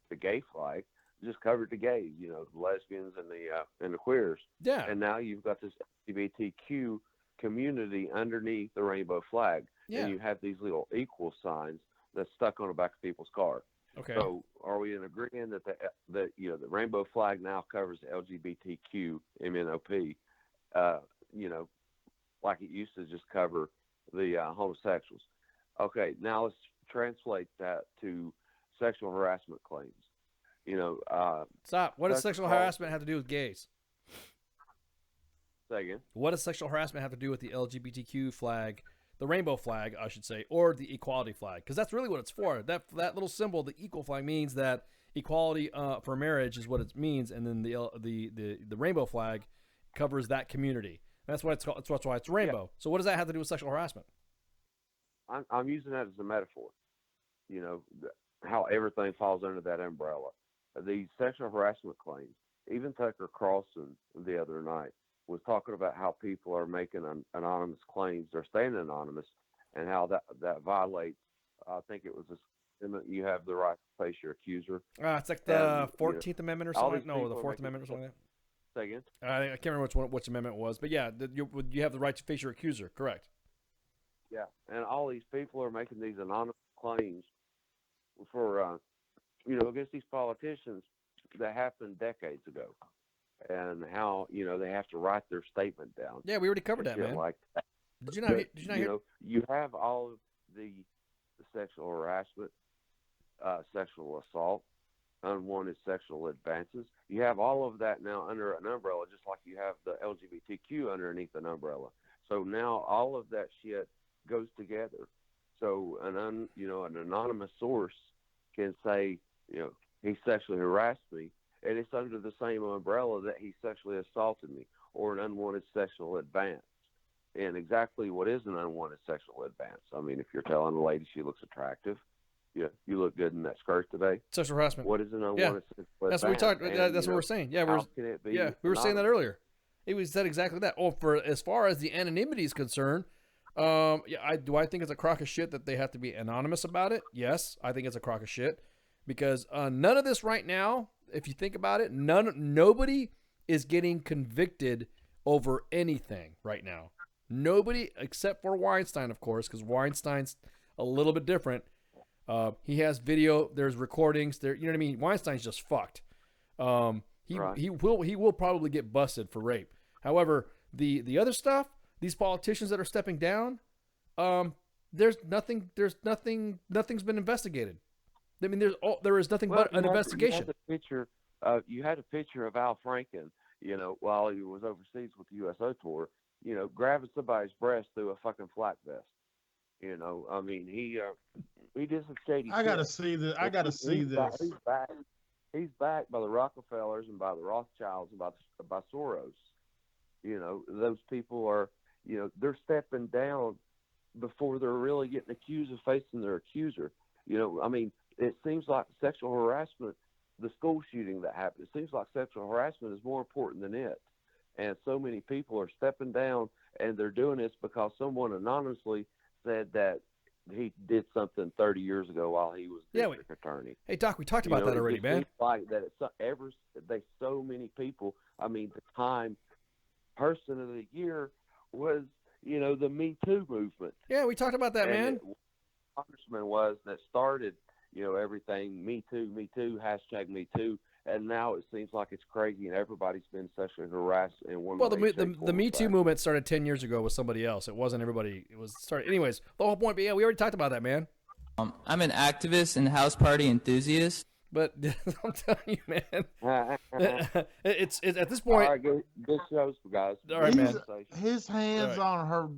the gay flag just covered the gays, you know, the lesbians and the queers. Yeah. And now you've got this LGBTQ community underneath the rainbow flag. Yeah. And you have these little equal signs that's stuck on the back of people's car. Okay. So are we in agreement that the rainbow flag now covers the LGBTQ MNOP, you know, like it used to just cover the homosexuals? Okay, now let's translate that to sexual harassment claims. You know, Stop. What does sexual harassment have to do with gays? Say again. What does sexual harassment have to do with the LGBTQ flag, the rainbow flag, I should say, or the equality flag? Because that's really what it's for. That little symbol, the equal flag, means that equality for marriage is what it means, and then the rainbow flag covers that community. That's why it's called. That's why it's rainbow. Yeah. So what does that have to do with sexual harassment? I'm using that as a metaphor. You know, how everything falls under that umbrella. These sexual harassment claims. Even Tucker Carlson the other night was talking about how people are making anonymous claims. They're staying anonymous, and how that violates. I think it was you have the right to face your accuser. It's like the 14th Amendment or something. No, the 4th Amendment or something like that. Say again? I can't remember which amendment it was, but yeah, you have the right to face your accuser. Correct. Yeah, and all these people are making these anonymous claims for, against these politicians that happened decades ago, and how they have to write their statement down. Yeah, we already covered that, man. Like that. Did you not hear? You have all of the sexual harassment, sexual assault, unwanted sexual advances. You have all of that now under an umbrella, just like you have the LGBTQ underneath an umbrella. So now all of that shit goes together. So an anonymous source can say, he sexually harassed me, and it's under the same umbrella that he sexually assaulted me, or an unwanted sexual advance. And exactly what is an unwanted sexual advance? I mean, if you're telling a lady she looks attractive, you look good in that skirt today. Sexual harassment. What is an unwanted sexual That's advance? what we talked. That's what we're saying. Yeah, we were saying that earlier. It was said exactly that. Oh, for as far as the anonymity is concerned, do I think it's a crock of shit that they have to be anonymous about it? Yes, I think it's a crock of shit, because none of this right now, if you think about it, nobody is getting convicted over anything right now. Nobody except for Weinstein, of course, because Weinstein's a little bit different. He has video. There's recordings. There, you know what I mean. Weinstein's just fucked. He will probably get busted for rape. However, the other stuff, these politicians that are stepping down, Nothing's been investigated. I mean, there is nothing but an investigation. You had a picture of Al Franken, while he was overseas with the USO tour, grabbing somebody's breast through a fucking flak vest. I mean, he did some shady I gotta shit. see this. I gotta see this. He's backed by the Rockefellers and by the Rothschilds and by Soros. Those people are, they're stepping down before they're really getting accused of facing their accuser. I mean, it seems like sexual harassment, the school shooting that happened, it seems like sexual harassment is more important than it. And so many people are stepping down, and they're doing this because someone anonymously said that he did something 30 years ago while he was district attorney. Hey, Doc, we talked about that already, man. Like that, so many people. I mean, the Time Person of the Year was, the Me Too movement. Yeah, we talked about that, man. Congressman was that started, everything Me Too, hashtag Me Too, and now it seems like it's crazy and everybody's been sexually harassed in one. Well, the Me Too movement started 10 years ago with somebody else. It wasn't everybody. It was started. Anyways, the whole point. But yeah, we already talked about that, man. I'm an activist and house party enthusiast. But I'm telling you, man, it's at this point. All right, good shows, guys. All right, man. His hands on her.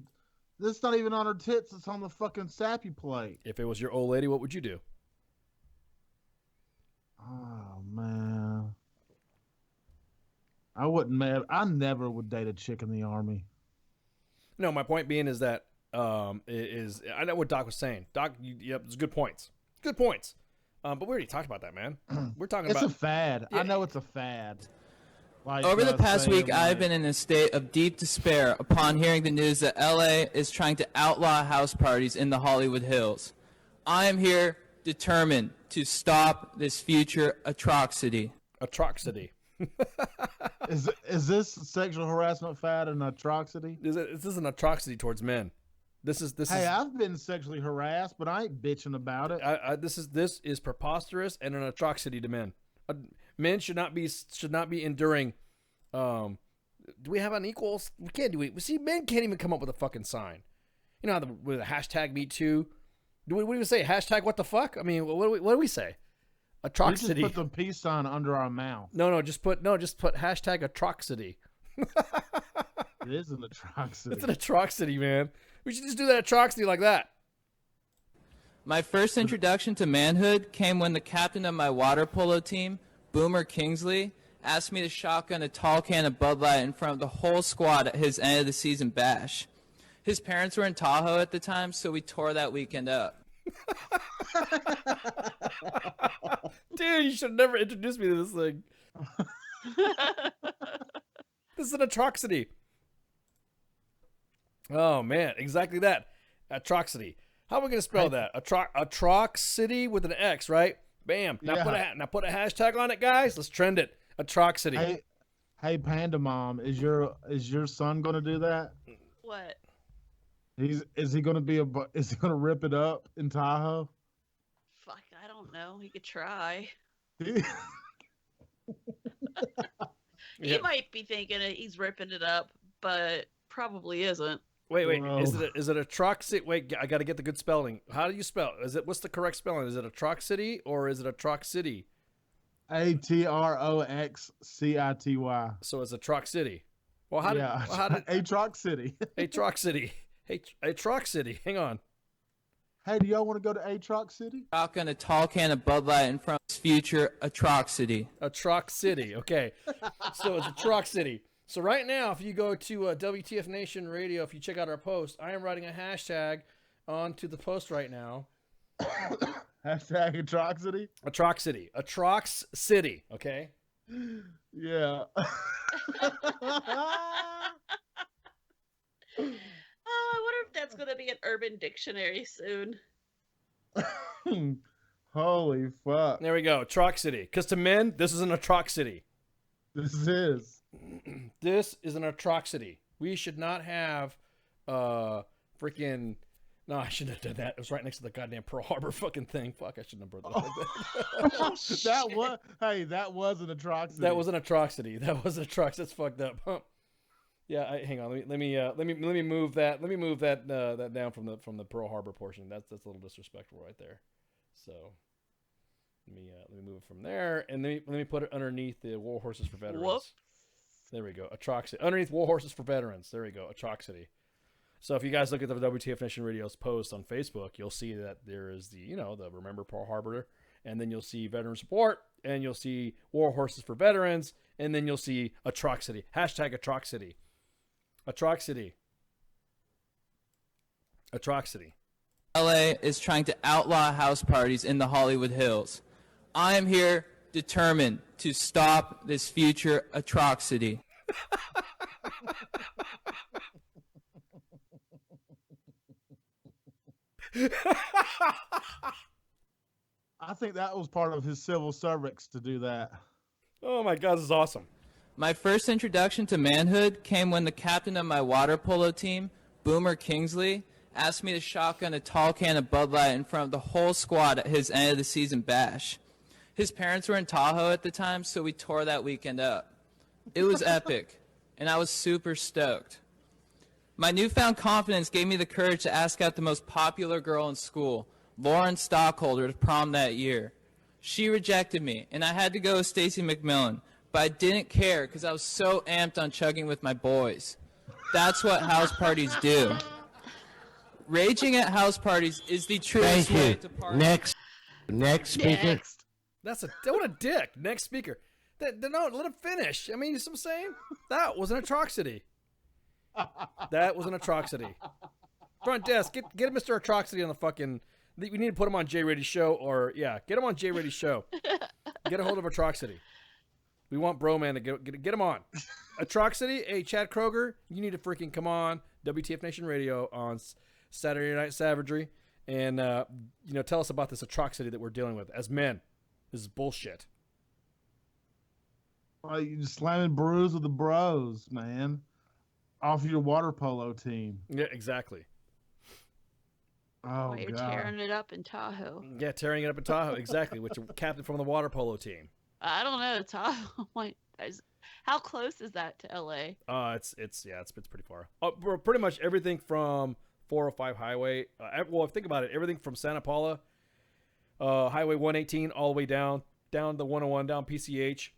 This is not even on her tits. It's on the fucking sappy plate. If it was your old lady, what would you do? Oh man, I wouldn't. I never would date a chick in the army. No, my point being is that I know what Doc was saying. Doc, yep, it's good points. Good points. But we already talked about that, man. We're talking about it's a fad. Yeah. I know it's a fad. Like, Over the past week, I've been in a state of deep despair upon hearing the news that LA is trying to outlaw house parties in the Hollywood Hills. I am here determined to stop this future atrocity. Atrocity. Is this sexual harassment fad an atrocity? This is an atrocity towards men. This is. Hey, I've been sexually harassed, but I ain't bitching about it. This is preposterous and an atrocity to men. Men should not be enduring. Do we have unequals? We can't do it. See, men can't even come up with a fucking sign. You know how with a hashtag Me Too. What do we say? Hashtag what the fuck? I mean, what do we say? Atrocity. We just put the peace sign under our mouth. Just put hashtag atrocity. It is an atrocity. It's an atrocity, man. We should just do that atrocity like that. My first introduction to manhood came when the captain of my water polo team, Boomer Kingsley, asked me to shotgun a tall can of Bud Light in front of the whole squad at his end of the season bash. His parents were in Tahoe at the time, so we tore that weekend up. Dude, you should have never introduced me to this thing. This is an atrocity. Oh, man. Exactly that. Atrocity. How are we going to spell that? Atrocity with an X, right? Bam. Now, put a hashtag on it, guys. Let's trend it. Atrocity. Hey, Panda Mom, is your son going to do that? What? Is he going to rip it up in Tahoe? Fuck, I don't know. He could try. He might be thinking he's ripping it up, but probably isn't. Wait. Is it atrocity? Wait, I got to get the good spelling. How do you spell? What's the correct spelling? Is it atrocity or is it atrocity? Atroxcity. So it's Atrocity. Well, how did Atrocity? Atrocity. Atrocity. Hang on. Hey, do y'all want to go to Atrocity? Shotgun a tall can of Bud Light in front of his future atrocity. Atrocity. Okay. So it's Atrocity. So right now, if you go to WTF Nation Radio, if you check out our post, I am writing a hashtag onto the post right now. Hashtag Atrocity? Atrocity. Atrox City. Okay? Yeah. Oh, I wonder if that's going to be an Urban Dictionary soon. Holy fuck. There we go. Atrocity. Because to men, this is an atrocity. This is an atrocity. We should not have freaking... No, I shouldn't have done that. It was right next to the goddamn Pearl Harbor fucking thing. Fuck, I shouldn't have brought that up. That was an atrocity. That was an atrocity. That's fucked up. Yeah, hang on. Let me move that. Let me move that that down from the Pearl Harbor portion. That's a little disrespectful right there. So let me move it from there, and let me put it underneath the War Horses for Veterans. Whoops. There we go. Atrocity underneath War Horses for Veterans. There we go. Atrocity. So if you guys look at the WTF Nation Radio's post on Facebook, you'll see that there is the the Remember Pearl Harbor, and then you'll see Veteran Support, and you'll see War Horses for Veterans, and then you'll see Atrocity. Hashtag Atrocity. Atrocity. Atrocity. LA is trying to outlaw house parties in the Hollywood Hills. I am here determined to stop this future atrocity. I think that was part of his civil service to do that. Oh my God, this is awesome. My first introduction to manhood came when the captain of my water polo team, Boomer Kingsley, asked me to shotgun a tall can of Bud Light in front of the whole squad at his end of the season bash. His parents were in Tahoe at the time, so we tore that weekend up. It was epic, and I was super stoked. My newfound confidence gave me the courage to ask out the most popular girl in school, Lauren Stockholder, to prom that year. She rejected me, and I had to go with Stacy McMillan, but I didn't care because I was so amped on chugging with my boys. That's what house parties do. Raging at house parties is the truest way to party. Next speaker. What a dick. Next speaker. No, let him finish. I mean, you see what I'm saying? That was an atrocity. That was an atrocity. Front desk, get Mr. Atrocity on the fucking. We need to put him on J Rady's show, or get him on J Rady's show. Get a hold of Atrocity. We want Bro Man to get him on. Atrocity, hey Chad Kroger, you need to freaking come on WTF Nation Radio on Saturday Night Savagery, and tell us about this atrocity that we're dealing with as men. This is bullshit. You slamming brews with the bros, man. Off your water polo team. Yeah, exactly. Oh, While you're God. tearing it up in Tahoe. Yeah, tearing it up in Tahoe, exactly. Which captain from the water polo team. I don't know, Tahoe. How close is that to LA? It's pretty far. Pretty much everything from 405 highway. Think about it. Everything from Santa Paula, Highway 118, all the way down the 101, down PCH,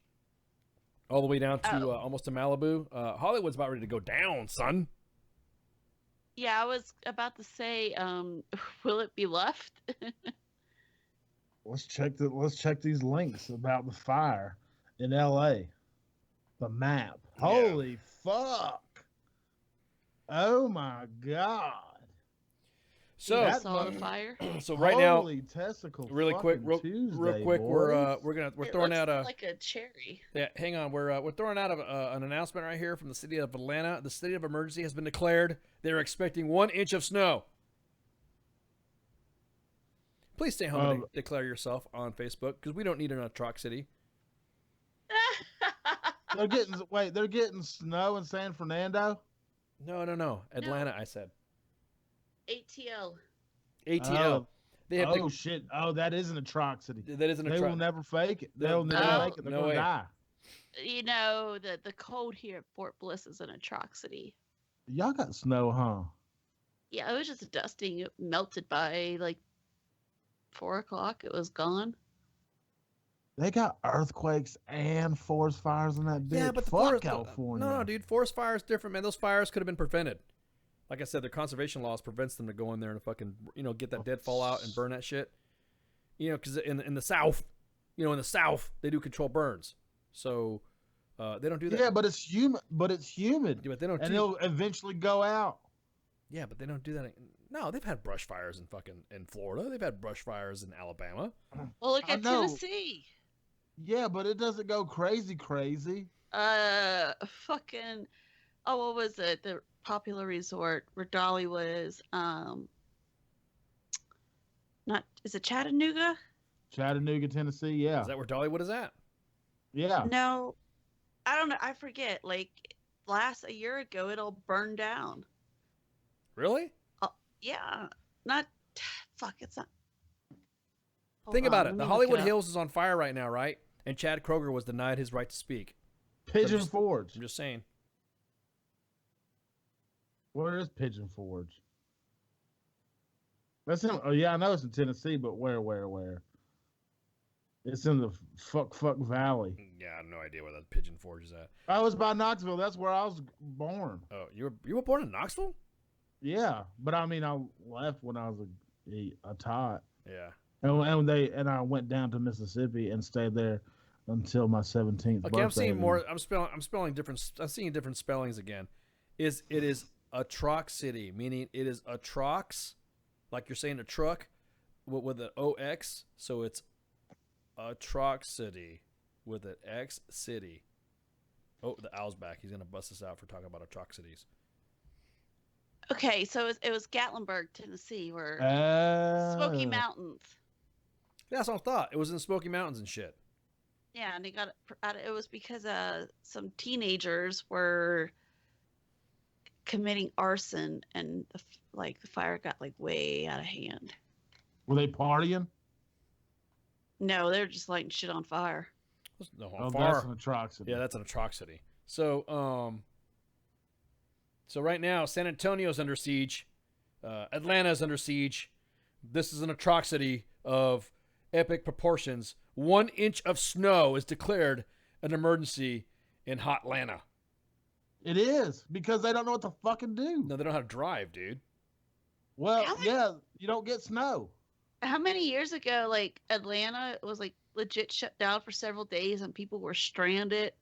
all the way down to almost to Malibu. Hollywood's about ready to go down, son. Yeah, I was about to say, will it be left? Let's check these links about the fire in LA. The map. Yeah. Holy fuck. Oh my God. So I saw the fire. So right now, testicle, really quick, real quick, we're throwing out a like a cherry. Yeah, hang on. We're throwing out an announcement right here from the city of Atlanta. The state of emergency has been declared. They're expecting 1 inch of snow. Please stay home and declare yourself on Facebook because we don't need an atrocity. They're getting snow in San Fernando? No. Atlanta, no. I said. ATL. Shit. Oh, that is an atrocity. That is an atrocity. They will never fake it. They'll never make it. They're going to die. You know, the cold here at Fort Bliss is an atrocity. Y'all got snow, huh? Yeah, it was just dusting. It melted by like 4 o'clock. It was gone. They got earthquakes and forest fires in that bitch. Yeah, but California. No, dude. Forest fire is different, man. Those fires could have been prevented. Like I said, their conservation laws prevents them to go in there and fucking, get that deadfall out and burn that shit. Because in the South, they do control burns. So they don't do that. Yeah, but it's humid. Yeah, but they don't. And it'll eventually go out. Yeah, but they don't do that. No, they've had brush fires in Florida. They've had brush fires in Alabama. Well, look at Tennessee. Yeah, but it doesn't go crazy. Fucking. Oh, what was it? The popular resort where Dolly was. Is it Chattanooga? Chattanooga, Tennessee. Yeah. Is that where Dollywood is at? Yeah. No, I don't know. I forget. Like a year ago, it all burned down. Really? Yeah. It's not. Think about it. The Hollywood Hills is on fire right now, right? And Chad Kroger was denied his right to speak. Pigeon Forge. I'm just saying. Where is Pigeon Forge? That's in. Oh yeah, I know it's in Tennessee, but where? It's in the fuck valley. Yeah, I have no idea where that Pigeon Forge is at. I was by Knoxville. That's where I was born. Oh, you were born in Knoxville? Yeah, but I mean, I left when I was a tot. Yeah. And I went down to Mississippi and stayed there until my 17th birthday. Okay, I'm seeing more. I'm spelling different. I'm seeing different spellings again. It is Atrocity, meaning it is Atrox, like you're saying a truck, with an OX. So it's Atrocity with an X city. Oh, the owl's back. He's gonna bust us out for talking about atrocities. Okay, so it was Gatlinburg, Tennessee, where Smoky Mountains. That's what I thought. It was in the Smoky Mountains and shit. Yeah, and it was because some teenagers were committing arson, and the fire got like way out of hand. Were they partying? No, they're just lighting shit on fire. No, that's an atrocity. Yeah, that's an atrocity. So, so right now, San Antonio's under siege. Atlanta's under siege. This is an atrocity of epic proportions. 1 inch of snow is declared an emergency in hot Atlanta. It is, because they don't know what to fucking do. No, they don't know how to drive, dude. Well, yeah, you don't get snow. How many years ago, like, Atlanta was like legit shut down for several days and people were stranded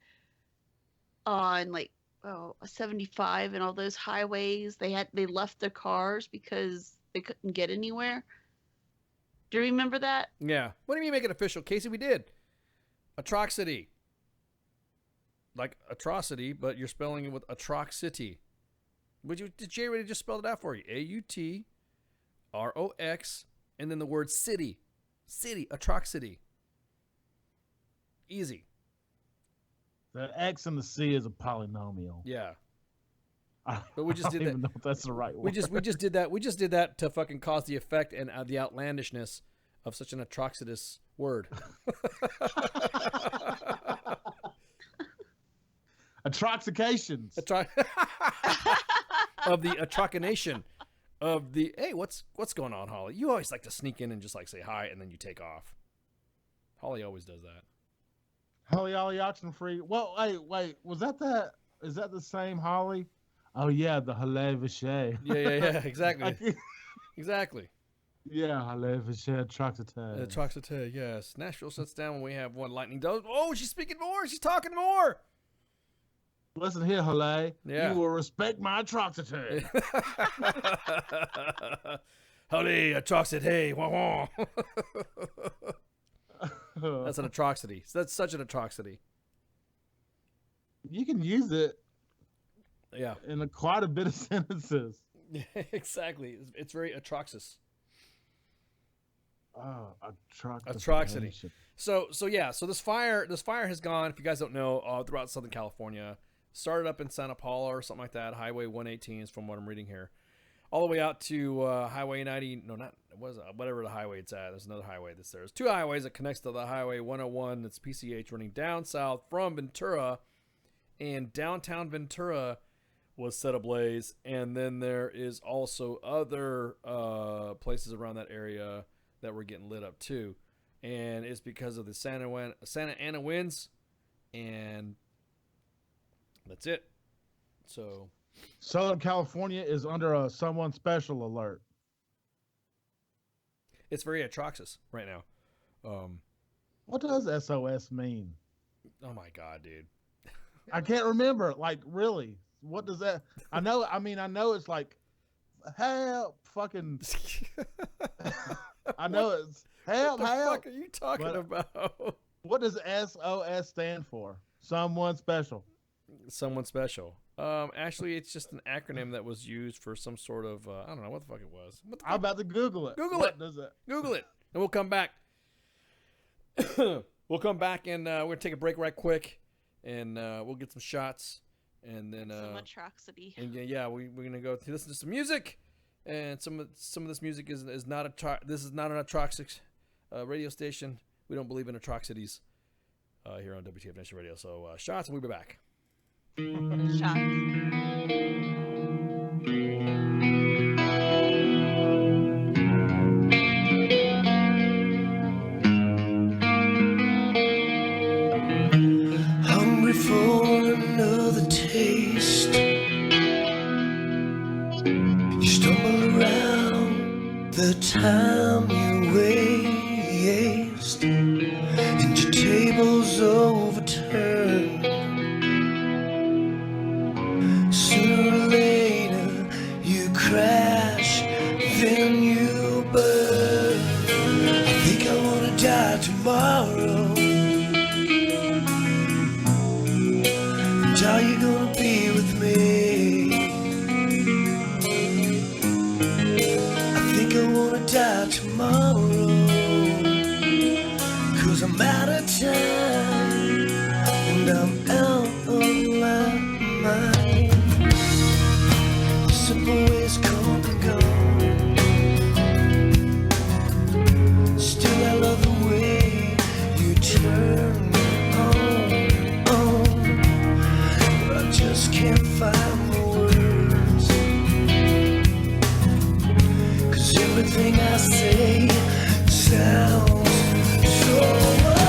on like 75 and all those highways. They left their cars because they couldn't get anywhere. Do you remember that? Yeah. What do you mean make it official, Casey? We did. Atrocity. Like atrocity, but you're spelling it with atrocity. Did Jay already just spell it out for you? AUTROX and then the word city. City. Atrocity. Easy. The X and the C is a polynomial. Yeah. But we just did that. I don't even know if that's the right word. We just did that. We just did that to fucking cause the effect and the outlandishness of such an atrocitous word. Atroxications. Of the atrocination of the hey, what's going on, Holly? You always like to sneak in and just like say hi and then you take off. Holly always does that. Holly Ollie Oxen Free. Well, wait, is that the same Holly? Oh yeah, the Halle Vache. Yeah, exactly. Exactly. Yeah, Halle Vache, Troxite. Troxite, yes. Nashville shuts down when we have one lightning dose. Oh, she's speaking more. She's talking more. Listen here, Halle. Yeah. You will respect my Troxite. Halle, Troxite. Wah wah. That's an atrocity. That's such an atrocity. You can use it. Yeah. In quite a bit of sentences. Yeah, exactly. It's very atroxous. Oh, atrocity. So this fire has gone, if you guys don't know, throughout Southern California. Started up in Santa Paula or something like that. Highway 118 is from what I'm reading here. All the way out to Highway 90. No, not whatever the highway it's at. There's another highway that's there. There's two highways that connects to the Highway 101. That's PCH running down south from Ventura, and downtown Ventura was set ablaze. And then there is also other places around that area that were getting lit up too, and it's because of the Santa Ana winds, and that's it. So. Southern California is under a someone special alert. It's very atrocious right now. What does SOS mean? Oh my God, dude. I can't remember. Like, really? What does that? I know it's like, help, fucking. I know it's help, what the help. Fuck are you talking about? What does SOS stand for? Someone special. Someone special. Actually, it's just an acronym that was used for some sort of I don't know what the fuck it was. I'm about to Google it. Google what it. Does that? Google it, and we'll come back. We'll come back and we're gonna take a break right quick, and we'll get some shots, and then some atrocity. And yeah, we're gonna go to listen to some music, and some of this music is not this is not an atrocious radio station. We don't believe in atrocities here on WTF Nation Radio. So shots, and we'll be back. Shots. Hungry for another taste. You stumble around the time you waste, and your table's overturned. Sooner or later you crash, then you burn. I think I wanna die tomorrow. And are you gonna be with me? I think I wanna die tomorrow, 'cause I'm out of time and I'm out of my mind. Simple ways come and go. Still I love the way you turn me on. But I just can't find the words, 'cause everything I say sounds so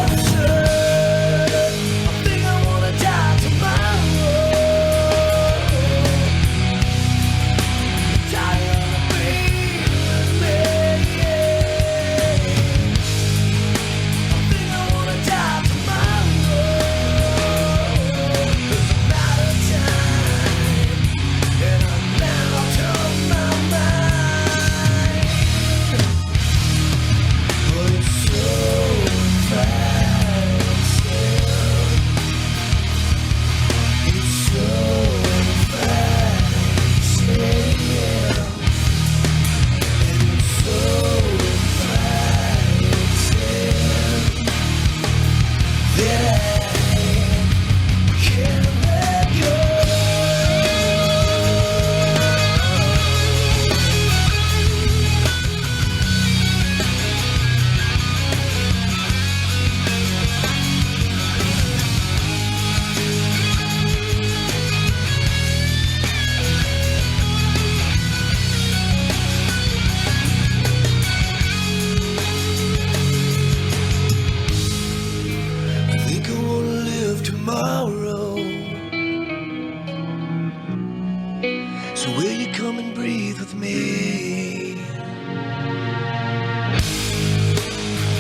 absurd. I think I wanna die tomorrow. Tomorrow, so will you come and breathe with me?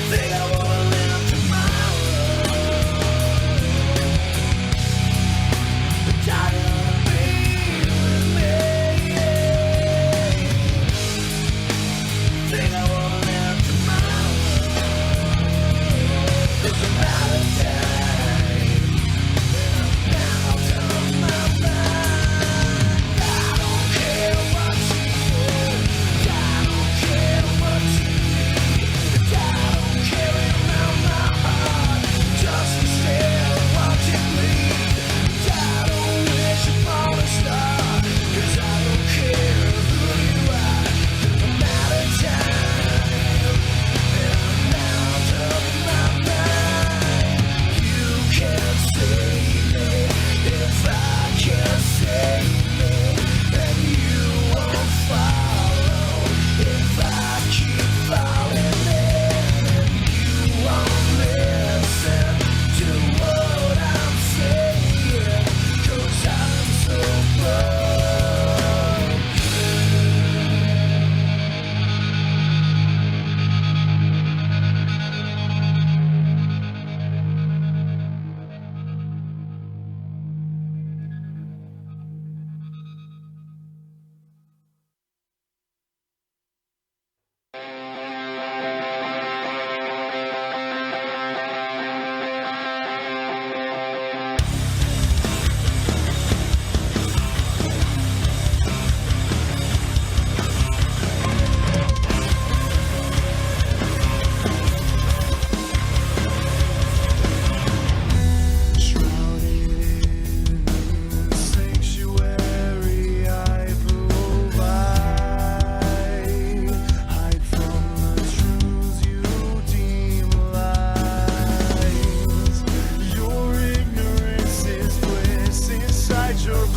Think I wanna live tomorrow, but I don't breathe with me. Think I wanna live tomorrow, 'cause I'm out of time.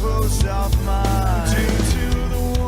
closed off mind. Take to the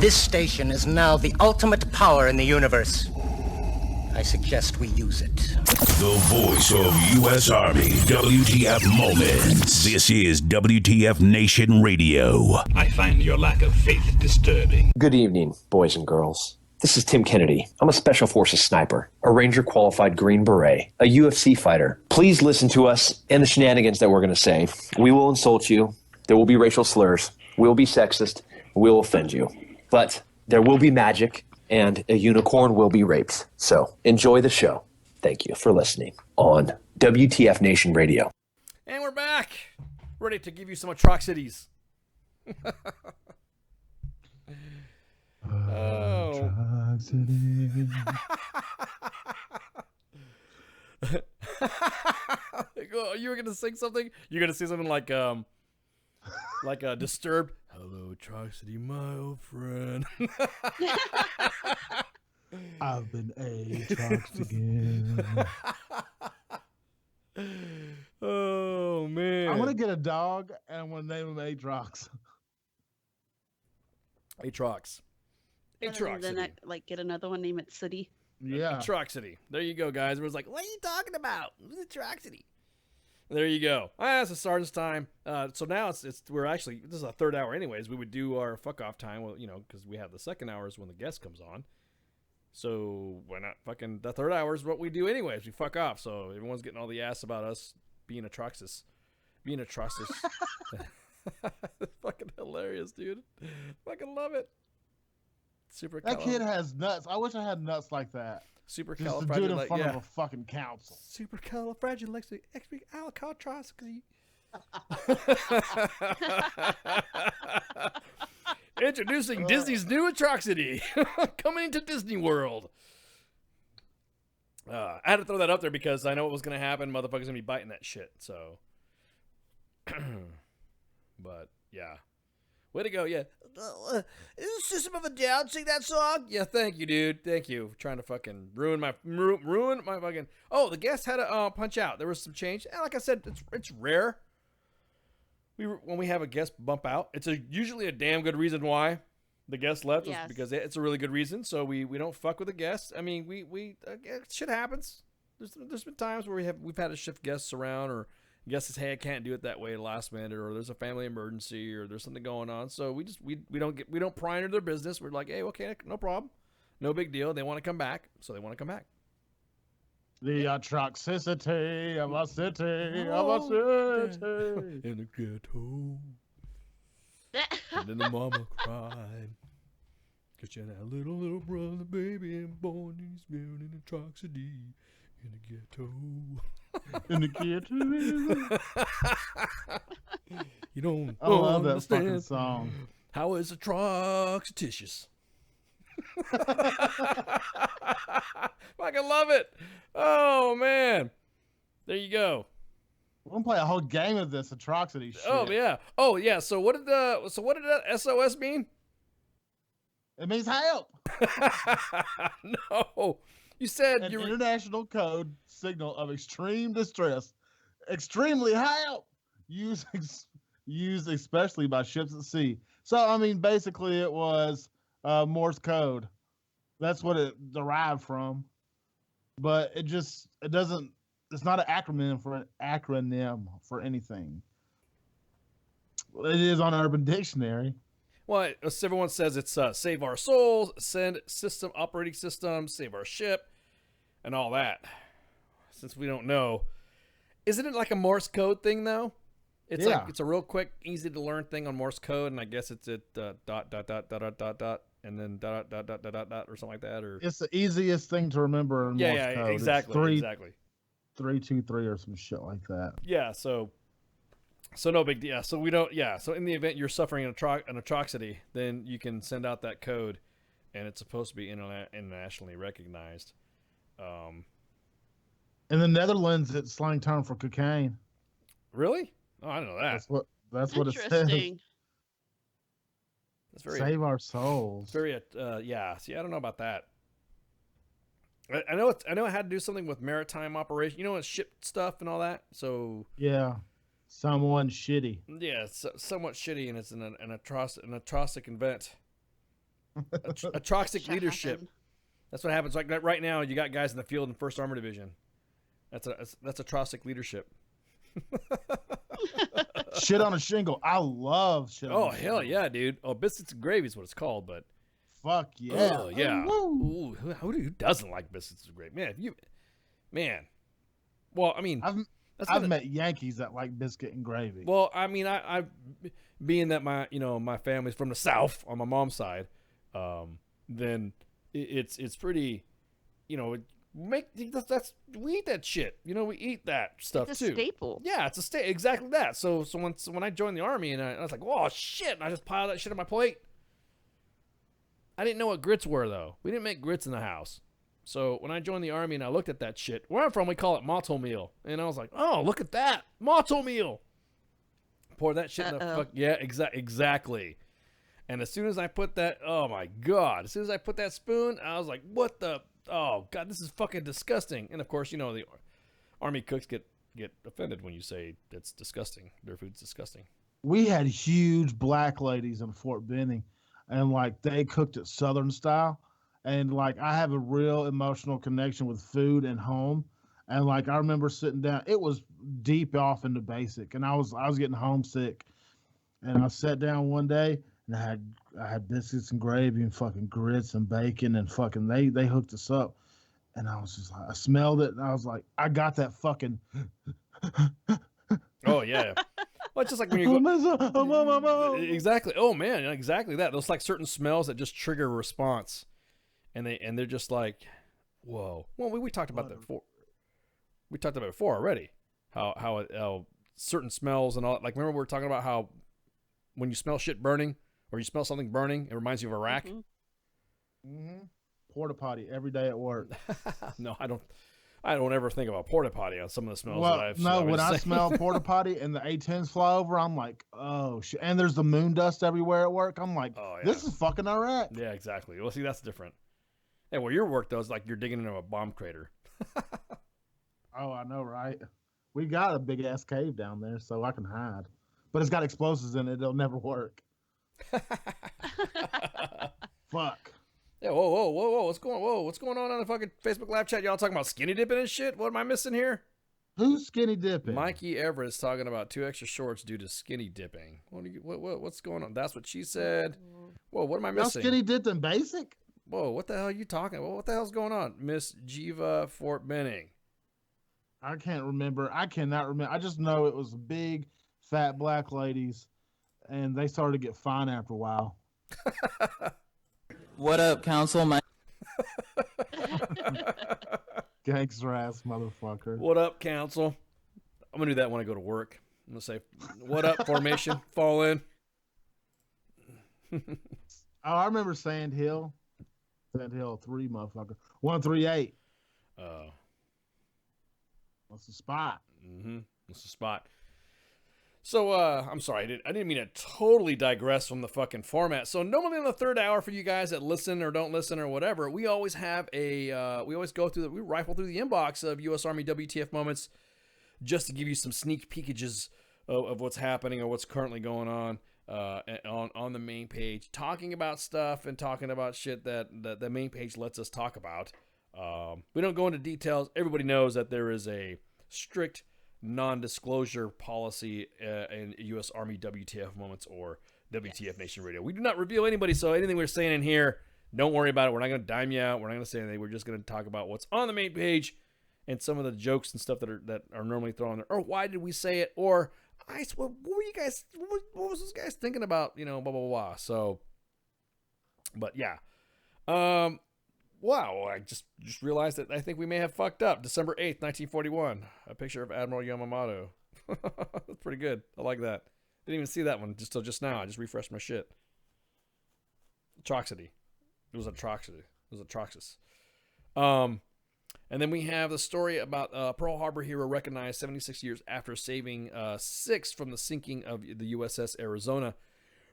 This station is now the ultimate power in the universe. I suggest we use it. The voice of U.S. Army, WTF Moments. This is WTF Nation Radio. I find your lack of faith disturbing. Good evening, boys and girls. This is Tim Kennedy. I'm a Special Forces sniper, a Ranger qualified Green Beret, a UFC fighter. Please listen to us and the shenanigans that we're going to say. We will insult you. There will be racial slurs. We will be sexist. We will offend you. But there will be magic, and a unicorn will be raped. So enjoy the show. Thank you for listening on WTF Nation Radio. And we're back, ready to give you some atrocities. Oh. You were gonna sing something? You're gonna say something like Disturbed. Hello, atrocity, my old friend. I've been Atrox again. Oh man! I'm gonna get a dog and I'm gonna name him Atrox. Atrox. And then like get another one, name it City. Yeah. Atrocity. There you go, guys. Everyone's like, what are you talking about? What's Atrocity? There you go. It's the sergeant's time. So now we're actually, this is a third hour anyways. We would do our fuck off time, well, because we have the second hour is when the guest comes on. So why not fucking, the third hour is what we do anyways. We fuck off. So everyone's getting all the ass about us being atrocious. Fucking hilarious, dude. Fucking love it. That kid has nuts. I wish I had nuts like that. Super just to do it in front of a fucking council. Supercalifragilisticexpialidocious. Introducing Disney's new atrocity, coming to Disney World. I had to throw that up there because I know what was going to happen. Motherfuckers going to be biting that shit. So, but yeah. Way to go, yeah. Is System of a Down sing that song? Yeah, thank you, dude. Thank you for trying to fucking ruin my fucking... Oh, the guest had to punch out. There was some change. And like I said, it's rare. When we have a guest bump out, it's usually a damn good reason why the guest left. Yes. Because it's a really good reason. So we don't fuck with the guests. I mean, shit happens. There's been times where we've had to shift guests around, or guest says, hey, I can't do it that way last minute, or there's a family emergency, or there's something going on. So we don't pry into their business. We're like, hey, okay, no problem, no big deal. They want to come back, so they want to come back. The atrocity of a city, in the ghetto. And then the mama cried, 'cause she had a little brother, baby, and born in his an atrocity in the ghetto. In the ghetto. You don't I love that understand fucking song. How is atrocititious? Fucking love it. Oh man. There you go. We're gonna play a whole game of this atrocity shit. Oh yeah. So what did that SOS mean? It means help. No. You said an international code signal of extreme distress. Extremely help. Used especially by ships at sea. So I mean, basically, it was Morse code. That's what it derived from. But it doesn't. It's not an acronym for anything. It is on Urban Dictionary. Well, everyone says it's save our souls, send system, operating system, save our ship, and all that. Since we don't know, isn't it like a Morse code thing though? It's like it's a real quick, easy to learn thing on Morse code, and I guess it's at dot dot dot dot dot dot dot, and then dot dot dot dot dot dot or something like that. Or it's the easiest thing to remember in Morse code. Exactly. 323 or some shit like that. Yeah. So no big deal. Yeah, so we don't. Yeah. So in the event you're suffering an atrocity, then you can send out that code, and it's supposed to be internationally recognized. In the Netherlands, it's slang term for cocaine. Really? Oh, I didn't know that. That's what it says. That's very save our souls. Very yeah. See, I don't know about that. I know it had to do something with maritime operation. You know, it's ship stuff and all that. So yeah. Someone shitty. Yeah, it's somewhat shitty, and it's an atrocic event. A toxic Shut leadership. happened. That's what happens. Like right now, you got guys in the field in 1st Armor Division. That's a toxic leadership. Shit on a shingle. I love shit. Oh on a hell shingle. yeah, dude. Oh, biscuits and gravy is what it's called, but Fuck yeah. oh yeah. Woo. Ooh, who doesn't like biscuits and gravy? Man. Well, I mean, I've met Yankees that like biscuit and gravy. Well, I mean, I being that my family's from the South on my mom's side, then it's pretty, we eat that shit. We eat that stuff It's too. a staple. Yeah, it's a staple. Exactly that. So when I joined the Army and I was like, oh shit, and I just piled that shit on my plate. I didn't know what grits were though. We didn't make grits in the house. So when I joined the Army and I looked at that shit, where I'm from, we call it motto meal. And I was like, oh, look at that. Motto meal. Pour that shit in the fuck. Yeah, exactly. And as soon as I put that, oh my God, as soon as I put that spoon, I was like, what the, oh God, this is fucking disgusting. And of course, the Army cooks get offended when you say it's disgusting. Their food's disgusting. We had huge black ladies in Fort Benning, and like they cooked it Southern style. And like I have a real emotional connection with food and home. And like I remember sitting down, it was deep off into basic, and I was getting homesick. And I sat down one day and I had biscuits and gravy and fucking grits and bacon and fucking they hooked us up. And I was just like, I smelled it and I was like, I got that fucking Oh yeah. Well, it's just like when you go exactly. Oh man, exactly that. Those like certain smells that just trigger a response. And they're just like, whoa. Well, we talked about that before. We talked about it before already. How certain smells and all. Like remember we were talking about how when you smell shit burning or you smell something burning, it reminds you of Iraq. Mm-hmm. Porta potty every day at work. No, I don't ever think about porta potty on some of the smells Well, that I've. no, when I smell porta potty and the A10s fly over, I'm like, oh shit. And there's the moon dust everywhere at work. I'm like, oh, yeah. This is fucking Iraq. Yeah, exactly. Well, see, that's different. Hey, well, your work though is like you're digging into a bomb crater. Oh, I know, right? We got a big ass cave down there, so I can hide. But it's got explosives in it. It'll never work. Fuck. Yeah. Whoa. What's going on the fucking Facebook live chat? Y'all talking about skinny dipping and shit? What am I missing here? Who's skinny dipping? Mikey Everett's talking about 2 extra shorts due to skinny dipping. What's going on? That's what she said. Whoa, what am I missing? Y'all skinny dipped in basic? Whoa, what the hell are you talking about? What the hell's going on? Miss Jiva Fort Benning. I can't remember. I cannot remember. I just know it was big, fat black ladies, and they started to get fine after a while. What up, Council? Gangster ass motherfucker. What up, Council? I'm going to do that when I go to work. I'm going to say, what up, formation? Fall in. Oh, I remember Sand Hill. Sand Hill 3, motherfucker. 138. What's the spot? Mm-hmm. What's the spot? So, I'm sorry, I didn't mean to totally digress from the fucking format. So normally in the third hour for you guys that listen or don't listen or whatever, we always have we rifle through the inbox of U.S. Army WTF moments just to give you some sneak peekages of what's happening or what's currently going on the main page, talking about stuff and talking about shit that the main page lets us talk about. We don't go into details. Everybody knows that there is a strict non-disclosure policy in U.S. Army WTF moments or WTF Nation Radio. We do not reveal anybody, so anything we're saying in here, don't worry about it. We're not going to dime you out. We're not going to say anything. We're just going to talk about what's on the main page and some of the jokes and stuff that are normally thrown there. Or why did we say it? Or what were you guys? What was those guys thinking about? Blah blah blah. So, but yeah. Wow, I just realized that I think we may have fucked up. December 8th, 1941. A picture of Admiral Yamamoto. That's pretty good. I like that. Didn't even see that one just till just now. I just refreshed my shit. Atrocity. It was atrocity. It was atrocious. And then we have the story about Pearl Harbor hero recognized 76 years after saving 6 from the sinking of the USS Arizona.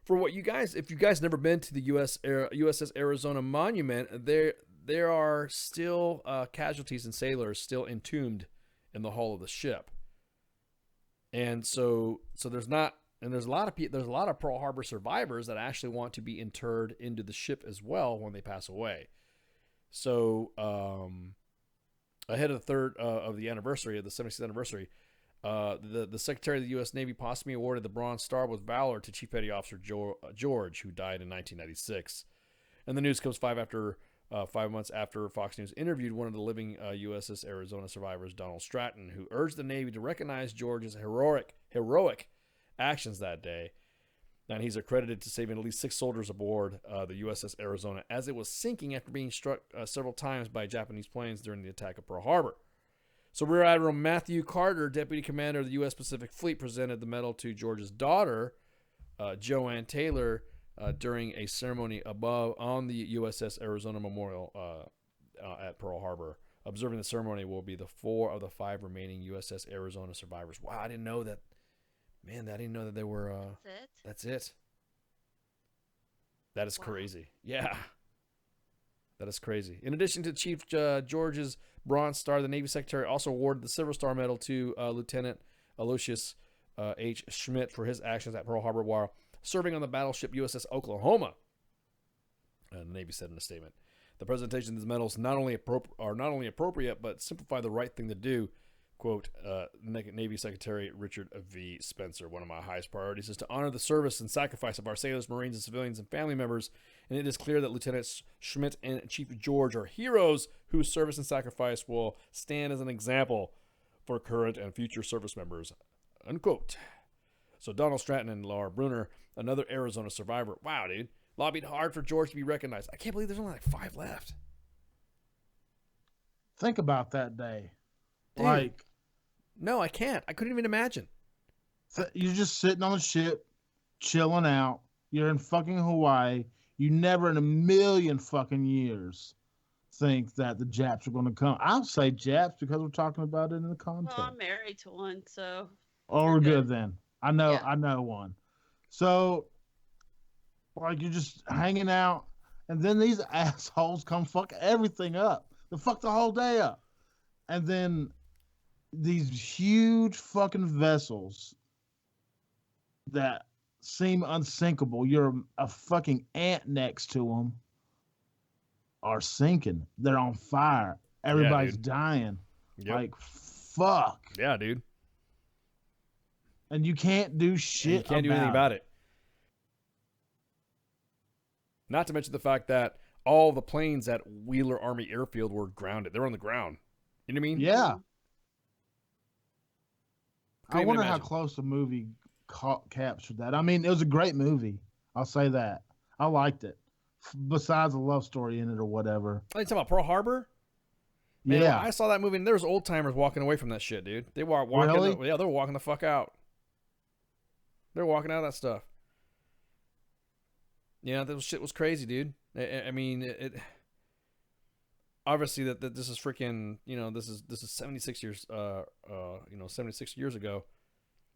For what you guys, if you guys never been to the USS Arizona Monument, there are still casualties and sailors still entombed in the hull of the ship. And so there's not And there's a lot of Pearl Harbor survivors that actually want to be interred into the ship as well when they pass away. So ahead of the third of the anniversary of the 76th anniversary, the Secretary of the U.S. Navy posthumously awarded the Bronze Star with Valor to Chief Petty Officer George, who died in 1996. And the news comes 5 months after Fox News interviewed one of the living USS Arizona survivors, Donald Stratton, who urged the Navy to recognize George's heroic actions that day. And he's accredited to saving at least 6 soldiers aboard the USS Arizona as it was sinking after being struck several times by Japanese planes during the attack of Pearl Harbor. So Rear Admiral Matthew Carter, Deputy Commander of the U.S. Pacific Fleet, presented the medal to George's daughter, Joanne Taylor, during a ceremony above on the USS Arizona Memorial at Pearl Harbor. Observing the ceremony will be the 4 of the 5 remaining USS Arizona survivors. Wow, I didn't know that. Man, I didn't know that they were. That's it. That is crazy. Yeah. That is crazy. In addition to Chief George's Bronze Star, the Navy Secretary also awarded the Silver Star Medal to Lieutenant Aloysius H. Schmidt for his actions at Pearl Harbor while serving on the battleship USS Oklahoma. The Navy said in a statement, "The presentation of these medals are not only appropriate, but simplify the right thing to do." Quote, Navy Secretary Richard V. Spencer, "One of my highest priorities is to honor the service and sacrifice of our sailors, Marines, and civilians and family members, and it is clear that Lieutenant Schmidt and Chief George are heroes whose service and sacrifice will stand as an example for current and future service members." Unquote. So Donald Stratton and Laura Bruner, another Arizona survivor, wow, dude, lobbied hard for George to be recognized. I can't believe there's only like 5 left. Think about that day. Dude. Like, no, I can't. I couldn't even imagine. You're just sitting on the ship, chilling out. You're in fucking Hawaii. You never in a million fucking years think that the Japs are going to come. I'll say Japs because we're talking about it in the context. Well, I'm married to one, so. Oh, we're good then. I know one. So, like, you're just hanging out, and then these assholes come fuck everything up. They fuck the whole day up. And then these huge fucking vessels that seem unsinkable, you're a fucking ant next to them, are sinking. They're on fire. Everybody's dying. Yep. Like, fuck. Yeah, dude. And you can't do shit. You can't do anything about it. Not to mention the fact that all the planes at Wheeler Army Airfield were grounded. They're on the ground. You know what I mean? Yeah. Couldn't I wonder even how imagine. close the movie captured that. I mean, it was a great movie. I'll say that. I liked it. Besides a love story in it or whatever. Oh, you talking about Pearl Harbor? Man, Yeah. when I saw that movie, and there was old timers walking away from that shit, dude. They were walking. Really? Yeah, they were walking the fuck out. They're walking out of that stuff. Yeah, that shit was crazy, dude. I mean, it obviously that this is freaking, this is 76 years 76 years ago,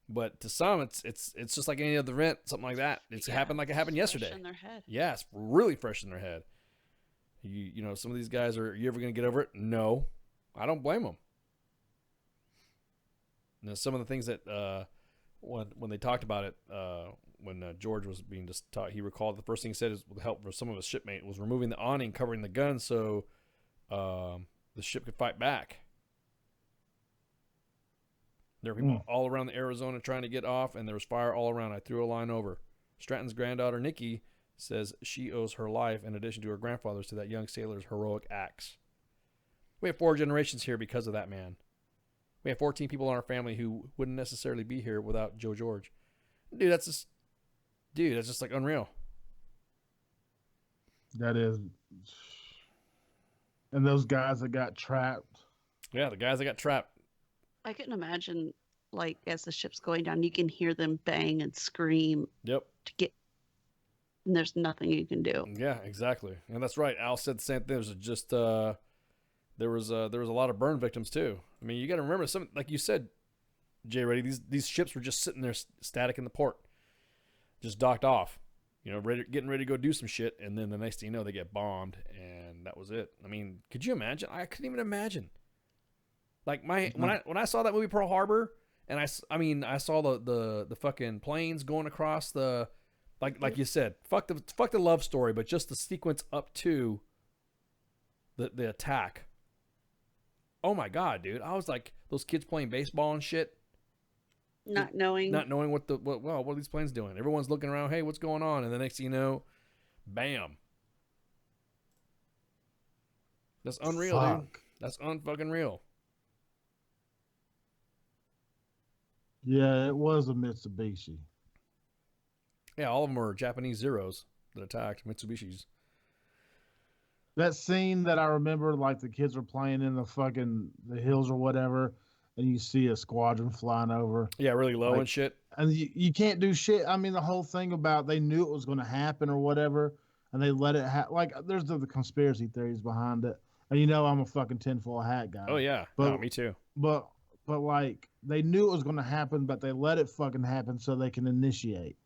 but to some it's just like any other event, something like that. It's happened like it happened yesterday. Fresh in their head. Yeah, it's really fresh in their head. You know, some of these guys are you ever going to get over it? No, I don't blame them. Some of the things that when they talked about it, when George was being just taught, he recalled the first thing he said is with help from some of his shipmates was removing the awning covering the gun so the ship could fight back. There were people all around the Arizona trying to get off, and there was fire all around. I threw a line over. Stratton's granddaughter, Nikki, says she owes her life, in addition to her grandfather's, to that young sailor's heroic acts. We have 4 generations here because of that man. We have 14 people in our family who wouldn't necessarily be here without Joe George. Dude, that's just like unreal. That is. And those guys that got trapped. Yeah, the guys that got trapped. I can imagine, like, as the ship's going down, you can hear them bang and scream. Yep. And there's nothing you can do. Yeah, exactly. And that's right. Al said the same thing. There's just there was a lot of burn victims too. I mean, you got to remember, some, like you said, Jay Reddy, these ships were just sitting there static in the port, just docked off, getting ready to go do some shit, and then the next thing you know, they get bombed, and that was it. I mean, could you imagine? I couldn't even imagine. Like when I saw that movie Pearl Harbor, And I mean, I saw the fucking planes going across the, like you said, fuck the love story, but just the sequence up to the attack. Oh my God, dude! I was like, those kids playing baseball and shit, Not knowing what are these planes doing? Everyone's looking around. Hey, what's going on? And the next thing you know, bam! That's unreal, dude. That's unfucking real. Yeah, it was a Mitsubishi. Yeah, all of them were Japanese Zeros that attacked Mitsubishis. That scene that I remember, like the kids are playing in the hills or whatever, and you see a squadron flying over. Yeah, really low and shit. And you can't do shit. I mean, the whole thing about they knew it was going to happen or whatever, and they let it happen. Like, there's the conspiracy theories behind it. And you know I'm a fucking tinfoil hat guy. Oh, yeah. But, no, me too. But like, they knew it was going to happen, but they let it fucking happen so they can initiate.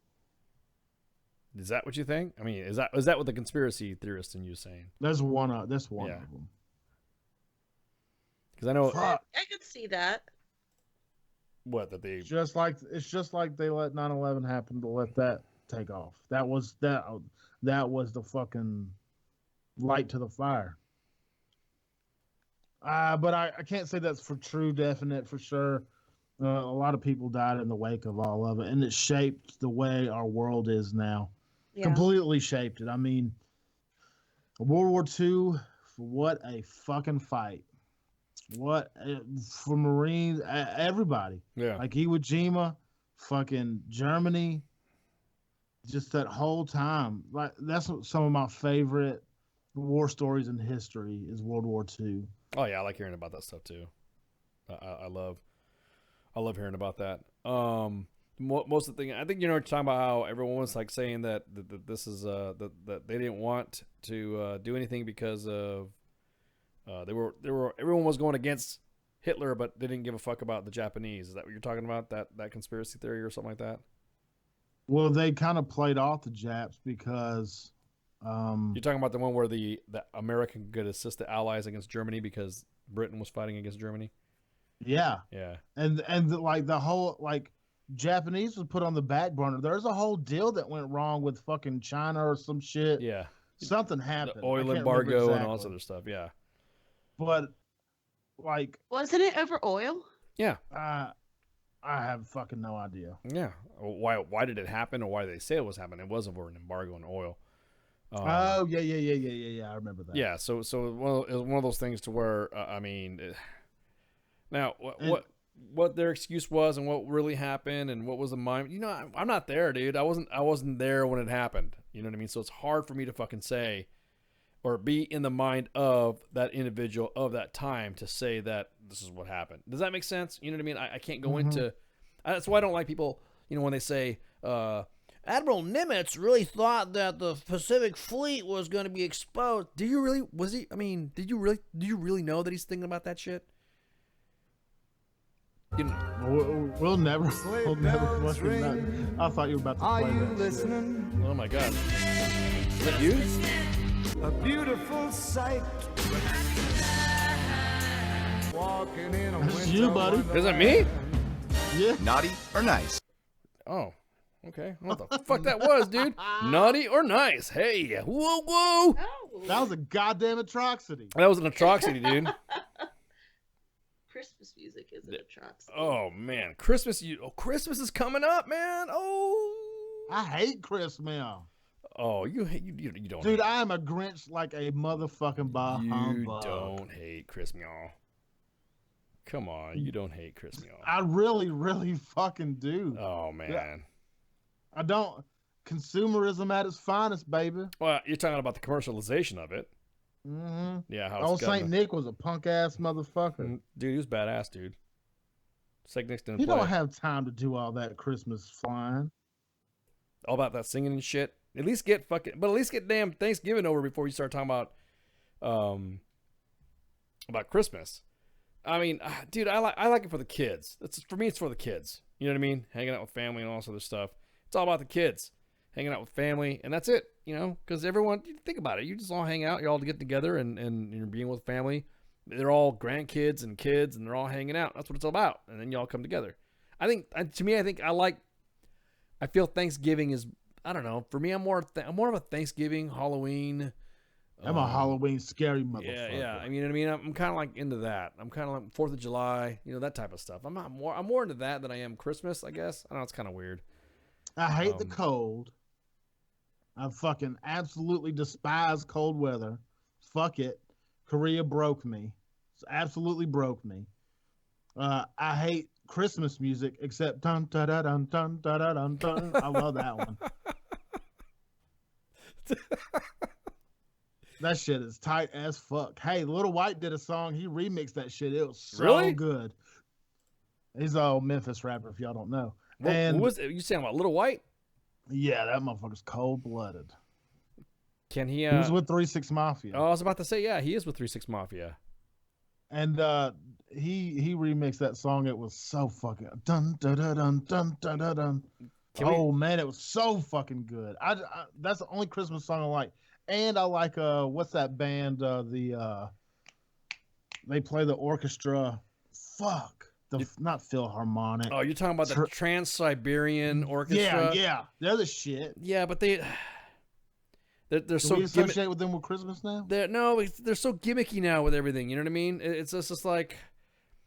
Is that what you think? I mean, is that what the conspiracy theorist in you saying? That's one of them. Because I know I could see that. What that they it's just like they let 9/11 happen to let that take off. That was the fucking light to the fire. But I can't say that's for true, definite, for sure. A lot of people died in the wake of all of it, and it shaped the way our world is now. Yeah. Completely shaped it. I mean, World War II, what a fucking fight. What for Marines, everybody. Yeah. Like Iwo Jima, fucking Germany. Just that whole time. Like that's some of my favorite war stories in history is World War II. Oh yeah, I like hearing about that stuff too. I love hearing about that. Most of the thing, I think talking about how everyone was like saying that this is that they didn't want to do anything because of everyone was going against Hitler, but they didn't give a fuck about the Japanese. Is that what you're talking about? That conspiracy theory or something like that? Well, they kind of played off the Japs because you're talking about the one where the America could assist the Allies against Germany because Britain was fighting against Germany. Yeah. And the whole Japanese was put on the back burner. There's a whole deal that went wrong with fucking China or some shit. Yeah. Something happened. The oil embargo and all this other stuff. Yeah. But wasn't it over oil? Yeah. I have fucking no idea. Yeah. Why did it happen, or why did they say it was happening? It wasn't for an embargo on oil. Yeah. I remember that. Yeah. So it was one of those things to where I mean, now what their excuse was and what really happened and what was the mind. I'm not there, dude. I wasn't there when it happened. You know what I mean? So it's hard for me to fucking say or be in the mind of that individual of that time to say that this is what happened. Does that make sense? You know what I mean? I can't go into. That's why I don't like people. When they say Admiral Nimitz really thought that the Pacific Fleet was going to be exposed. Do you really? Was he? I mean, do you really know that he's thinking about that shit? We'll never fucking know. I thought you were about to play that listening? shit. Oh my God. Is that you? A beautiful sight. Walking in a That's you, buddy. Is that me? Yeah. Naughty or nice? Oh, okay. What the fuck that was, dude? Naughty or nice? Hey, whoa. That was a goddamn atrocity. That was an atrocity, dude. Christmas music is an atrocity. Oh man, Christmas is coming up, man. Oh, I hate Christmas. Oh, you don't. Dude, I am a Grinch like a motherfucking bah humbug. You don't hate Christmas. Come on, you don't hate Christmas. I really, really fucking do. Oh man. I don't. Consumerism at its finest, baby. Well, you're talking about the commercialization of it. Mm-hmm. Yeah, how old Saint Nick was a punk ass motherfucker. Dude, he was badass, dude. Saint Nick didn't You play. don't have time to do all that Christmas flying. All about that singing and shit. At least get damn Thanksgiving over before you start talking about Christmas. I mean, dude, I like it for the kids. For me, it's for the kids. You know what I mean? Hanging out with family and all this other stuff. It's all about the kids. Hanging out with family, and that's it. Because everyone, think about it. You just all hang out. You all get together, and you're being with family. They're all grandkids and kids, and they're all hanging out. That's what it's all about. And then you all come together. to me, I feel Thanksgiving is, I don't know. For me, I'm more of a Thanksgiving, Halloween. I'm a Halloween scary motherfucker. Yeah. I mean, I'm kind of like into that. I'm kind of like 4th of July, that type of stuff. I'm more into that than I am Christmas, I guess. I don't know, it's kind of weird. I hate the cold. I fucking absolutely despise cold weather. Fuck it. Korea broke me. It's absolutely broke me. I hate Christmas music except dun da da dun dun da da dun dun. I love that one. That shit is tight as fuck. Hey, Little White did a song. He remixed that shit. It was so good. He's an old Memphis rapper, if y'all don't know. What was it? You saying about Little White? Yeah, that motherfucker's cold-blooded. Can he? He was with 3 6 Mafia. Oh, I was about to say, yeah, he is with 3 6 Mafia. And he remixed that song. It was so fucking dun dun dun dun dun dun dun dun. Man, it was so fucking good. I that's the only Christmas song I like. And I like what's that band? They play the orchestra. Fuck. Not Philharmonic. Oh, you're talking about the Trans-Siberian Orchestra? Yeah. They're the shit. Yeah, but they're so we associate with them with Christmas now? They're so gimmicky now with everything. You know what I mean? It's just like,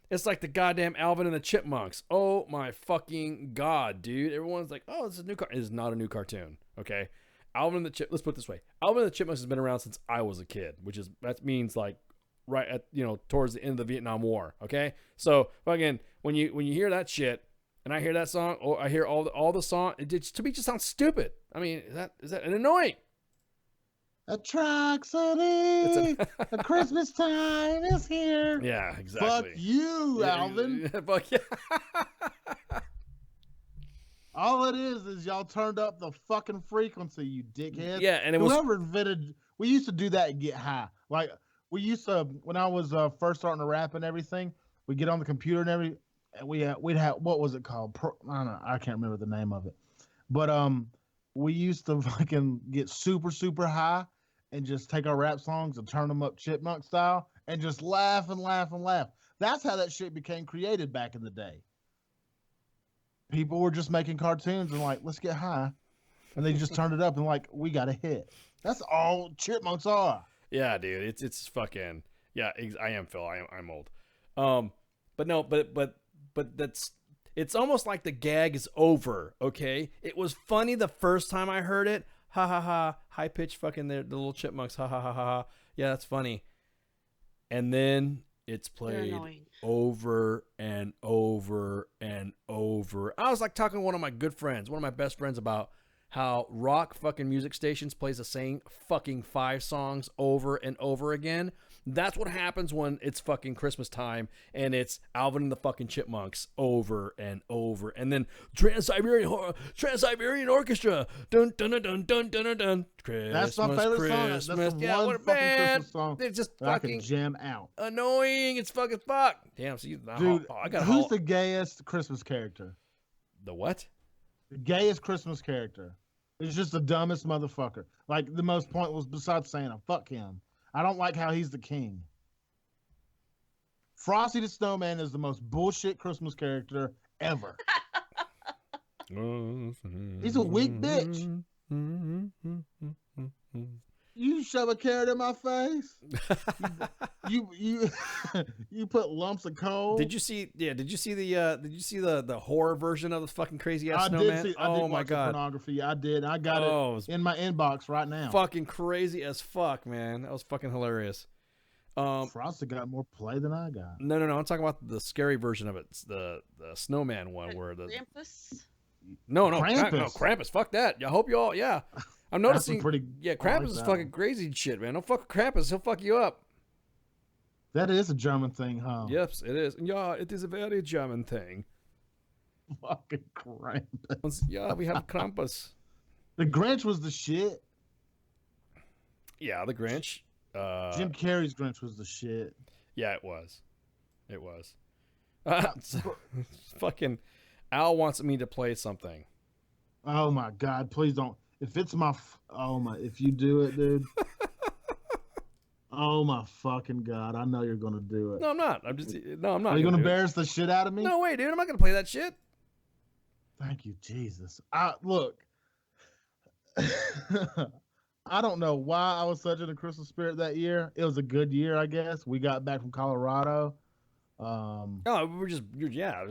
it's like the goddamn Alvin and the Chipmunks. Oh my fucking god, dude! Everyone's like, "Oh, this is a new It is not a new cartoon." Okay, Alvin and the Let's put it this way: Alvin and the Chipmunks has been around since I was a kid, that means like right at towards the end of the Vietnam War. Okay, so again, when you hear that shit and I hear that song, or I hear all the song, to me just sounds stupid. I mean, is that annoying? Atrocity! The Christmas time is here. Yeah, exactly. Fuck you, Alvin. Fuck yeah. All it is y'all turned up the fucking frequency, you dickheads. Yeah, and whoever invented. We used to do that and get high. Like we used to when I was first starting to rap and everything. We get on the computer and we'd have what was it called? I don't know. I can't remember the name of it. But we used to fucking get super super high and just take our rap songs and turn them up chipmunk style and just laugh and laugh and laugh. That's how that shit became created back in the day. People were just making cartoons and like, let's get high. And they just turned it up and like, we got a hit. That's all chipmunks are. Yeah, dude. It's fucking, yeah, I am Phil. I'm old. But no, but it's almost like the gag is over. Okay. It was funny the first time I heard it. Ha ha ha. High pitched fucking the little chipmunks. Ha ha ha ha. Yeah, that's funny. And then it's played over and over and over. I was like talking to one of my good friends, one of my best friends, about how rock fucking music stations plays the same fucking 5 songs over and over again. That's what happens when it's fucking Christmas time and it's Alvin and the fucking Chipmunks over and over. And then Trans-Siberian Orchestra. Dun dun dun dun dun dun dun. That's my favorite song. That's the one fucking Christmas song it's just that fucking I can jam out. Annoying. It's fucking fuck. Damn, so dude, who's the gayest Christmas character? The what? The gayest Christmas character. It's just the dumbest motherfucker. Like the most pointless besides Santa. Fuck him. I don't like how he's the king. Frosty the Snowman is the most bullshit Christmas character ever. He's a weak bitch. You shove a carrot in my face. You put lumps of coal. Did you see the horror version of the fucking crazy ass snowman? I did watch the pornography. I did. I got it in my inbox right now. Fucking crazy as fuck, man. That was fucking hilarious. Frosty got more play than I got. No. I'm talking about the scary version of it. It's the snowman one where the Krampus. No, Krampus. Krampus. Fuck that. I hope you all. Yeah, I'm noticing. Yeah, Krampus is fucking crazy shit, man. Don't fuck with Krampus. He'll fuck you up. That is a German thing, huh? Yes, it is. Yeah, it is a very German thing. Fucking Krampus. Yeah, we have Krampus. The Grinch was the shit. Yeah, the Grinch. Jim Carrey's Grinch was the shit. Yeah, it was. It was. Fucking Al wants me to play something. Oh my God! Please don't. If it's my, if you do it, dude. Oh my fucking God! I know you're gonna do it. No, I'm not. I'm not. Are you gonna embarrass the shit out of me? No way, dude. I'm not gonna play that shit. Thank you, Jesus. Look. I don't know why I was such in the Christmas spirit that year. It was a good year, I guess. We got back from Colorado. No, there's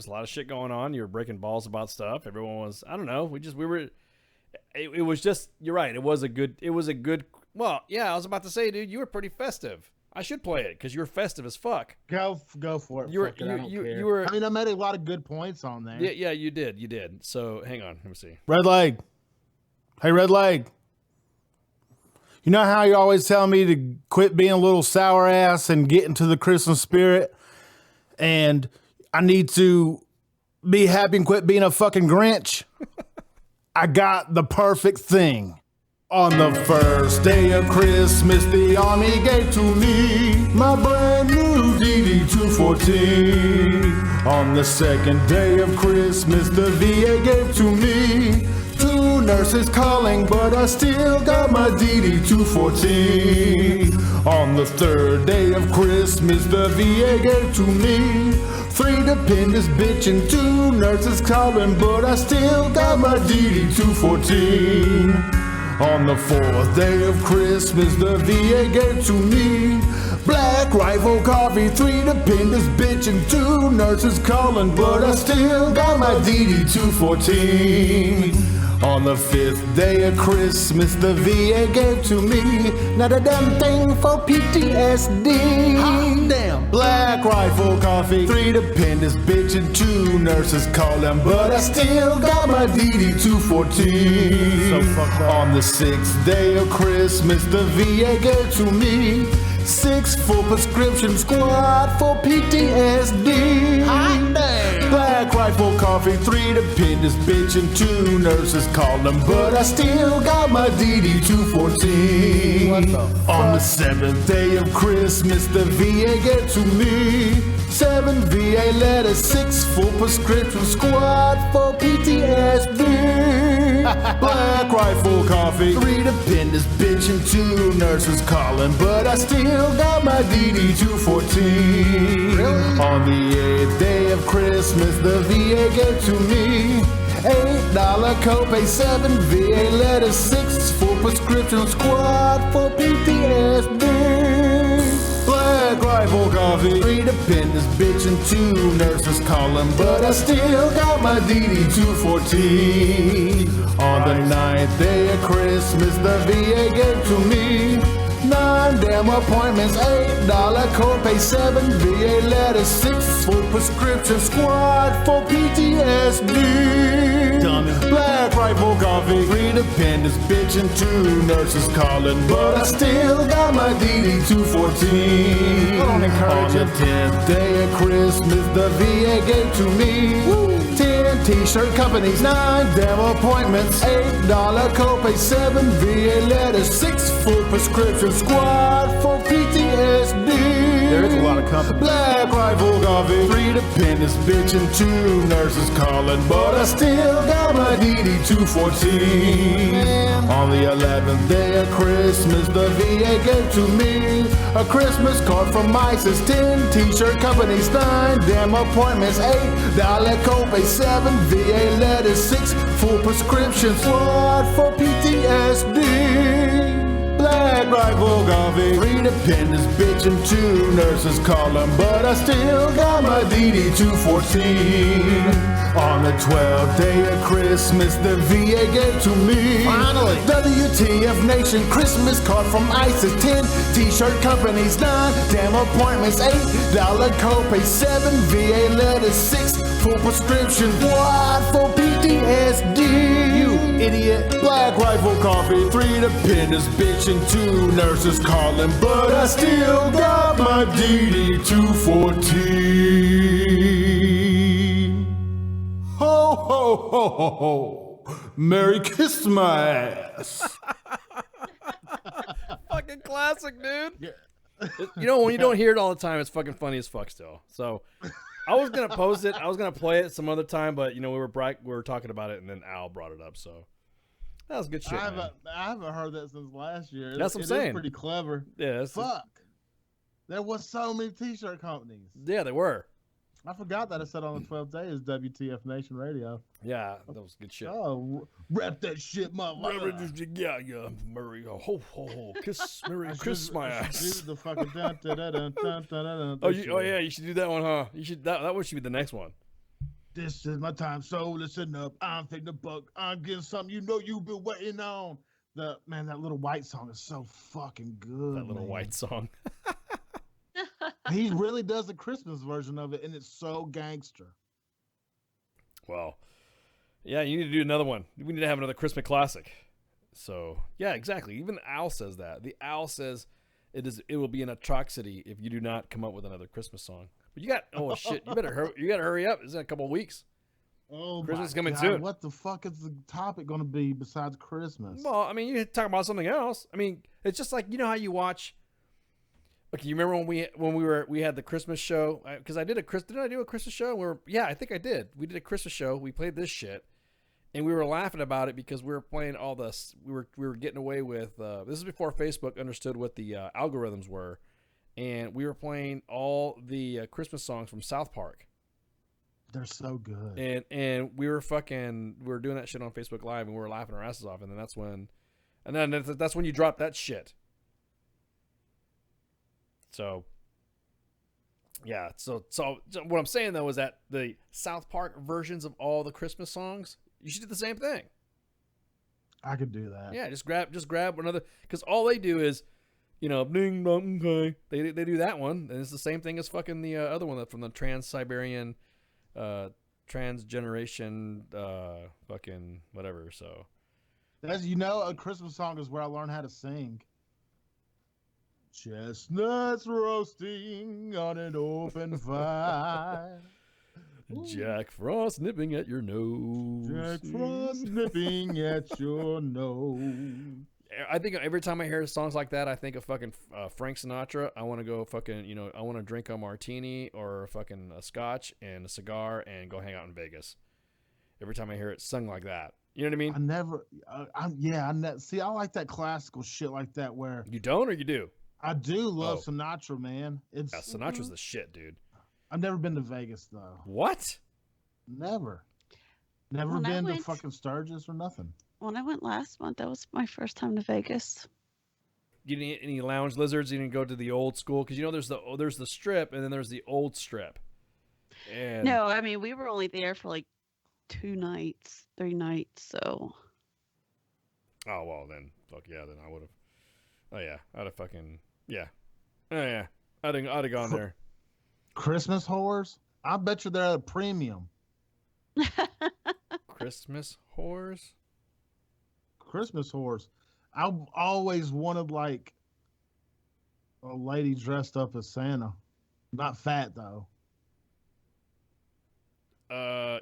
a lot of shit going on. You were breaking balls about stuff. Everyone was, I don't know. It was just, you're right. It was a good, well, yeah, I was about to say, dude, you were pretty festive. I should play it because you were festive as fuck. Go for it. I mean, I made a lot of good points on there. Yeah, you did. So hang on, let me see. Red leg. Hey, red leg. You know how you always tell me to quit being a little sour ass and get into the Christmas spirit? And I need to be happy and quit being a fucking Grinch? I got the perfect thing. On the first day of Christmas, the Army gave to me my brand new DD-214. On the second day of Christmas, the VA gave to me 2 nurses calling, but I still got my DD-214. On the third day of Christmas, the VA gave to me 3 dependents bitching, 2 nurses calling, but I still got my DD-214. On the 4th day of Christmas, the VA gave to me Black Rifle coffee, 3 dependents bitching, 2 nurses calling, but I still got my DD-214. On the 5th day of Christmas, the VA gave to me not a damn thing for PTSD. Hot damn. Black Rifle coffee, 3 dependents bitching, 2 nurses calling, but I still got my DD-214. On the 6th day of Christmas, the VA gave to me 6 full prescription squad for PTSD. Hot damn. Black Rifle coffee, 3 dependents bitching, 2 nurses calling, but I still got my DD-214. On the 7th day of Christmas, the VA gave to me 7 VA letters, 6 full prescription squad for PTSD. Black Rifle coffee, 3 dependents bitching, 2 nurses calling, but I still got my DD-214. Really? On the 8th day of Christmas, the VA gave to me $8 copay, 7 VA letters, 6 full prescription squad for PTSD. Black Rifle coffee, 3 dependents bitching, 2 nurses calling, but I still got my DD-214. On the 9th day of Christmas, the VA gave to me 9 damn appointments, $8 copay, 7 VA letters, 6 full prescription squad for PTSD. Dummy. Black Rifle coffee, 3 dependents bitching, 2 nurses calling, but I still got my DD-214. On the 10th day of Christmas, the VA gave to me 10 t-shirt companies, 9 damn appointments, $8 copay, 7 VA letters, 6 full prescription squad for PTSD. There's a lot of companies. Black Rifle coffee, 3 dependents bitching, 2 nurses calling, but I still got my DD-214. On the 11th day of Christmas, the VA gave to me a Christmas card from ISIS, 10 t-shirt companies, 9 damn appointments, $8 copay, 7 VA letters, 6 full prescription squad for PTSD. Black Rifle coffee, 3 dependents bitching, 2 nurses calling, but I still got my DD-214. On the 12th day of Christmas, the VA gave to me finally WTF Nation Christmas card from ISIS, 10 t-shirt companies, 9 damn appointments, $8 copay, 7 VA letters, 6 full prescription squad for PTSD. You idiot. Black Rifle coffee, 3 dependents bitching, 2 nurses calling, but I still got my DD-214. Ho, ho, ho, ho, ho. Merry kiss my ass. Fucking classic, dude. Yeah. You know, when you don't hear it all the time, it's fucking funny as fuck still. So I was gonna post it. I was gonna play it some other time, but you know we were talking about it, and then Al brought it up. So that was good shit. I haven't heard that since last year. That's what I'm saying. It's pretty clever. Yeah. Fuck. There was so many t-shirt companies. Yeah, there were. I forgot that I said on the 12th day is WTF Nation Radio. Yeah, that was good shit. Oh, rap that shit, motherfucker. Yeah, Murray. Oh, ho. Kiss, Mary, kiss my I should ass. do the fucking dun, dun, dun, dun, dun, dun, dun, Oh, shit. yeah, you should do that one, huh? You should. That one should be the next one. This is my time, so listen up. I'm taking the buck. I'm getting something you know you've been waiting on. That Little White song is so fucking good. That Little White song. He really does a Christmas version of it, and it's so gangster. Well, yeah, you need to do another one. We need to have another Christmas classic. So, yeah, exactly. Even the owl says that. The owl says it will be an atrocity if you do not come up with another Christmas song. But you got shit, you gotta hurry up. It's in a couple of weeks. Oh, Christmas is my coming God, soon. What the fuck is the topic going to be besides Christmas? Well, I mean, you talk about something else. I mean, it's just like, you know how you watch. Okay, you remember when we had the Christmas show? Because didn't I do a Christmas show? Yeah, I think I did. We did a Christmas show. We played this shit, and we were laughing about it because we were playing all this. We were getting away with. This is before Facebook understood what the algorithms were, and we were playing all the Christmas songs from South Park. They're so good. And we were doing that shit on Facebook Live, and we were laughing our asses off. And then that's when you drop that shit. So, yeah. So what I'm saying though is that the South Park versions of all the Christmas songs, you should do the same thing. I could do that. Yeah, just grab another, because all they do is, ding dong, okay. They do that one, and it's the same thing as fucking the other one from the Trans-Siberian, transgeneration, fucking whatever. So, as you know, a Christmas song is where I learned how to sing. Chestnuts roasting on an open fire. Jack Frost nipping at your nose. Jack Frost nipping at your nose. I think every time I hear songs like that, I think of fucking Frank Sinatra. I want to go fucking, I want to drink a martini or fucking a scotch and a cigar and go hang out in Vegas. Every time I hear it sung like that. You know what I mean? I never, see, I like that classical shit like that where. You don't or you do? I do love Sinatra, man. Sinatra's the shit, dude. I've never been to Vegas, though. What? Never been to fucking Sturgis or nothing. When I went last month, that was my first time to Vegas. You didn't eat any lounge lizards? You didn't go to the old school? Because there's the strip and then there's the old strip. And no, I mean, we were only there for like 3 nights, so. Oh, well, then. Fuck yeah, then I would have. Oh, yeah. I'd have fucking. Yeah. Oh, yeah. I'd have gone there. Christmas whores? I bet you they're at a premium. Christmas whores? Christmas whores. I always wanted like a lady dressed up as Santa. Not fat though.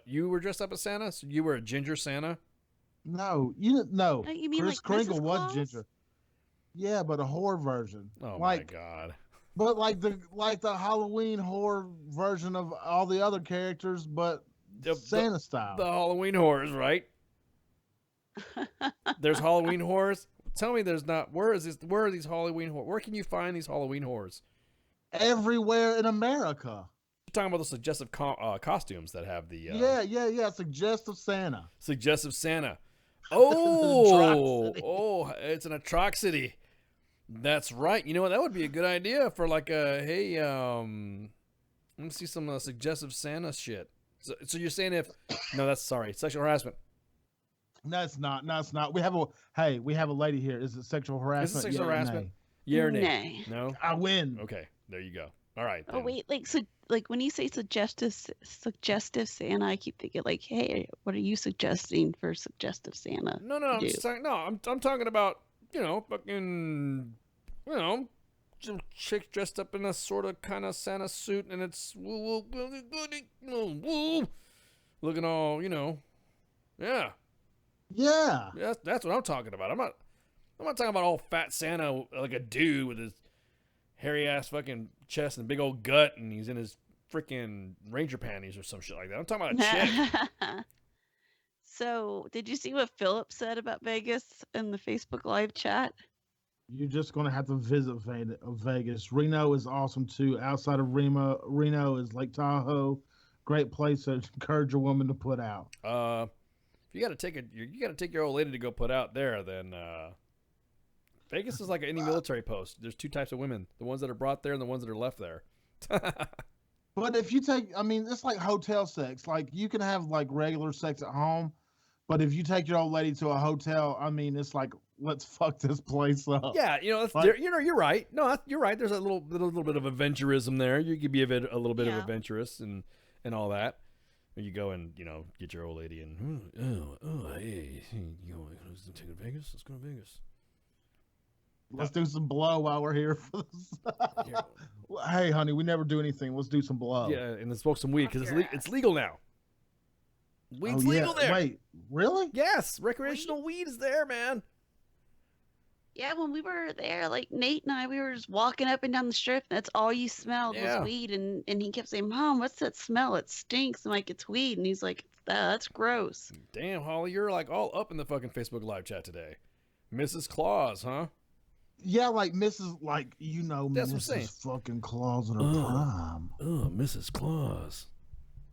You were dressed up as Santa? So you were a ginger Santa? No, you know. You mean Kris like Kringle Mrs. was Claus? ginger. Yeah, but a whore version. Oh like, my god. But like the Halloween whore version of all the other characters, but Santa style. The Halloween whores, right? There's Halloween whores. Tell me there's not. Where are these Halloween whores? Where can you find these Halloween whores? Everywhere in America. You're talking about the suggestive costumes that have the. Yeah. Suggestive Santa. Suggestive Santa. Oh, it's an atrocity. That's right. You know what? That would be a good idea for like a let me see some suggestive Santa shit. So you're saying sexual harassment. No, it's not. No, it's not. We have a lady here. Is it sexual harassment? Is it sexual harassment? Yeah or nay? No. I win. Okay, there you go. All right. Oh wait, like when you say suggestive Santa, I keep thinking like, hey, what are you suggesting for suggestive Santa? No, I'm talking about fucking some chick dressed up in a sort of kind of Santa suit, and it's looking all yeah. Yeah. That's what I'm talking about. I'm not talking about all fat Santa like a dude with his hairy ass fucking chest and big old gut, and he's in his freaking ranger panties or some shit like that. I'm talking about a chick. So, did you see what Philip said about Vegas in the Facebook Live chat? You're just going to have to visit Vegas. Reno is awesome too. Outside of Reno is Lake Tahoe, great place to encourage a woman to put out. If you got to take your old lady to go put out there, then Vegas is like any military post. There's two types of women: the ones that are brought there and the ones that are left there. But if you take, I mean, it's like hotel sex. Like you can have like regular sex at home, but if you take your old lady to a hotel, I mean, it's like, let's fuck this place up. Yeah, that's, Like- you're right. No, you're right. There's a little bit of adventurism there. You could be a little bit of adventurous and all that. When you go and get your old lady and hey, let's take it to Vegas. Let's go to Vegas. Let's do some blow while we're here. For this. Hey, honey, we never do anything. Let's do some blow. Yeah, and then smoke some weed because it's legal now. Weed's legal there. Wait, really? Yes, recreational weed is there, man. Yeah, when we were there, like Nate and I, we were just walking up and down the strip, and that's all you smelled Yeah. was weed. And he kept saying, "Mom, what's that smell? It stinks." I'm like, "It's weed." And he's like, "That's gross." Damn, Holly, you're like all up in the fucking Facebook live chat today. Mrs. Claus, huh? Yeah, like Mrs. Like That's what I'm saying. Mrs. fucking Claus in her prime. Oh, Mrs. Claus.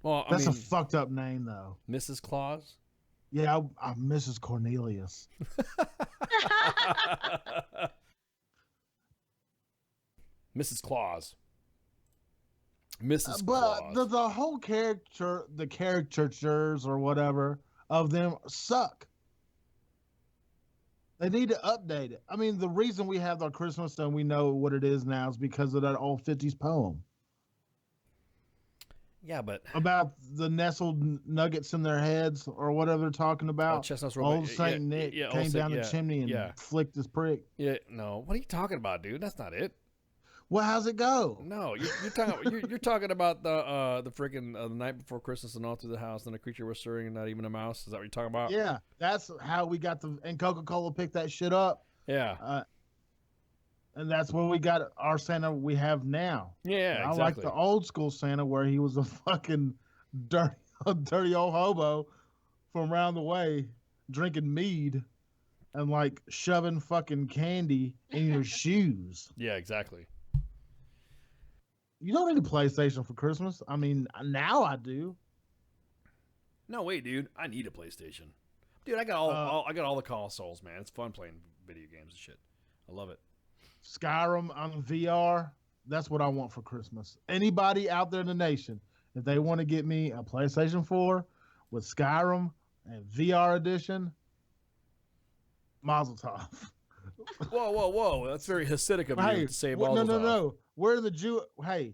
Well, That's a fucked up name, though. Mrs. Claus. Yeah, I'm Mrs. Cornelius. Mrs. Claus. Mrs. But Claus. the whole character, the caricatures or whatever of them suck. They need to update it. I mean, the reason we have our Christmas and we know what it is now is because of that old 50s poem. Yeah, but about the nestled nuggets in their heads or whatever they're talking about. Chestnuts Old Saint Nick came down the chimney and flicked his prick. Yeah, no. What are you talking about, dude? That's not it. Well, how's it go? No, you're talking. You're talking about the freaking the night before Christmas and all through the house, and a creature was stirring, and not even a mouse. Is that what you're talking about? Yeah, that's how we got and Coca-Cola picked that shit up. Yeah. And that's where we got our Santa we have now. Yeah, I exactly. like the old school Santa where he was a fucking dirty old hobo from around the way drinking mead and like shoving fucking candy in your shoes. Yeah, exactly. You don't need a PlayStation for Christmas. I mean, now I do. No, wait, dude. I need a PlayStation. Dude, I got all the consoles, man. It's fun playing video games and shit. I love it. Skyrim on VR, that's what I want for Christmas. Anybody out there in the nation, if they want to get me a PlayStation 4 with Skyrim and VR edition, Mazel Tov. Whoa. That's very Hasidic of you to say Mazel Tov. No. We're in the Jew. Hey,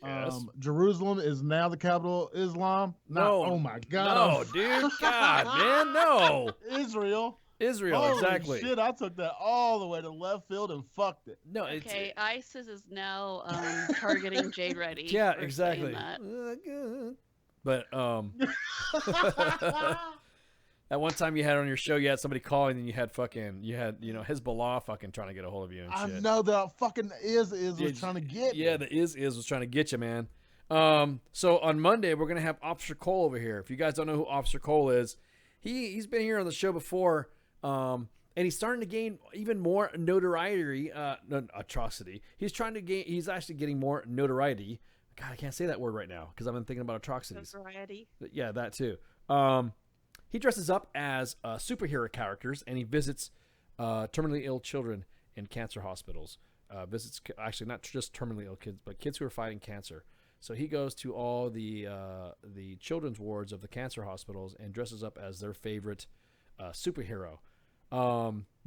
yes. Jerusalem is now the capital of Islam. No. Oh my God. No, dude. God, man, no. Israel, Holy exactly. Shit, I took that all the way to left field and fucked it. No, Okay, ISIS is now targeting Jade Reddy. Yeah, for exactly. saying that. But that one time you had on your show, you had somebody calling, and you had Hezbollah fucking trying to get a hold of you and I shit. know that fucking is was trying to get me. Yeah, the is was trying to get you, man. So on Monday we're gonna have Officer Cole over here. If you guys don't know who Officer Cole is, he's been here on the show before, and he's starting to gain even more notoriety. Atrocity. He's actually getting more notoriety. God, I can't say that word right now because I've been thinking about atrocities. Variety. Yeah, that too. He dresses up as superhero characters, and he visits terminally ill children in cancer hospitals. Visits actually not just terminally ill kids, but kids who are fighting cancer. So he goes to all the children's wards of the cancer hospitals and dresses up as their favorite superhero.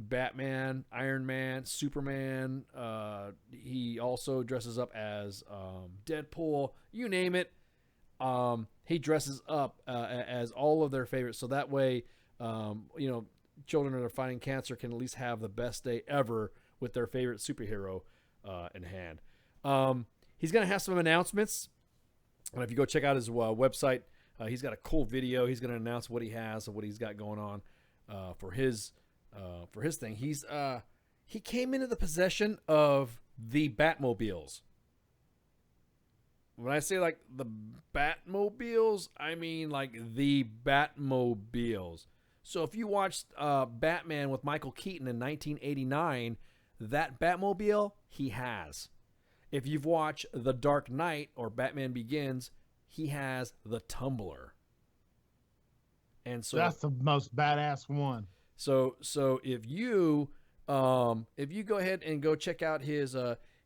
Batman, Iron Man, Superman. He also dresses up as Deadpool. You name it. He dresses up as all of their favorites, so that way, children that are fighting cancer can at least have the best day ever with their favorite superhero in hand. He's going to have some announcements, and if you go check out his website, he's got a cool video. He's going to announce what he has and what he's got going on for his thing. He came into the possession of the Batmobiles. When I say like the Batmobiles, I mean like the Batmobiles. So if you watched Batman with Michael Keaton in 1989, that Batmobile he has. If you've watched The Dark Knight or Batman Begins, he has the Tumblr. And so that's the most badass one. So if you go ahead and go check out his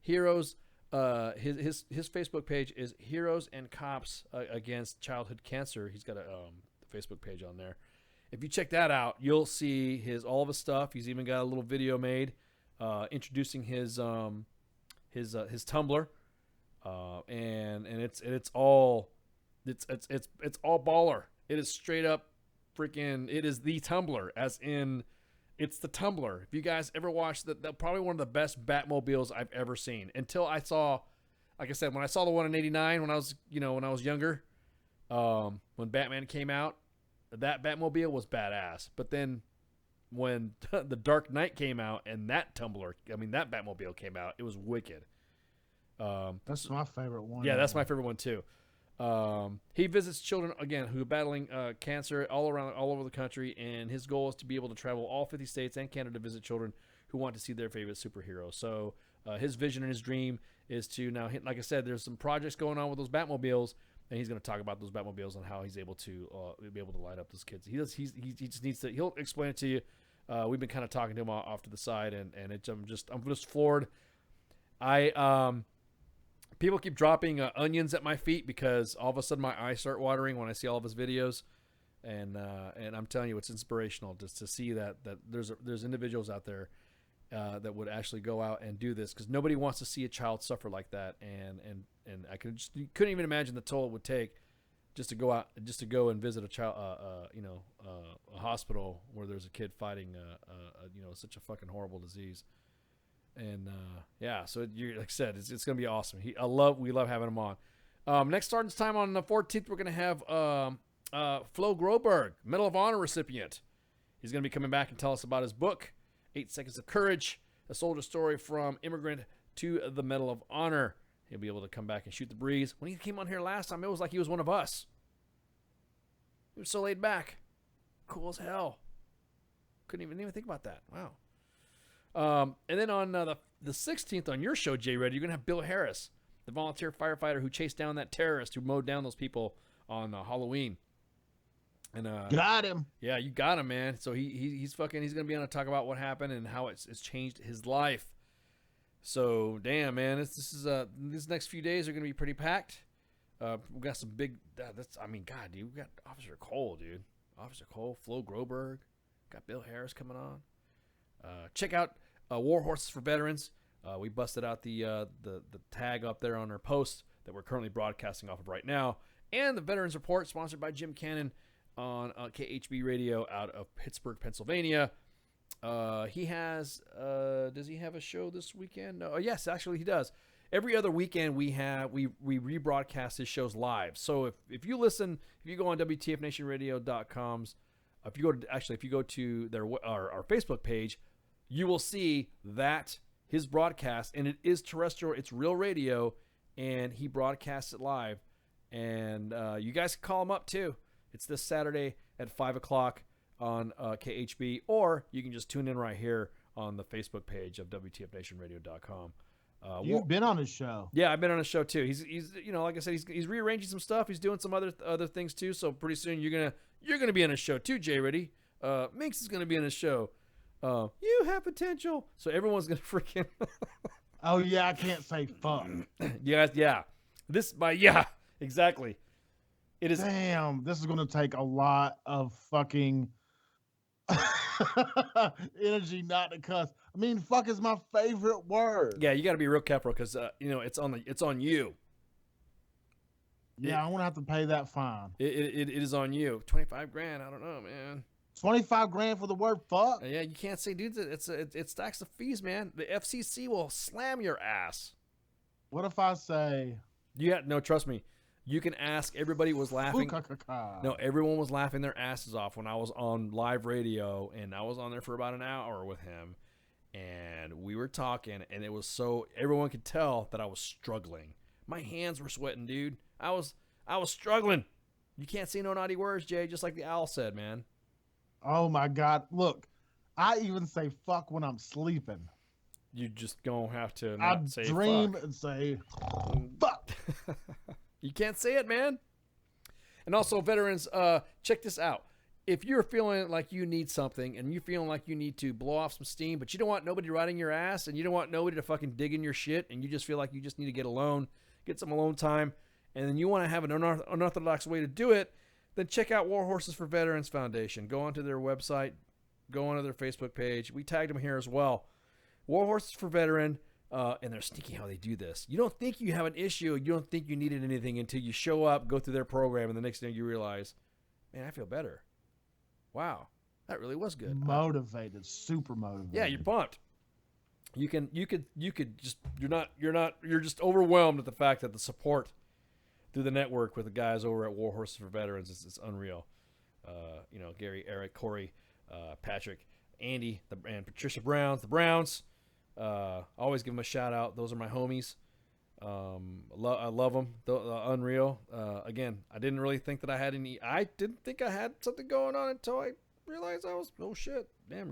Heroes, his Facebook page is Heroes and Cops Against Childhood Cancer. He's got a Facebook page on there. If you check that out, you'll see all of his stuff. He's even got a little video made introducing his Tumblr, and it's all baller. It is straight up freaking. It is the Tumblr, as in it's the Tumblr. If you guys ever watched that, probably one of the best Batmobiles I've ever seen. Until I saw, like I said, when I saw the one in '89 when I was younger, when Batman came out. That Batmobile was badass. But then when The Dark Knight came out and that Batmobile came out, it was wicked. That's my favorite one. Yeah, that's my favorite one too. He visits children, again, who are battling cancer all over the country, and his goal is to be able to travel all 50 states and Canada to visit children who want to see their favorite superhero. So his vision and his dream is to now, like I said, there's some projects going on with those Batmobiles, and he's going to talk about those Batmobiles and how he's able to light up those kids. He just needs to. He'll explain it to you. We've been kind of talking to him off to the side, and I'm just floored. People keep dropping onions at my feet because all of a sudden my eyes start watering when I see all of his videos, and I'm telling you, it's inspirational just to see that there's individuals out there that would actually go out and do this, because nobody wants to see a child suffer like that, and I couldn't even imagine the toll it would take just to go and visit a child, a hospital where there's a kid fighting such a fucking horrible disease. And so like I said, it's gonna be awesome. We love having him on. Next starting time on the 14th, we're gonna have Flo Groberg, Medal of Honor recipient. He's gonna be coming back and tell us about his book, 8 Seconds of Courage, a soldier story from immigrant to the Medal of Honor. He'll be able to come back and shoot the breeze. When he came on here last time, it was like he was one of us. He was so laid back, cool as hell. Couldn't even think about that. Wow. And then on the 16th on your show, Jay Reddy, you're going to have Bill Harris, the volunteer firefighter who chased down that terrorist who mowed down those people on Halloween. And got him. Yeah, you got him, man. So he's going to be on to talk about what happened and how it's changed his life. So damn, man, these next few days are going to be pretty packed. We got some big. God, dude, we got Officer Cole, dude. Officer Cole, Flo Groberg, got Bill Harris coming on. Check out War Horses for Veterans. We busted out the tag up there on our post that we're currently broadcasting off of right now, and the Veterans Report, sponsored by Jim Cannon on KHB Radio out of Pittsburgh, Pennsylvania. He has. Does he have a show this weekend? No. Oh, yes, actually he does. Every other weekend we rebroadcast his shows live. So if you go on WTFNationRadio.com, if you go to our Facebook page, you will see that his broadcast, and it is terrestrial, it's real radio, and he broadcasts it live. And you guys can call him up too. It's this Saturday at 5 o'clock on KHB, or you can just tune in right here on the Facebook page of WTFNationRadio.com. You've been on his show. Yeah, I've been on his show too. He's like I said, he's rearranging some stuff. He's doing some other things too. So pretty soon you're gonna be on his show too, Jay Reddy. Minx is gonna be on his show. You have potential. So everyone's gonna freaking. Oh yeah, I can't say fuck. Yeah. Exactly. It is. Damn, this is gonna take a lot of fucking energy not to cuss. I mean, fuck is my favorite word. Yeah, you got to be real careful because it's on you. Yeah, I'm gonna have to pay that fine. It is on you. $25,000. I don't know, man. $25,000 for the word fuck. Yeah, you can't say, dude. It stacks the fees, man. The FCC will slam your ass. What if I say? No, trust me. You can ask. Everybody was laughing. No, everyone was laughing their asses off when I was on live radio, and I was on there for about an hour with him, and we were talking, and it was so everyone could tell that I was struggling. My hands were sweating, dude. I was struggling. You can't say no naughty words, Jay, just like the owl said, man. Oh my God! Look, I even say fuck when I'm sleeping. You just gonna have to not say dream fuck. And say fuck. You can't say it, man. And also, veterans, check this out. If you're feeling like you need something and you're feeling like you need to blow off some steam, but you don't want nobody riding your ass and you don't want nobody to fucking dig in your shit and you just feel like you just need to get alone, get some alone time, and then you want to have an unorthodox way to do it, then check out War Horses for Veterans Foundation. Go onto their website, go onto their Facebook page. We tagged them here as well. War Horses for Veteran, and they're sneaky how they do this. You don't think you have an issue, you don't think you needed anything until you show up, go through their program, and the next thing you realize, man, I feel better. Wow, that really was good. Motivated, super motivated. Yeah, you're pumped. You could just you're just overwhelmed at the fact that the support through the network with the guys over at War Horses for Veterans is unreal. Gary, Eric, Corey, Patrick, Andy, and Patricia Browns, the Browns. Always give them a shout out. Those are my homies. I love them. Unreal. Again, I didn't really think that I didn't think I had something going on until I realized oh shit, damn,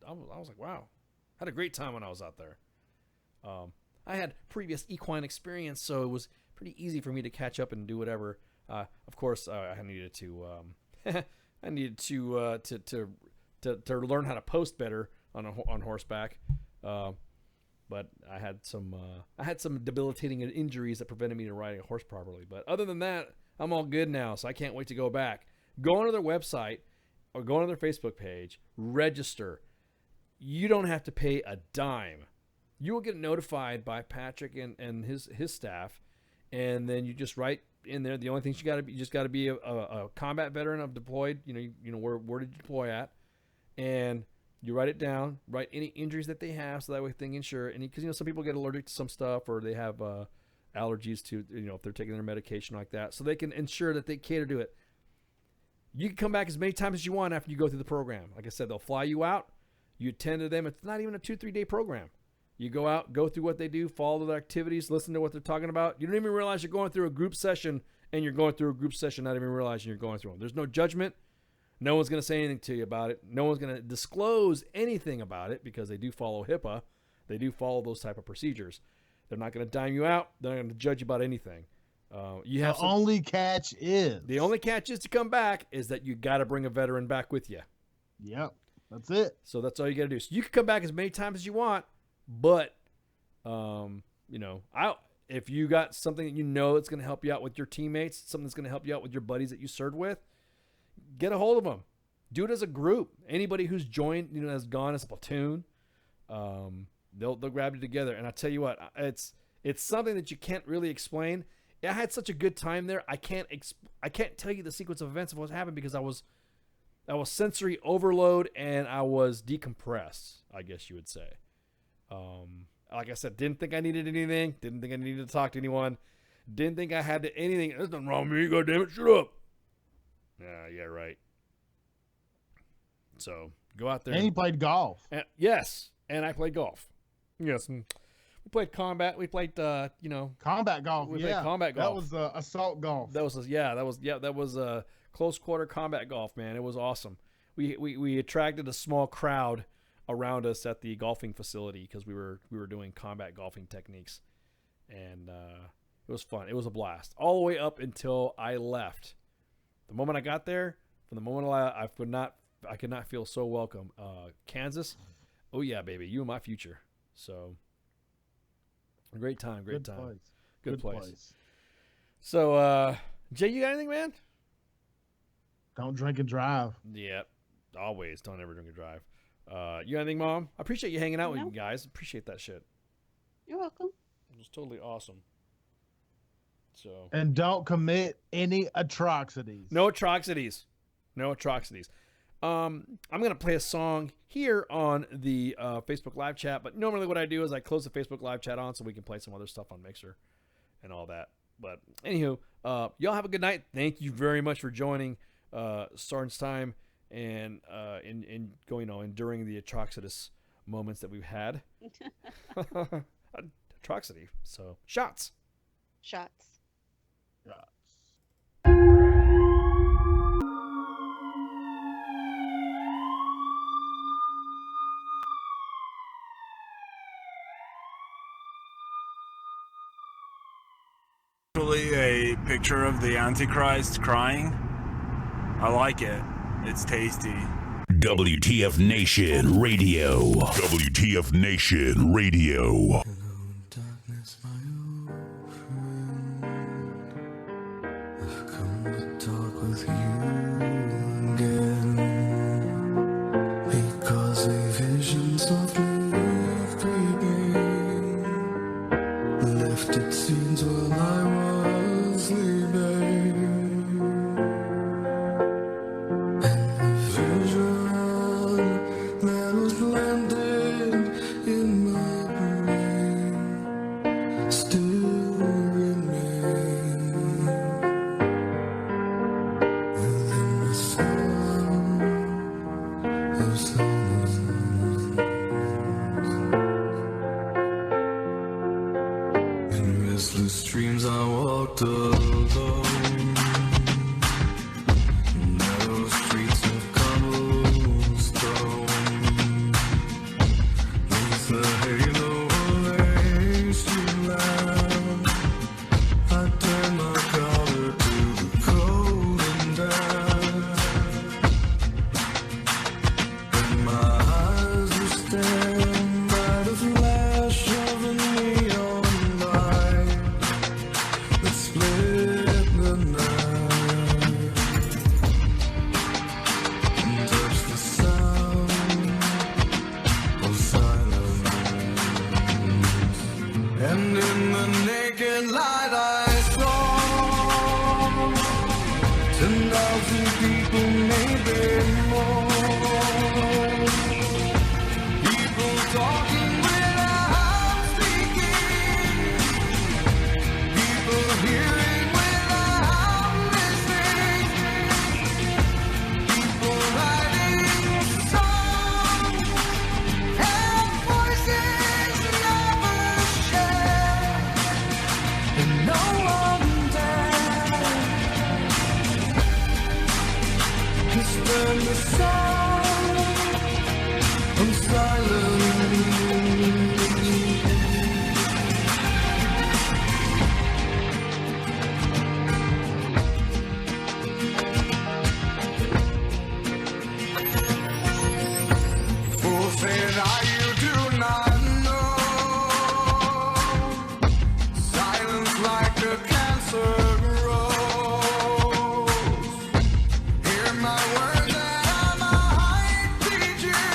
I was like, wow. Had a great time when I was out there. I had previous equine experience, so it was pretty easy for me to catch up and do whatever. Of course, I needed to learn how to post better on horseback. But I had some debilitating injuries that prevented me from riding a horse properly. But other than that, I'm all good now, so I can't wait to go back. Go onto their website or go onto their Facebook page, register. You don't have to pay a dime. You will get notified by Patrick and his staff, and then you just write in there. The only things you just got to be a combat veteran of deployed. Where did you deploy at, and you write it down, write any injuries that they have, so that way they can insure any, because some people get allergic to some stuff or they have allergies to, if they're taking their medication like that, so they can ensure that they cater to it. You can come back as many times as you want after you go through the program. Like I said, they'll fly you out, you attend to them. It's not even a 2-3 day program. You go out, go through what they do, follow their activities, listen to what they're talking about. You don't even realize you're going through a group session, and you're going through a group session not even realizing you're going through them. There's no judgment. No one's going to say anything to you about it. No one's going to disclose anything about it because they do follow HIPAA. They do follow those type of procedures. They're not going to dime you out. They're not going to judge you about anything. The only catch is to come back is that you got to bring a veteran back with you. Yep, that's it. So that's all you got to do. So you can come back as many times as you want, but if you got something that that's going to help you out with your teammates, something that's going to help you out with your buddies that you served with, get a hold of them. Do it as a group. Anybody who's joined, has gone as a platoon, they'll grab you together. And I tell you what, it's something that you can't really explain. I had such a good time there. I can't tell you the sequence of events of what happened because I was sensory overload and I was decompressed, I guess you would say. Like I said, didn't think I needed anything. Didn't think I needed to talk to anyone. Didn't think I had to anything. There's nothing wrong with me. God damn it, shut up. Yeah, right. So go out there. And he played golf. Yes, and I played golf. Yes, and we played combat. We played, combat golf. We played combat golf. That was assault golf. That was close quarter combat golf, man. It was awesome. We attracted a small crowd around us at the golfing facility because we were doing combat golfing techniques, and it was fun. It was a blast all the way up until I left. The moment I got there, from the moment I could not feel so welcome. Kansas, oh yeah, baby, you and my future. So, great time, good place. So, Jay, you got anything, man? Don't drink and drive. Yep, always. Don't ever drink and drive. You got anything, Mom? I appreciate you hanging out with you guys. Appreciate that shit. You're welcome. It was totally awesome. So. And don't commit any atrocities. No atrocities. I'm going to play a song here on the Facebook live chat, but normally what I do is I close the Facebook live chat on so we can play some other stuff on Mixer and all that. But anywho, y'all have a good night. Thank you very much for joining Sergeant's Time and in going on enduring the atrocious moments that we've had. Atrocity. So shots. Actually a picture of the Antichrist crying. I like it. It's tasty. WTF Nation Radio. WTF Nation Radio. Talk with you again, because a vision softly creeping left its scenes while I was sleeping, and the vision that was planted in my brain still remains. In restless dreams I walked alone, narrow streets of cobblestone, neath the halo of a street lamp, I turned my collar to the cold and damp, and my eyes were staring by the flash of a neon light that split the night and touched the sound of silence. And in the naked light I saw 10,000 people, maybe more. People talking without speaking. People hearing without listening. People writing songs and voices never shared. And no one dared disturb the sound of silence. Fool said you do not know. Silence like a cancer grows. Hear my words that I might teach you.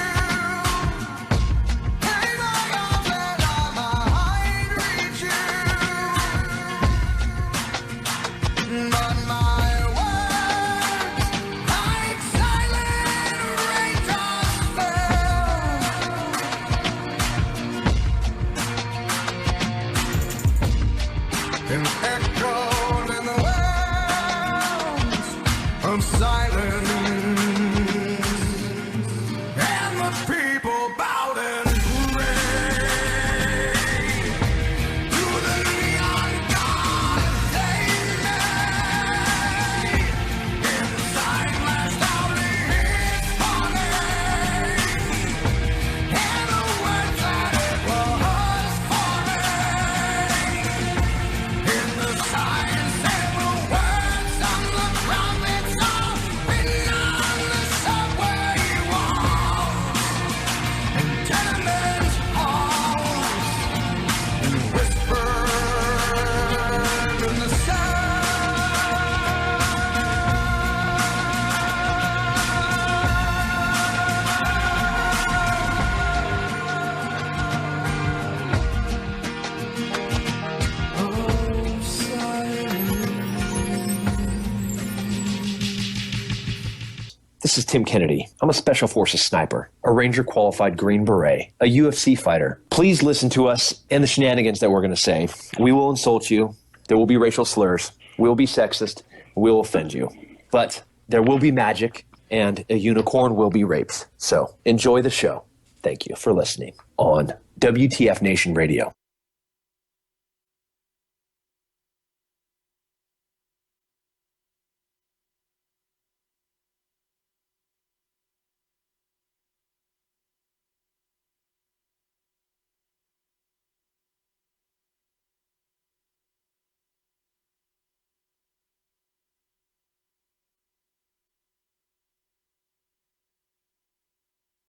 Hey, my God, that I might reach you. But my words, like silent raindrops fell, and echoed in the wells of silence, and the people bowed and prayed to the neon god they made. Inside flashed out his warning, and the words that it was forming. In the signs and the words on the prophets all written on the subway walls and tenement halls, and whispered in the sound. Oh, silence. This is Tim Kennedy. I'm a Special Forces sniper, a Ranger qualified Green Beret, a UFC fighter. Please listen to us and the shenanigans that we're going to say. We will insult you. There will be racial slurs. We will be sexist. We will offend you. But there will be magic, and a unicorn will be raped. So enjoy the show. Thank you for listening on WTF Nation Radio.